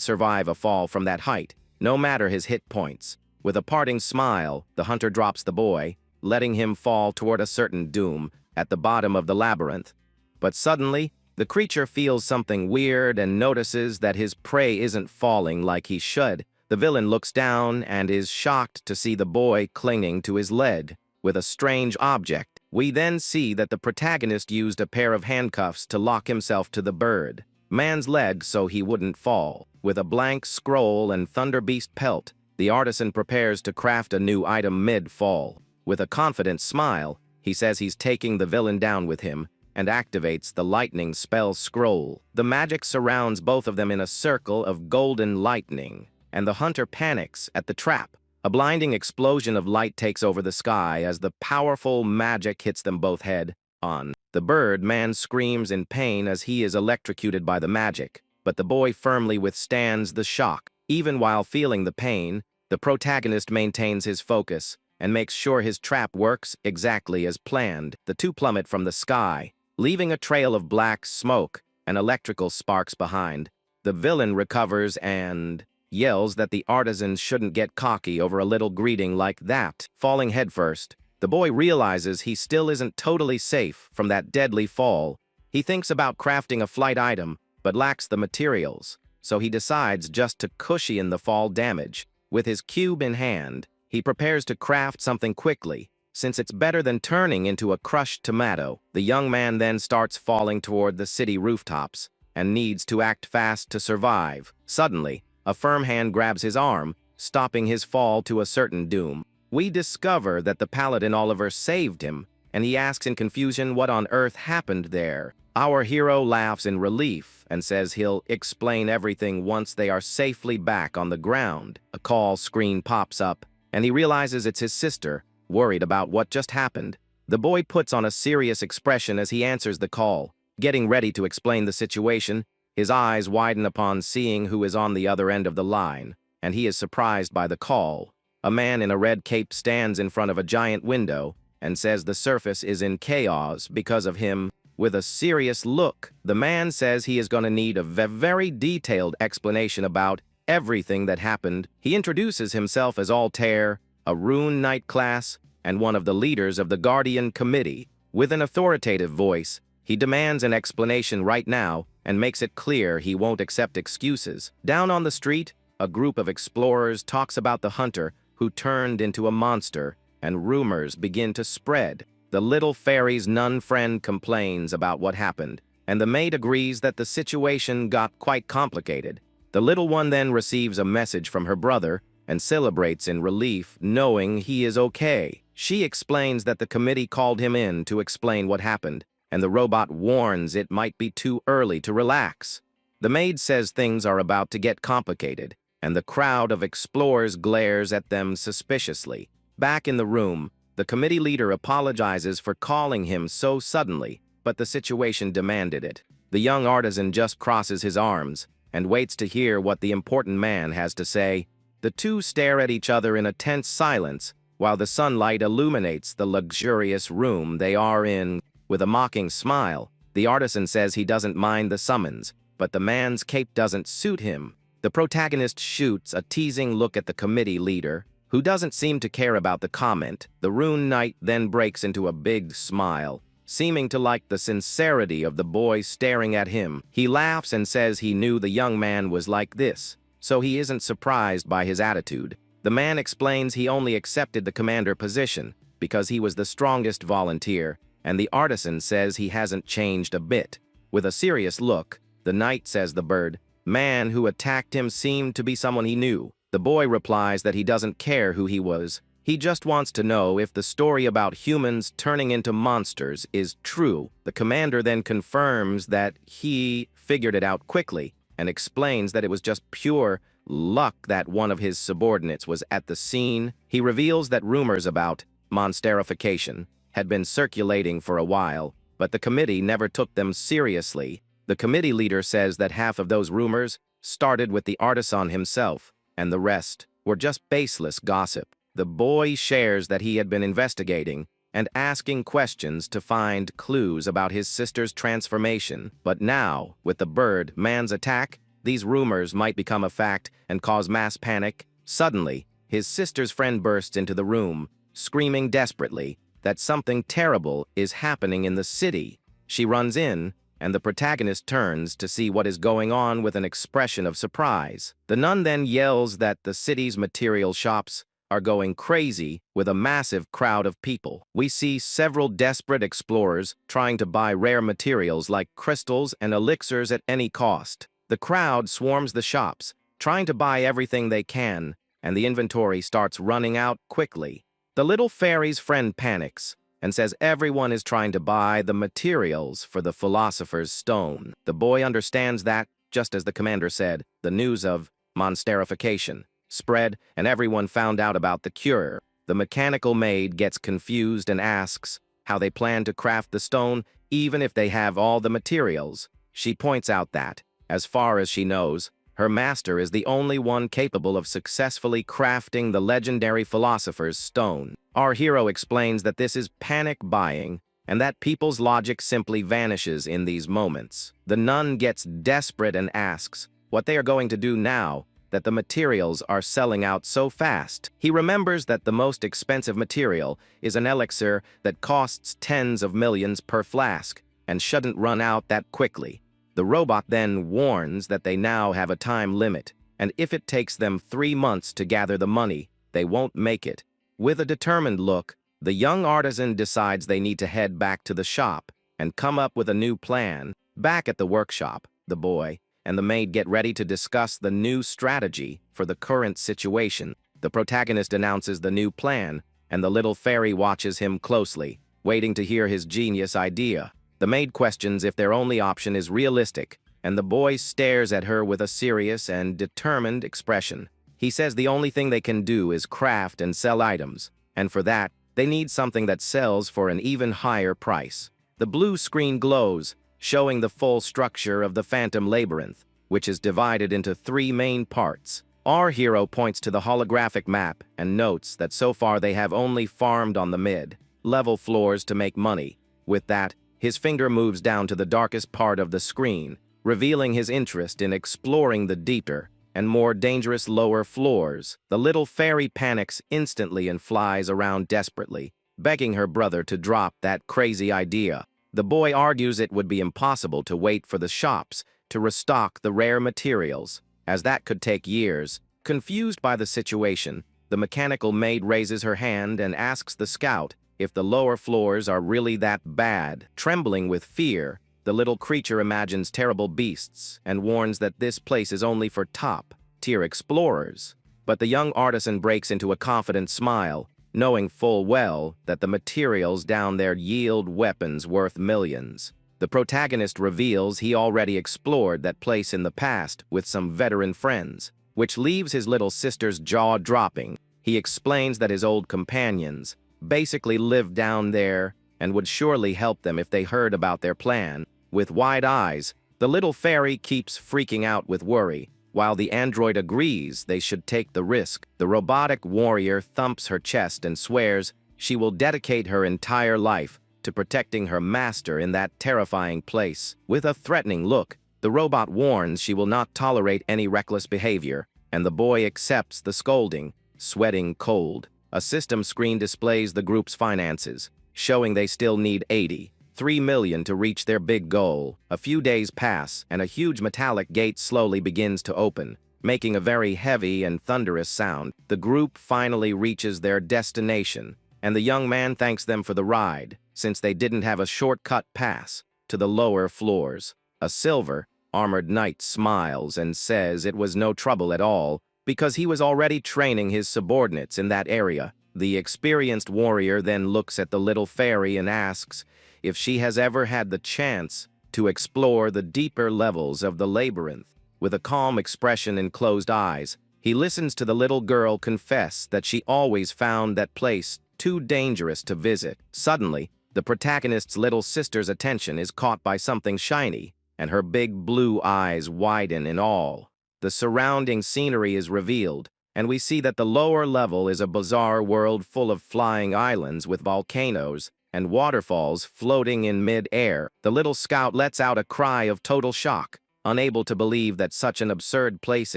survive a fall from that height, no matter his hit points. With a parting smile, the hunter drops the boy, letting him fall toward a certain doom at the bottom of the labyrinth. But suddenly, the creature feels something weird and notices that his prey isn't falling like he should. The villain looks down and is shocked to see the boy clinging to his leg with a strange object. We then see that the protagonist used a pair of handcuffs to lock himself to the bird man's leg so he wouldn't fall. With a blank scroll and thunderbeast pelt, the artisan prepares to craft a new item mid-fall. With a confident smile, he says he's taking the villain down with him and activates the lightning spell scroll. The magic surrounds both of them in a circle of golden lightning, and the hunter panics at the trap. A blinding explosion of light takes over the sky as the powerful magic hits them both head on. The bird man screams in pain as he is electrocuted by the magic, but the boy firmly withstands the shock. Even while feeling the pain, the protagonist maintains his focus and makes sure his trap works exactly as planned. The two plummet from the sky, leaving a trail of black smoke and electrical sparks behind. The villain recovers and yells that the artisan shouldn't get cocky over a little greeting like that. Falling headfirst, the boy realizes he still isn't totally safe from that deadly fall. He thinks about crafting a flight item, but lacks the materials, so he decides just to cushion the fall damage. With his cube in hand, he prepares to craft something quickly, since it's better than turning into a crushed tomato. The young man then starts falling toward the city rooftops and needs to act fast to survive. Suddenly, a firm hand grabs his arm, stopping his fall to a certain doom. We discover that the paladin Oliver saved him, and he asks in confusion what on earth happened there. Our hero laughs in relief and says he'll explain everything once they are safely back on the ground. A call screen pops up, and he realizes it's his sister, worried about what just happened. The boy puts on a serious expression as he answers the call, getting ready to explain the situation. His eyes widen upon seeing who is on the other end of the line, and he is surprised by the call. A man in a red cape stands in front of a giant window and says the surface is in chaos because of him. With a serious look, the man says he is going to need a very detailed explanation about everything that happened. He introduces himself as Altair, a rune knight class, and one of the leaders of the Guardian Committee. With an authoritative voice, he demands an explanation right now and makes it clear he won't accept excuses. Down on the street, a group of explorers talks about the hunter who turned into a monster, and rumors begin to spread. The little fairy's nun friend complains about what happened, and the maid agrees that the situation got quite complicated. The little one then receives a message from her brother and celebrates in relief, knowing he is okay. She explains that the committee called him in to explain what happened, and the robot warns it might be too early to relax. The maid says things are about to get complicated, and the crowd of explorers glares at them suspiciously. Back in the room, the committee leader apologizes for calling him so suddenly, but the situation demanded it. The young artisan just crosses his arms and waits to hear what the important man has to say. The two stare at each other in a tense silence while the sunlight illuminates the luxurious room they are in. With a mocking smile, the artisan says he doesn't mind the summons, but the man's cape doesn't suit him. The protagonist shoots a teasing look at the committee leader, who doesn't seem to care about the comment. The rune knight then breaks into a big smile, seeming to like the sincerity of the boy staring at him. He laughs and says he knew the young man was like this, so he isn't surprised by his attitude. The man explains he only accepted the commander position because he was the strongest volunteer, and the artisan says he hasn't changed a bit. With a serious look, the knight says the bird man who attacked him seemed to be someone he knew. The boy replies that he doesn't care who he was. He just wants to know if the story about humans turning into monsters is true. The commander then confirms that he figured it out quickly and explains that it was just pure luck that one of his subordinates was at the scene. He reveals that rumors about monsterification had been circulating for a while, but the committee never took them seriously. The committee leader says that half of those rumors started with the artisan himself, and the rest were just baseless gossip. The boy shares that he had been investigating and asking questions to find clues about his sister's transformation. But now, with the bird man's attack, these rumors might become a fact and cause mass panic. Suddenly, his sister's friend bursts into the room, screaming desperately that something terrible is happening in the city. She runs in, and the protagonist turns to see what is going on with an expression of surprise. The nun then yells that the city's material shops are going crazy with a massive crowd of people. We see several desperate explorers trying to buy rare materials like crystals and elixirs at any cost. The crowd swarms the shops, trying to buy everything they can, and the inventory starts running out quickly. The little fairy's friend panics and says everyone is trying to buy the materials for the philosopher's stone. The boy understands that, just as the commander said, the news of monsterification spread, and everyone found out about the cure. The mechanical maid gets confused and asks how they plan to craft the stone, even if they have all the materials. She points out that, as far as she knows, her master is the only one capable of successfully crafting the legendary philosopher's stone. Our hero explains that this is panic buying, and that people's logic simply vanishes in these moments. The nun gets desperate and asks what they are going to do now that the materials are selling out so fast. He remembers that the most expensive material is an elixir that costs tens of millions per flask and shouldn't run out that quickly. The robot then warns that they now have a time limit, and if it takes them 3 months to gather the money, they won't make it. With a determined look, the young artisan decides they need to head back to the shop and come up with a new plan. Back at the workshop, the boy and the maid get ready to discuss the new strategy for the current situation. The protagonist announces the new plan, and the little fairy watches him closely, waiting to hear his genius idea. The maid questions if their only option is realistic, and the boy stares at her with a serious and determined expression. He says the only thing they can do is craft and sell items, and for that, they need something that sells for an even higher price. The blue screen glows, showing the full structure of the Phantom Labyrinth, which is divided into 3 main parts. Our hero points to the holographic map and notes that so far they have only farmed on the mid-level floors to make money. With that, his finger moves down to the darkest part of the screen, revealing his interest in exploring the deeper and more dangerous lower floors. The little fairy panics instantly and flies around desperately, begging her brother to drop that crazy idea. The boy argues it would be impossible to wait for the shops to restock the rare materials, as that could take years. Confused by the situation, the mechanical maid raises her hand and asks the scout if the lower floors are really that bad. Trembling with fear, the little creature imagines terrible beasts and warns that this place is only for top-tier explorers. But the young artisan breaks into a confident smile, knowing full well that the materials down there yield weapons worth millions. The protagonist reveals he already explored that place in the past with some veteran friends, which leaves his little sister's jaw dropping. He explains that his old companions basically lived down there and would surely help them if they heard about their plan. With wide eyes, the little fairy keeps freaking out with worry, while the android agrees they should take the risk. The robotic warrior thumps her chest and swears she will dedicate her entire life to protecting her master in that terrifying place. With a threatening look, the robot warns she will not tolerate any reckless behavior, and the boy accepts the scolding, sweating cold. A system screen displays the group's finances, showing they still need 83 million to reach their big goal. A few days pass, and a huge metallic gate slowly begins to open, making a very heavy and thunderous sound. The group finally reaches their destination, and the young man thanks them for the ride, since they didn't have a shortcut pass to the lower floors. A silver, armored knight smiles and says it was no trouble at all, because he was already training his subordinates in that area. The experienced warrior then looks at the little fairy and asks if she has ever had the chance to explore the deeper levels of the labyrinth. With a calm expression and closed eyes, he listens to the little girl confess that she always found that place too dangerous to visit. Suddenly, the protagonist's little sister's attention is caught by something shiny, and her big blue eyes widen in awe. The surrounding scenery is revealed, and we see that the lower level is a bizarre world full of flying islands with volcanoes and waterfalls floating in mid-air. The little scout lets out a cry of total shock, unable to believe that such an absurd place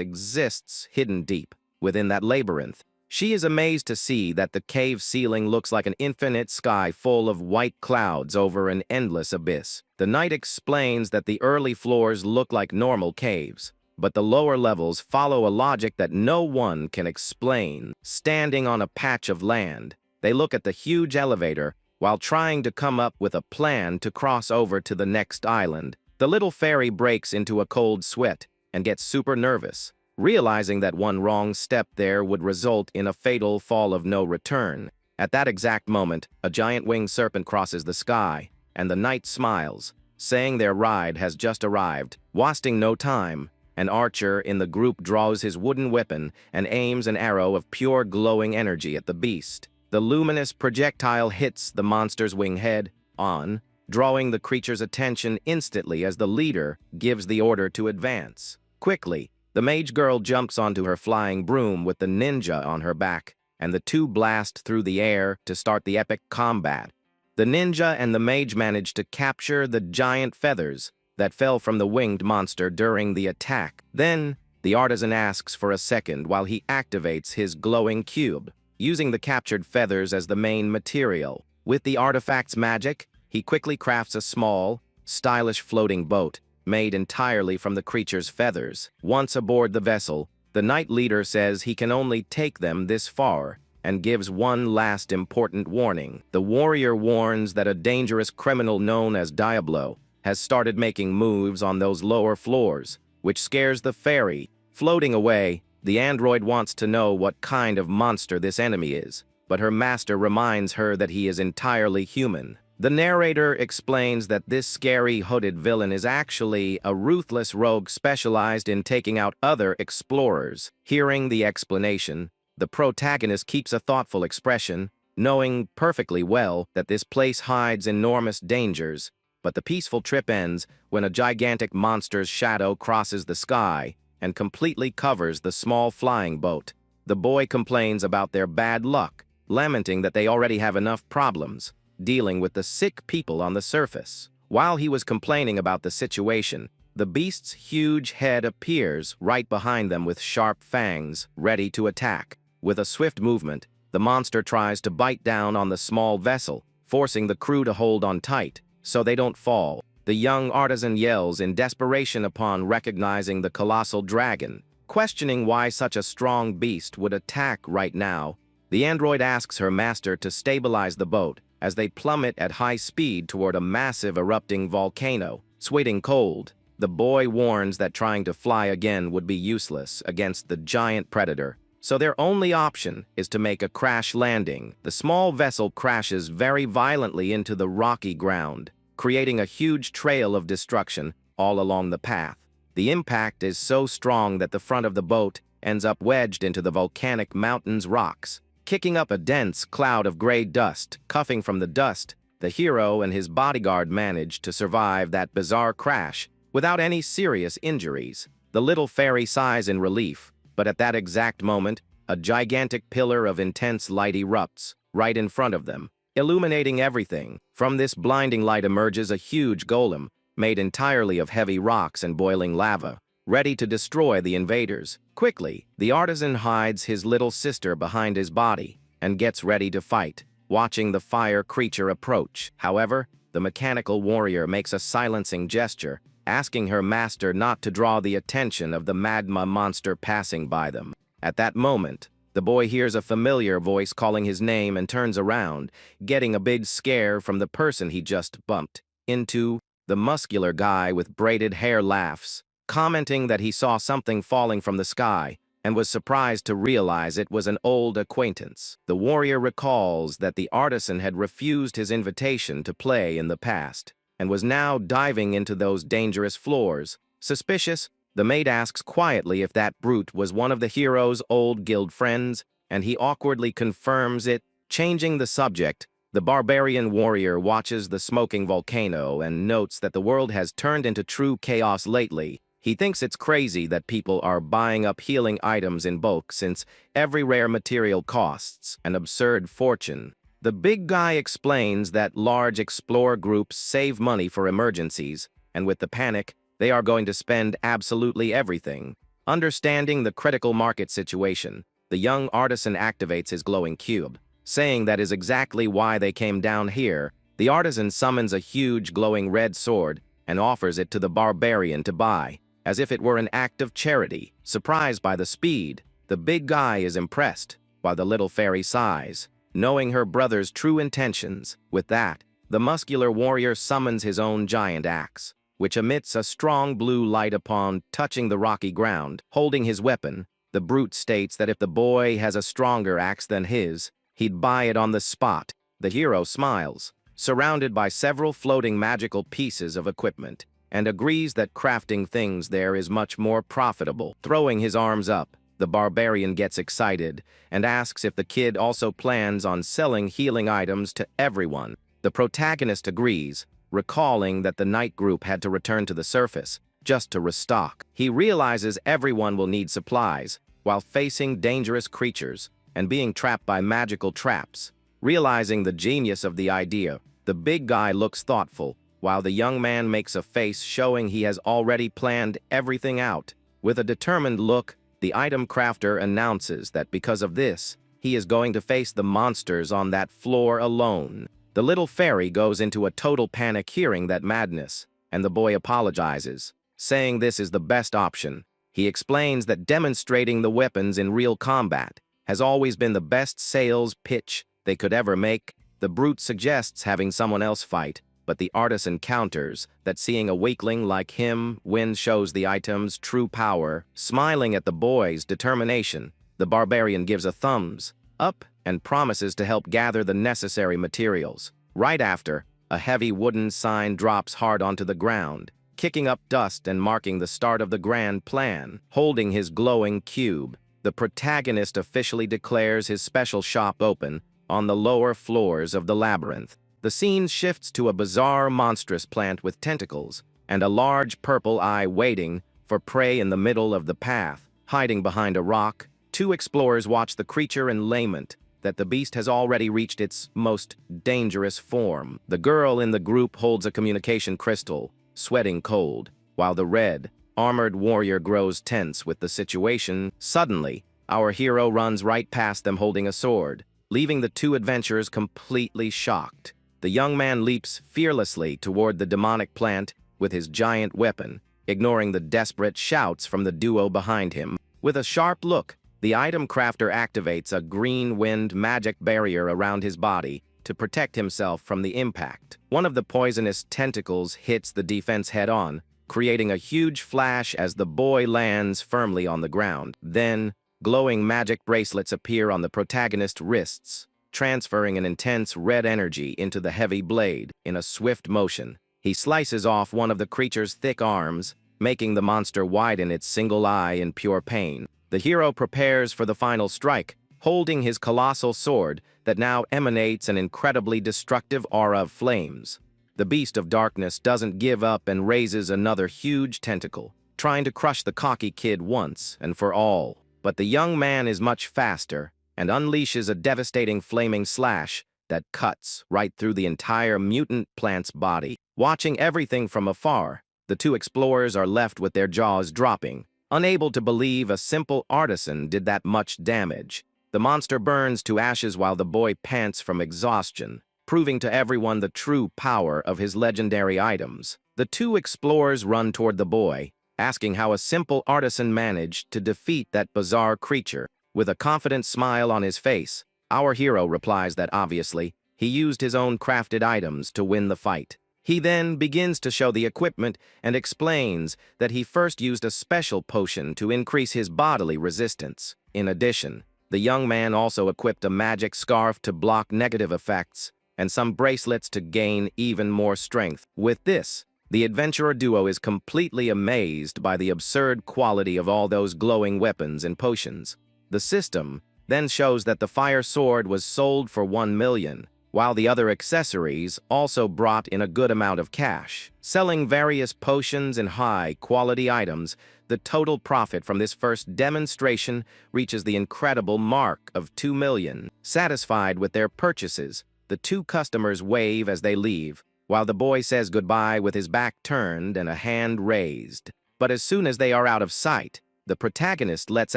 exists hidden deep within that labyrinth. She is amazed to see that the cave ceiling looks like an infinite sky full of white clouds over an endless abyss. The knight explains that the early floors look like normal caves, but the lower levels follow a logic that no one can explain. Standing on a patch of land, they look at the huge elevator while trying to come up with a plan to cross over to the next island. The little fairy breaks into a cold sweat and gets super nervous, realizing that one wrong step there would result in a fatal fall of no return. At that exact moment, a giant winged serpent crosses the sky, and the knight smiles, saying their ride has just arrived. Wasting no time, an archer in the group draws his wooden weapon and aims an arrow of pure glowing energy at the beast. The luminous projectile hits the monster's wing head on, drawing the creature's attention instantly as the leader gives the order to advance. Quickly, the mage girl jumps onto her flying broom with the ninja on her back, and the two blast through the air to start the epic combat. The ninja and the mage manage to capture the giant feathers that fell from the winged monster during the attack. Then, the artisan asks for a second while he activates his glowing cube, using the captured feathers as the main material. With the artifact's magic, he quickly crafts a small, stylish floating boat made entirely from the creature's feathers. Once aboard the vessel, the knight leader says he can only take them this far and gives one last important warning. The warrior warns that a dangerous criminal known as Diablo has started making moves on those lower floors, which scares the fairy. Floating away, the android wants to know what kind of monster this enemy is, but her master reminds her that he is entirely human. The narrator explains that this scary hooded villain is actually a ruthless rogue specialized in taking out other explorers. Hearing the explanation, the protagonist keeps a thoughtful expression, knowing perfectly well that this place hides enormous dangers. But the peaceful trip ends when a gigantic monster's shadow crosses the sky and completely covers the small flying boat. The boy complains about their bad luck, lamenting that they already have enough problems dealing with the sick people on the surface. While he was complaining about the situation, the beast's huge head appears right behind them with sharp fangs, ready to attack. With a swift movement, the monster tries to bite down on the small vessel, forcing the crew to hold on tight so they don't fall. The young artisan yells in desperation upon recognizing the colossal dragon. Questioning why such a strong beast would attack right now, the android asks her master to stabilize the boat as they plummet at high speed toward a massive erupting volcano. Sweating cold, the boy warns that trying to fly again would be useless against the giant predator, so their only option is to make a crash landing. The small vessel crashes very violently into the rocky ground, creating a huge trail of destruction all along the path. The impact is so strong that the front of the boat ends up wedged into the volcanic mountain's rocks, kicking up a dense cloud of gray dust. Coughing from the dust, the hero and his bodyguard manage to survive that bizarre crash without any serious injuries. The little fairy sighs in relief, but at that exact moment, a gigantic pillar of intense light erupts right in front of them, illuminating everything. From this blinding light emerges a huge golem, made entirely of heavy rocks and boiling lava, ready to destroy the invaders. Quickly, the artisan hides his little sister behind his body and gets ready to fight, watching the fire creature approach. However, the mechanical warrior makes a silencing gesture, asking her master not to draw the attention of the magma monster passing by them. At that moment, the boy hears a familiar voice calling his name and turns around, getting a big scare from the person he just bumped into. The muscular guy with braided hair laughs, commenting that he saw something falling from the sky and was surprised to realize it was an old acquaintance. The warrior recalls that the artisan had refused his invitation to play in the past and was now diving into those dangerous floors. Suspicious, the maid asks quietly if that brute was one of the hero's old guild friends, and he awkwardly confirms it Changing the subject, the barbarian warrior watches the smoking volcano and notes that the world has turned into true chaos lately. He thinks it's crazy that people are buying up healing items in bulk since every rare material costs an absurd fortune. The big guy explains that large explorer groups save money for emergencies, and with the panic, they are going to spend absolutely everything. Understanding the critical market situation, the young artisan activates his glowing cube. Saying that is exactly why they came down here, the artisan summons a huge glowing red sword and offers it to the barbarian to buy, as if it were an act of charity. Surprised by the speed, the big guy is impressed, while the little fairy sighs, knowing her brother's true intentions. With that, the muscular warrior summons his own giant axe, which emits a strong blue light upon touching the rocky ground. Holding his weapon, the brute states that if the boy has a stronger axe than his, he'd buy it on the spot. The hero smiles, surrounded by several floating magical pieces of equipment, and agrees that crafting things there is much more profitable. Throwing his arms up, the barbarian gets excited and asks if the kid also plans on selling healing items to everyone. The protagonist agrees, recalling that the night group had to return to the surface just to restock. He realizes everyone will need supplies while facing dangerous creatures and being trapped by magical traps. Realizing the genius of the idea, the big guy looks thoughtful, while the young man makes a face showing he has already planned everything out. With a determined look, the item crafter announces that because of this, he is going to face the monsters on that floor alone. The little fairy goes into a total panic hearing that madness, and the boy apologizes, saying this is the best option. He explains that demonstrating the weapons in real combat has always been the best sales pitch they could ever make. The brute suggests having someone else fight, but the artisan counters that seeing a weakling like him win shows the item's true power. Smiling at the boy's determination, the barbarian gives a thumbs up and promises to help gather the necessary materials. Right after, a heavy wooden sign drops hard onto the ground, kicking up dust and marking the start of the grand plan. Holding his glowing cube, the protagonist officially declares his special shop open on the lower floors of the labyrinth. The scene shifts to a bizarre monstrous plant with tentacles and a large purple eye waiting for prey in the middle of the path. Hiding behind a rock, two explorers watch the creature in lament that the beast has already reached its most dangerous form. The girl in the group holds a communication crystal, sweating cold, while the red, armored warrior grows tense with the situation. Suddenly, our hero runs right past them holding a sword, leaving the two adventurers completely shocked. The young man leaps fearlessly toward the demonic plant with his giant weapon, ignoring the desperate shouts from the duo behind him. With a sharp look, the item crafter activates a green wind magic barrier around his body to protect himself from the impact. One of the poisonous tentacles hits the defense head-on, creating a huge flash as the boy lands firmly on the ground. Then, glowing magic bracelets appear on the protagonist's wrists, transferring an intense red energy into the heavy blade. In a swift motion, he slices off one of the creature's thick arms, making the monster widen its single eye in pure pain. The hero prepares for the final strike, holding his colossal sword that now emanates an incredibly destructive aura of flames. The beast of darkness doesn't give up and raises another huge tentacle, trying to crush the cocky kid once and for all. But the young man is much faster and unleashes a devastating flaming slash that cuts right through the entire mutant plant's body. Watching everything from afar, the two explorers are left with their jaws dropping, unable to believe a simple artisan did that much damage. The monster burns to ashes while the boy pants from exhaustion, proving to everyone the true power of his legendary items. The two explorers run toward the boy, asking how a simple artisan managed to defeat that bizarre creature. With a confident smile on his face, our hero replies that obviously, he used his own crafted items to win the fight. He then begins to show the equipment and explains that he first used a special potion to increase his bodily resistance. In addition, the young man also equipped a magic scarf to block negative effects and some bracelets to gain even more strength. With this, the adventurer duo is completely amazed by the absurd quality of all those glowing weapons and potions. The system then shows that the fire sword was sold for 1 million, while the other accessories also brought in a good amount of cash. Selling various potions and high-quality items, the total profit from this first demonstration reaches the incredible mark of 2 million. Satisfied with their purchases, the two customers wave as they leave, while the boy says goodbye with his back turned and a hand raised. But as soon as they are out of sight, the protagonist lets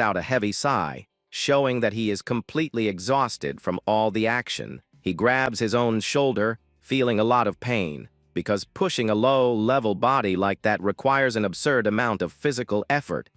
out a heavy sigh, showing that he is completely exhausted from all the action. He grabs his own shoulder, feeling a lot of pain, because pushing a low-level body like that requires an absurd amount of physical effort.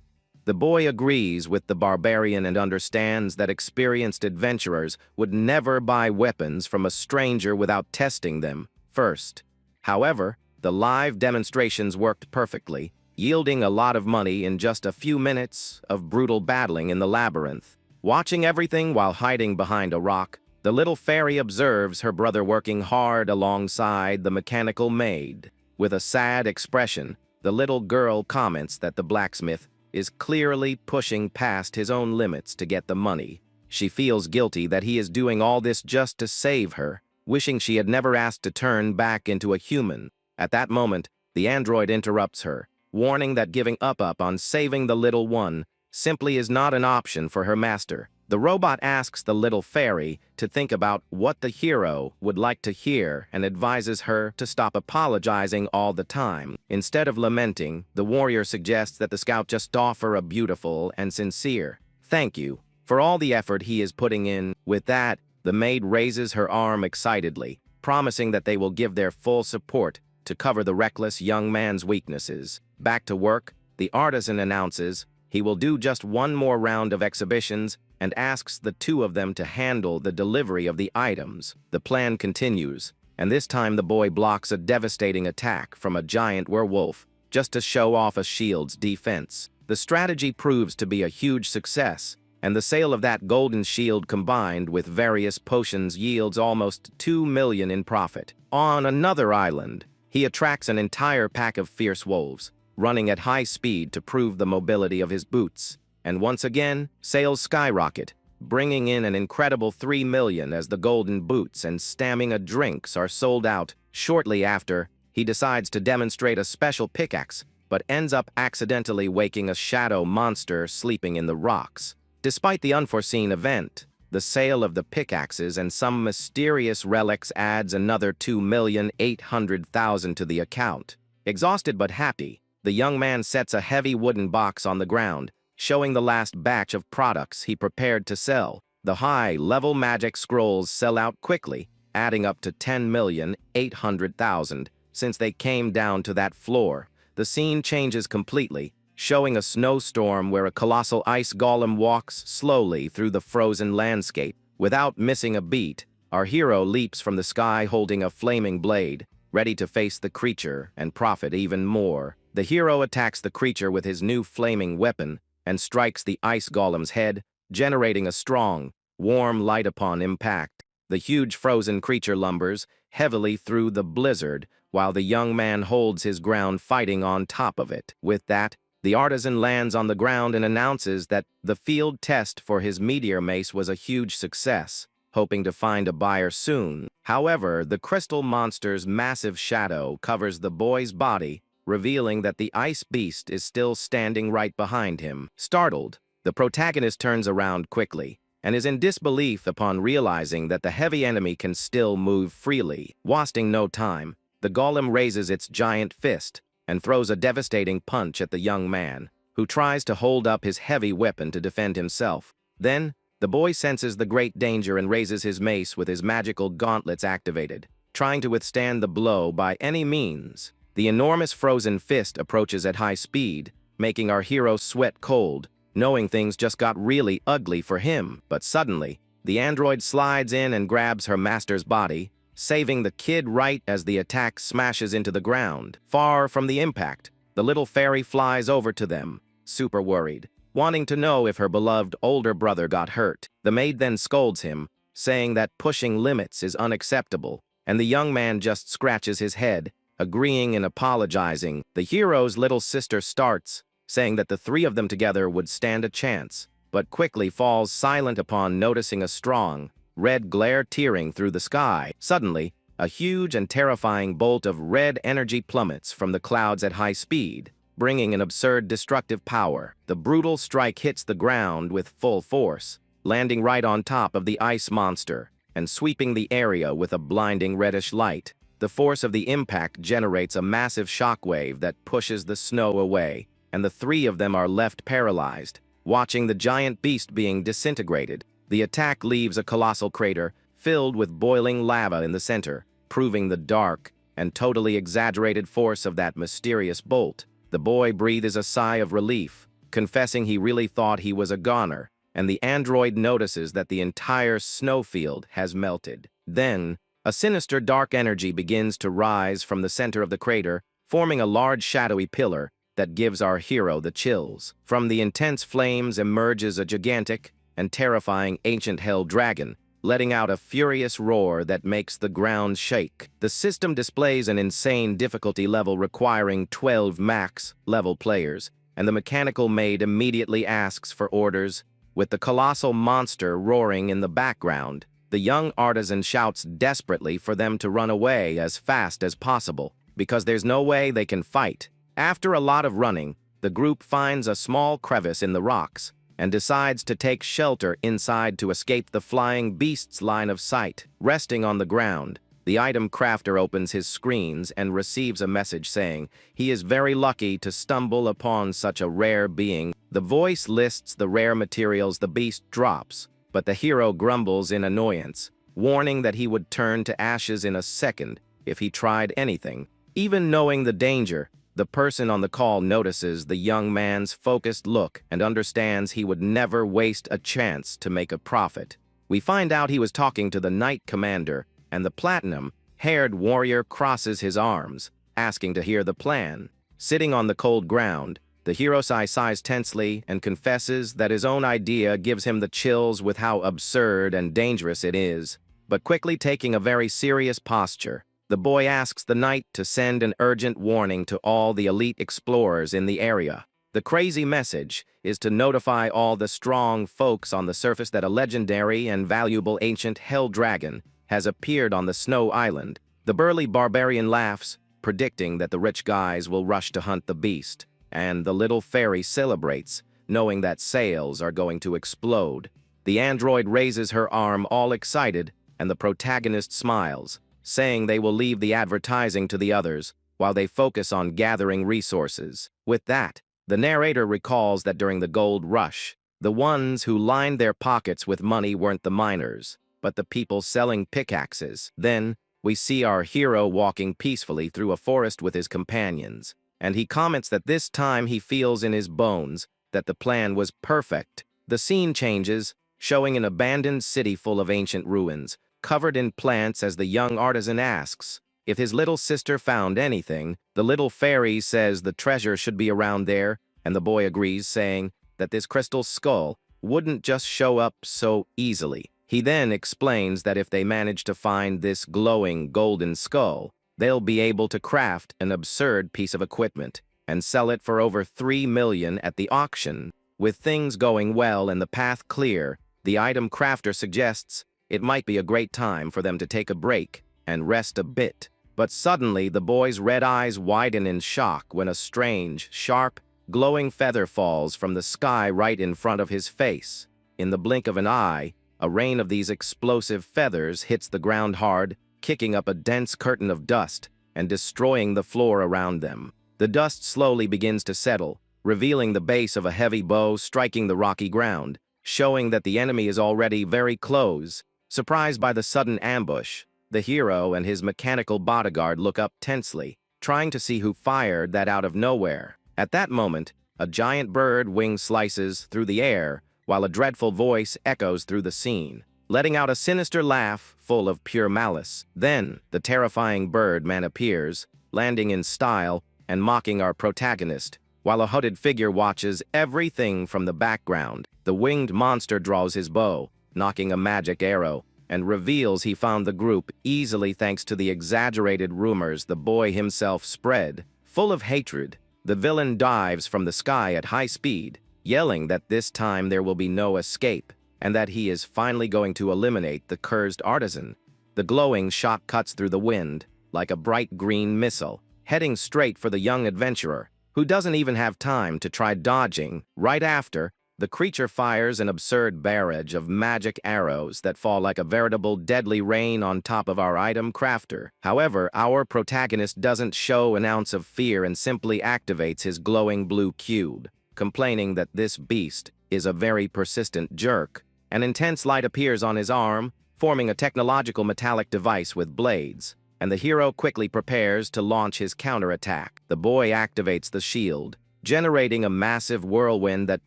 The boy agrees with the barbarian and understands that experienced adventurers would never buy weapons from a stranger without testing them first. However, the live demonstrations worked perfectly, yielding a lot of money in just a few minutes of brutal battling in the labyrinth. Watching everything while hiding behind a rock, the little fairy observes her brother working hard alongside the mechanical maid. With a sad expression, the little girl comments that the blacksmith is clearly pushing past his own limits to get the money. She feels guilty that he is doing all this just to save her, wishing she had never asked to turn back into a human. At that moment, the android interrupts her, warning that giving up on saving the little one simply is not an option for her master. The robot asks the little fairy to think about what the hero would like to hear and advises her to stop apologizing all the time. Instead of lamenting, the warrior suggests that the scout just offer a beautiful and sincere thank you for all the effort he is putting in. With that, the maid raises her arm excitedly, promising that they will give their full support to cover the reckless young man's weaknesses. Back to work, the artisan announces he will do just one more round of exhibitions and asks the two of them to handle the delivery of the items. The plan continues, and this time the boy blocks a devastating attack from a giant werewolf just to show off a shield's defense. The strategy proves to be a huge success, and the sale of that golden shield combined with various potions yields almost 2 million in profit. On another island, he attracts an entire pack of fierce wolves, running at high speed to prove the mobility of his boots. And once again, sales skyrocket, bringing in an incredible 3 million as the golden boots and stamina drinks are sold out. Shortly after, he decides to demonstrate a special pickaxe, but ends up accidentally waking a shadow monster sleeping in the rocks. Despite the unforeseen event, the sale of the pickaxes and some mysterious relics adds another 2,800,000 to the account. Exhausted but happy, the young man sets a heavy wooden box on the ground, showing the last batch of products he prepared to sell. The high-level magic scrolls sell out quickly, adding up to 10,800,000 since they came down to that floor. The scene changes completely, showing a snowstorm where a colossal ice golem walks slowly through the frozen landscape. Without missing a beat, our hero leaps from the sky holding a flaming blade, ready to face the creature and profit even more. The hero attacks the creature with his new flaming weapon and strikes the ice golem's head, generating a strong, warm light upon impact. The huge frozen creature lumbers heavily through the blizzard, while the young man holds his ground fighting on top of it. With that, the artisan lands on the ground and announces that the field test for his meteor mace was a huge success, hoping to find a buyer soon. However, the crystal monster's massive shadow covers the boy's body, revealing that the ice beast is still standing right behind him. Startled, the protagonist turns around quickly and is in disbelief upon realizing that the heavy enemy can still move freely. Wasting no time, the golem raises its giant fist and throws a devastating punch at the young man, who tries to hold up his heavy weapon to defend himself. Then, the boy senses the great danger and raises his mace with his magical gauntlets activated, trying to withstand the blow by any means. The enormous frozen fist approaches at high speed, making our hero sweat cold, knowing things just got really ugly for him. But suddenly, the android slides in and grabs her master's body, saving the kid right as the attack smashes into the ground. Far from the impact, the little fairy flies over to them, super worried, wanting to know if her beloved older brother got hurt. The maid then scolds him, saying that pushing limits is unacceptable, and the young man just scratches his head, agreeing and apologizing. The hero's little sister starts, saying that the three of them together would stand a chance, but quickly falls silent upon noticing a strong, red glare tearing through the sky. Suddenly, a huge and terrifying bolt of red energy plummets from the clouds at high speed, bringing an absurd destructive power. The brutal strike hits the ground with full force, landing right on top of the ice monster and sweeping the area with a blinding reddish light. The force of the impact generates a massive shockwave that pushes the snow away, and the three of them are left paralyzed, watching the giant beast being disintegrated. The attack leaves a colossal crater filled with boiling lava in the center, proving the dark and totally exaggerated force of that mysterious bolt. The boy breathes a sigh of relief, confessing he really thought he was a goner, and the android notices that the entire snowfield has melted. Then, a sinister dark energy begins to rise from the center of the crater, forming a large shadowy pillar that gives our hero the chills. From the intense flames emerges a gigantic and terrifying ancient hell dragon, letting out a furious roar that makes the ground shake. The system displays an insane difficulty level requiring 12 max-level players, and the mechanical maid immediately asks for orders. With the colossal monster roaring in the background, the young artisan shouts desperately for them to run away as fast as possible, because there's no way they can fight. After a lot of running, the group finds a small crevice in the rocks and decides to take shelter inside to escape the flying beast's line of sight. Resting on the ground, the item crafter opens his screens and receives a message saying he is very lucky to stumble upon such a rare being. The voice lists the rare materials the beast drops, but the hero grumbles in annoyance, warning that he would turn to ashes in a second if he tried anything. Even knowing the danger, the person on the call notices the young man's focused look and understands he would never waste a chance to make a profit. We find out he was talking to the knight commander, and the platinum-haired warrior crosses his arms, asking to hear the plan. Sitting on the cold ground, the hero sighs tensely and confesses that his own idea gives him the chills with how absurd and dangerous it is. But quickly taking a very serious posture, the boy asks the knight to send an urgent warning to all the elite explorers in the area. The crazy message is to notify all the strong folks on the surface that a legendary and valuable ancient hell dragon has appeared on the snow island. The burly barbarian laughs, predicting that the rich guys will rush to hunt the beast, and the little fairy celebrates, knowing that sales are going to explode. The android raises her arm all excited, and the protagonist smiles, saying they will leave the advertising to the others while they focus on gathering resources. With that, the narrator recalls that during the gold rush, the ones who lined their pockets with money weren't the miners, but the people selling pickaxes. Then, we see our hero walking peacefully through a forest with his companions, and he comments that this time he feels in his bones that the plan was perfect. The scene changes, showing an abandoned city full of ancient ruins, covered in plants as the young artisan asks if his little sister found anything. The little fairy says the treasure should be around there, and the boy agrees, saying that this crystal skull wouldn't just show up so easily. He then explains that if they manage to find this glowing golden skull, they'll be able to craft an absurd piece of equipment and sell it for over 3 million at the auction. With things going well and the path clear, the item crafter suggests it might be a great time for them to take a break and rest a bit. But suddenly, the boy's red eyes widen in shock when a strange, sharp, glowing feather falls from the sky right in front of his face. In the blink of an eye, a rain of these explosive feathers hits the ground hard, kicking up a dense curtain of dust and destroying the floor around them. The dust slowly begins to settle, revealing the base of a heavy bow striking the rocky ground, showing that the enemy is already very close. Surprised by the sudden ambush, the hero and his mechanical bodyguard look up tensely, trying to see who fired that out of nowhere. At that moment, a giant bird wing slices through the air, while a dreadful voice echoes through the scene, letting out a sinister laugh full of pure malice. Then, the terrifying Birdman appears, landing in style and mocking our protagonist, while a hooded figure watches everything from the background. The winged monster draws his bow, knocking a magic arrow, and reveals he found the group easily thanks to the exaggerated rumors the boy himself spread. Full of hatred, the villain dives from the sky at high speed, yelling that this time there will be no escape, and that he is finally going to eliminate the cursed artisan. The glowing shot cuts through the wind, like a bright green missile, heading straight for the young adventurer, who doesn't even have time to try dodging. Right after, the creature fires an absurd barrage of magic arrows that fall like a veritable deadly rain on top of our item crafter. However, our protagonist doesn't show an ounce of fear and simply activates his glowing blue cube, complaining that this beast is a very persistent jerk. An intense light appears on his arm, forming a technological metallic device with blades, and the hero quickly prepares to launch his counterattack. The boy activates the shield, generating a massive whirlwind that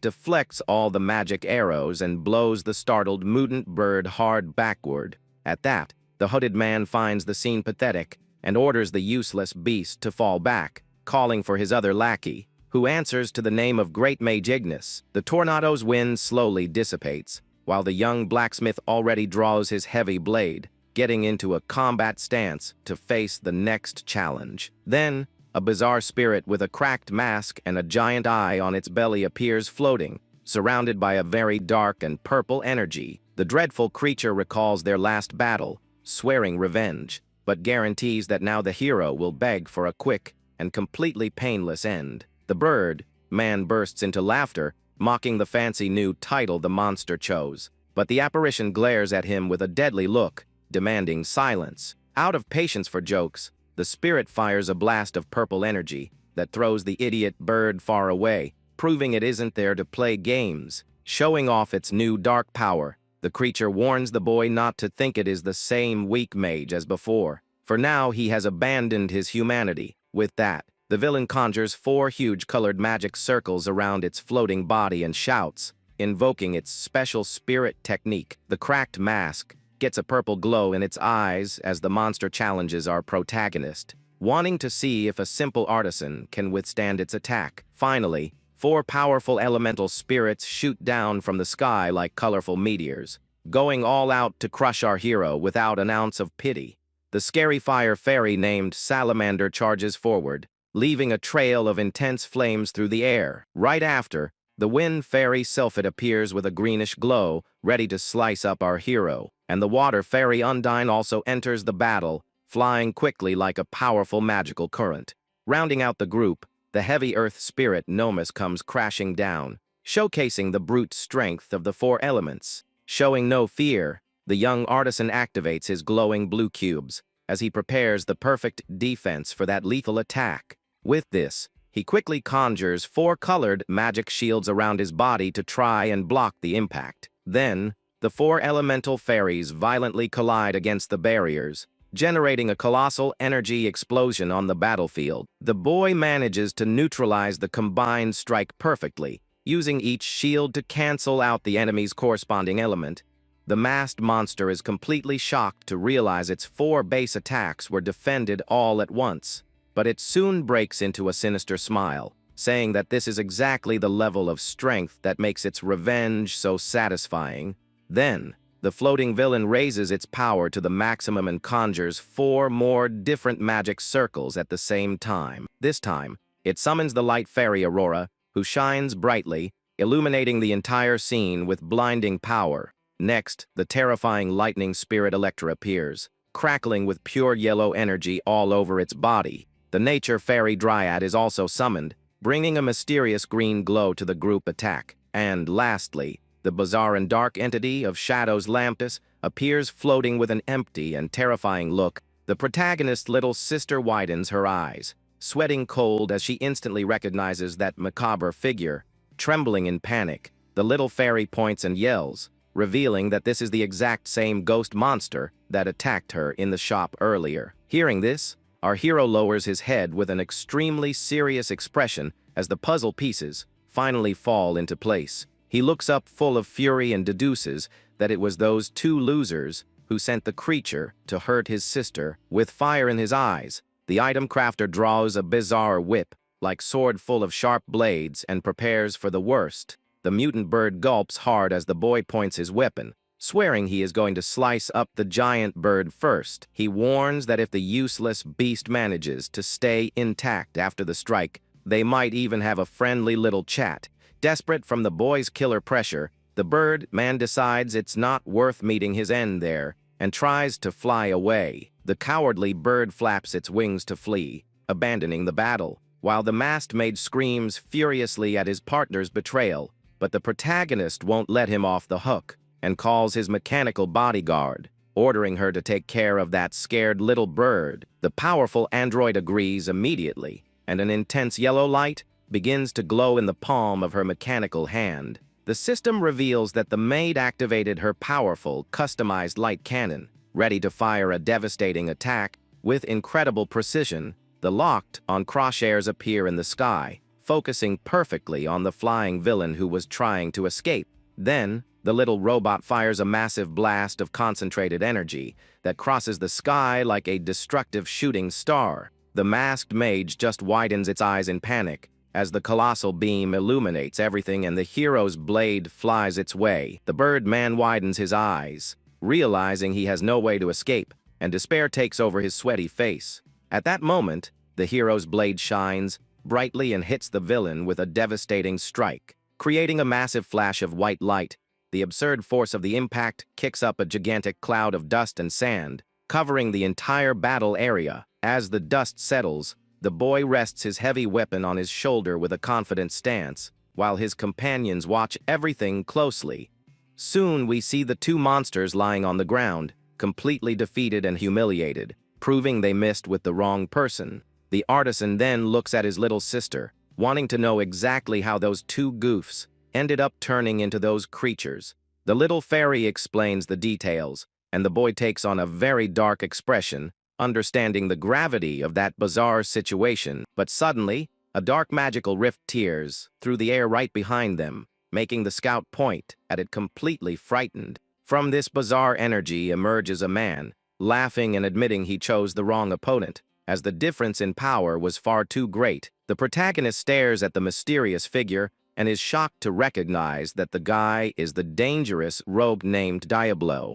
deflects all the magic arrows and blows the startled mutant bird hard backward. At that, the hooded man finds the scene pathetic and orders the useless beast to fall back, calling for his other lackey, who answers to the name of Great Mage Ignis. The tornado's wind slowly dissipates, while the young blacksmith already draws his heavy blade, getting into a combat stance to face the next challenge. Then, a bizarre spirit with a cracked mask and a giant eye on its belly appears floating, surrounded by a very dark and purple energy. The dreadful creature recalls their last battle, swearing revenge, but guarantees that now the hero will beg for a quick and completely painless end. The bird man bursts into laughter, mocking the fancy new title the monster chose, but the apparition glares at him with a deadly look, demanding silence. Out of patience for jokes, the spirit fires a blast of purple energy that throws the idiot bird far away, proving it isn't there to play games. Showing off its new dark power, the creature warns the boy not to think it is the same weak mage as before, for now he has abandoned his humanity. With that, the villain conjures 4 huge colored magic circles around its floating body and shouts, invoking its special spirit technique. The cracked mask gets a purple glow in its eyes as the monster challenges our protagonist, wanting to see if a simple artisan can withstand its attack. Finally, 4 powerful elemental spirits shoot down from the sky like colorful meteors, going all out to crush our hero without an ounce of pity. The scary fire fairy named Salamander charges forward, leaving a trail of intense flames through the air. Right after, the wind fairy Sylphid appears with a greenish glow, ready to slice up our hero, and the water fairy Undine also enters the battle, flying quickly like a powerful magical current. Rounding out the group, the heavy earth spirit Nomus comes crashing down, showcasing the brute strength of the 4 elements. Showing no fear, the young artisan activates his glowing blue cubes as he prepares the perfect defense for that lethal attack. With this, he quickly conjures 4 colored magic shields around his body to try and block the impact. Then, the 4 elemental fairies violently collide against the barriers, generating a colossal energy explosion on the battlefield. The boy manages to neutralize the combined strike perfectly, using each shield to cancel out the enemy's corresponding element. The masked monster is completely shocked to realize its 4 base attacks were defended all at once, but it soon breaks into a sinister smile, saying that this is exactly the level of strength that makes its revenge so satisfying. Then, the floating villain raises its power to the maximum and conjures 4 more different magic circles at the same time. This time, it summons the light fairy Aurora, who shines brightly, illuminating the entire scene with blinding power. Next, the terrifying lightning spirit Electra appears, crackling with pure yellow energy all over its body. The nature fairy Dryad is also summoned, bringing a mysterious green glow to the group attack. And lastly, the bizarre and dark entity of Shadow's Lampus appears floating with an empty and terrifying look. The protagonist's little sister widens her eyes, sweating cold as she instantly recognizes that macabre figure. Trembling in panic, the little fairy points and yells, revealing that this is the exact same ghost monster that attacked her in the shop earlier. Hearing this, our hero lowers his head with an extremely serious expression as the puzzle pieces finally fall into place. He looks up full of fury and deduces that it was those 2 losers who sent the creature to hurt his sister. With fire in his eyes, the item crafter draws a bizarre whip, like sword full of sharp blades, and prepares for the worst. The mutant bird gulps hard as the boy points his weapon, swearing he is going to slice up the giant bird first. He warns that if the useless beast manages to stay intact after the strike, they might even have a friendly little chat, Desperate from the boy's killer pressure, the bird man decides it's not worth meeting his end there and tries to fly away. The cowardly bird flaps its wings to flee, abandoning the battle, while the masked maid screams furiously at his partner's betrayal. But the protagonist won't let him off the hook and calls his mechanical bodyguard, ordering her to take care of that scared little bird. The powerful android agrees immediately, and an intense yellow light begins to glow in the palm of her mechanical hand. The system reveals that the maid activated her powerful, customized light cannon, ready to fire a devastating attack. With incredible precision, the locked-on crosshairs appear in the sky, focusing perfectly on the flying villain who was trying to escape. Then, the little robot fires a massive blast of concentrated energy that crosses the sky like a destructive shooting star. The masked mage just widens its eyes in panic as the colossal beam illuminates everything and the hero's blade flies its way. The bird man widens his eyes, realizing he has no way to escape, and despair takes over his sweaty face. At that moment, the hero's blade shines brightly and hits the villain with a devastating strike, creating a massive flash of white light. The absurd force of the impact kicks up a gigantic cloud of dust and sand, covering the entire battle area. As the dust settles, the boy rests his heavy weapon on his shoulder with a confident stance, while his companions watch everything closely. Soon we see the two monsters lying on the ground, completely defeated and humiliated, proving they missed with the wrong person. The artisan then looks at his little sister, wanting to know exactly how those two goofs ended up turning into those creatures. The little fairy explains the details, and the boy takes on a very dark expression, understanding the gravity of that bizarre situation. But suddenly, a dark magical rift tears through the air right behind them, making the scout point at it completely frightened. From this bizarre energy emerges a man, laughing and admitting he chose the wrong opponent, as the difference in power was far too great. The protagonist stares at the mysterious figure and is shocked to recognize that the guy is the dangerous rogue named Diablo.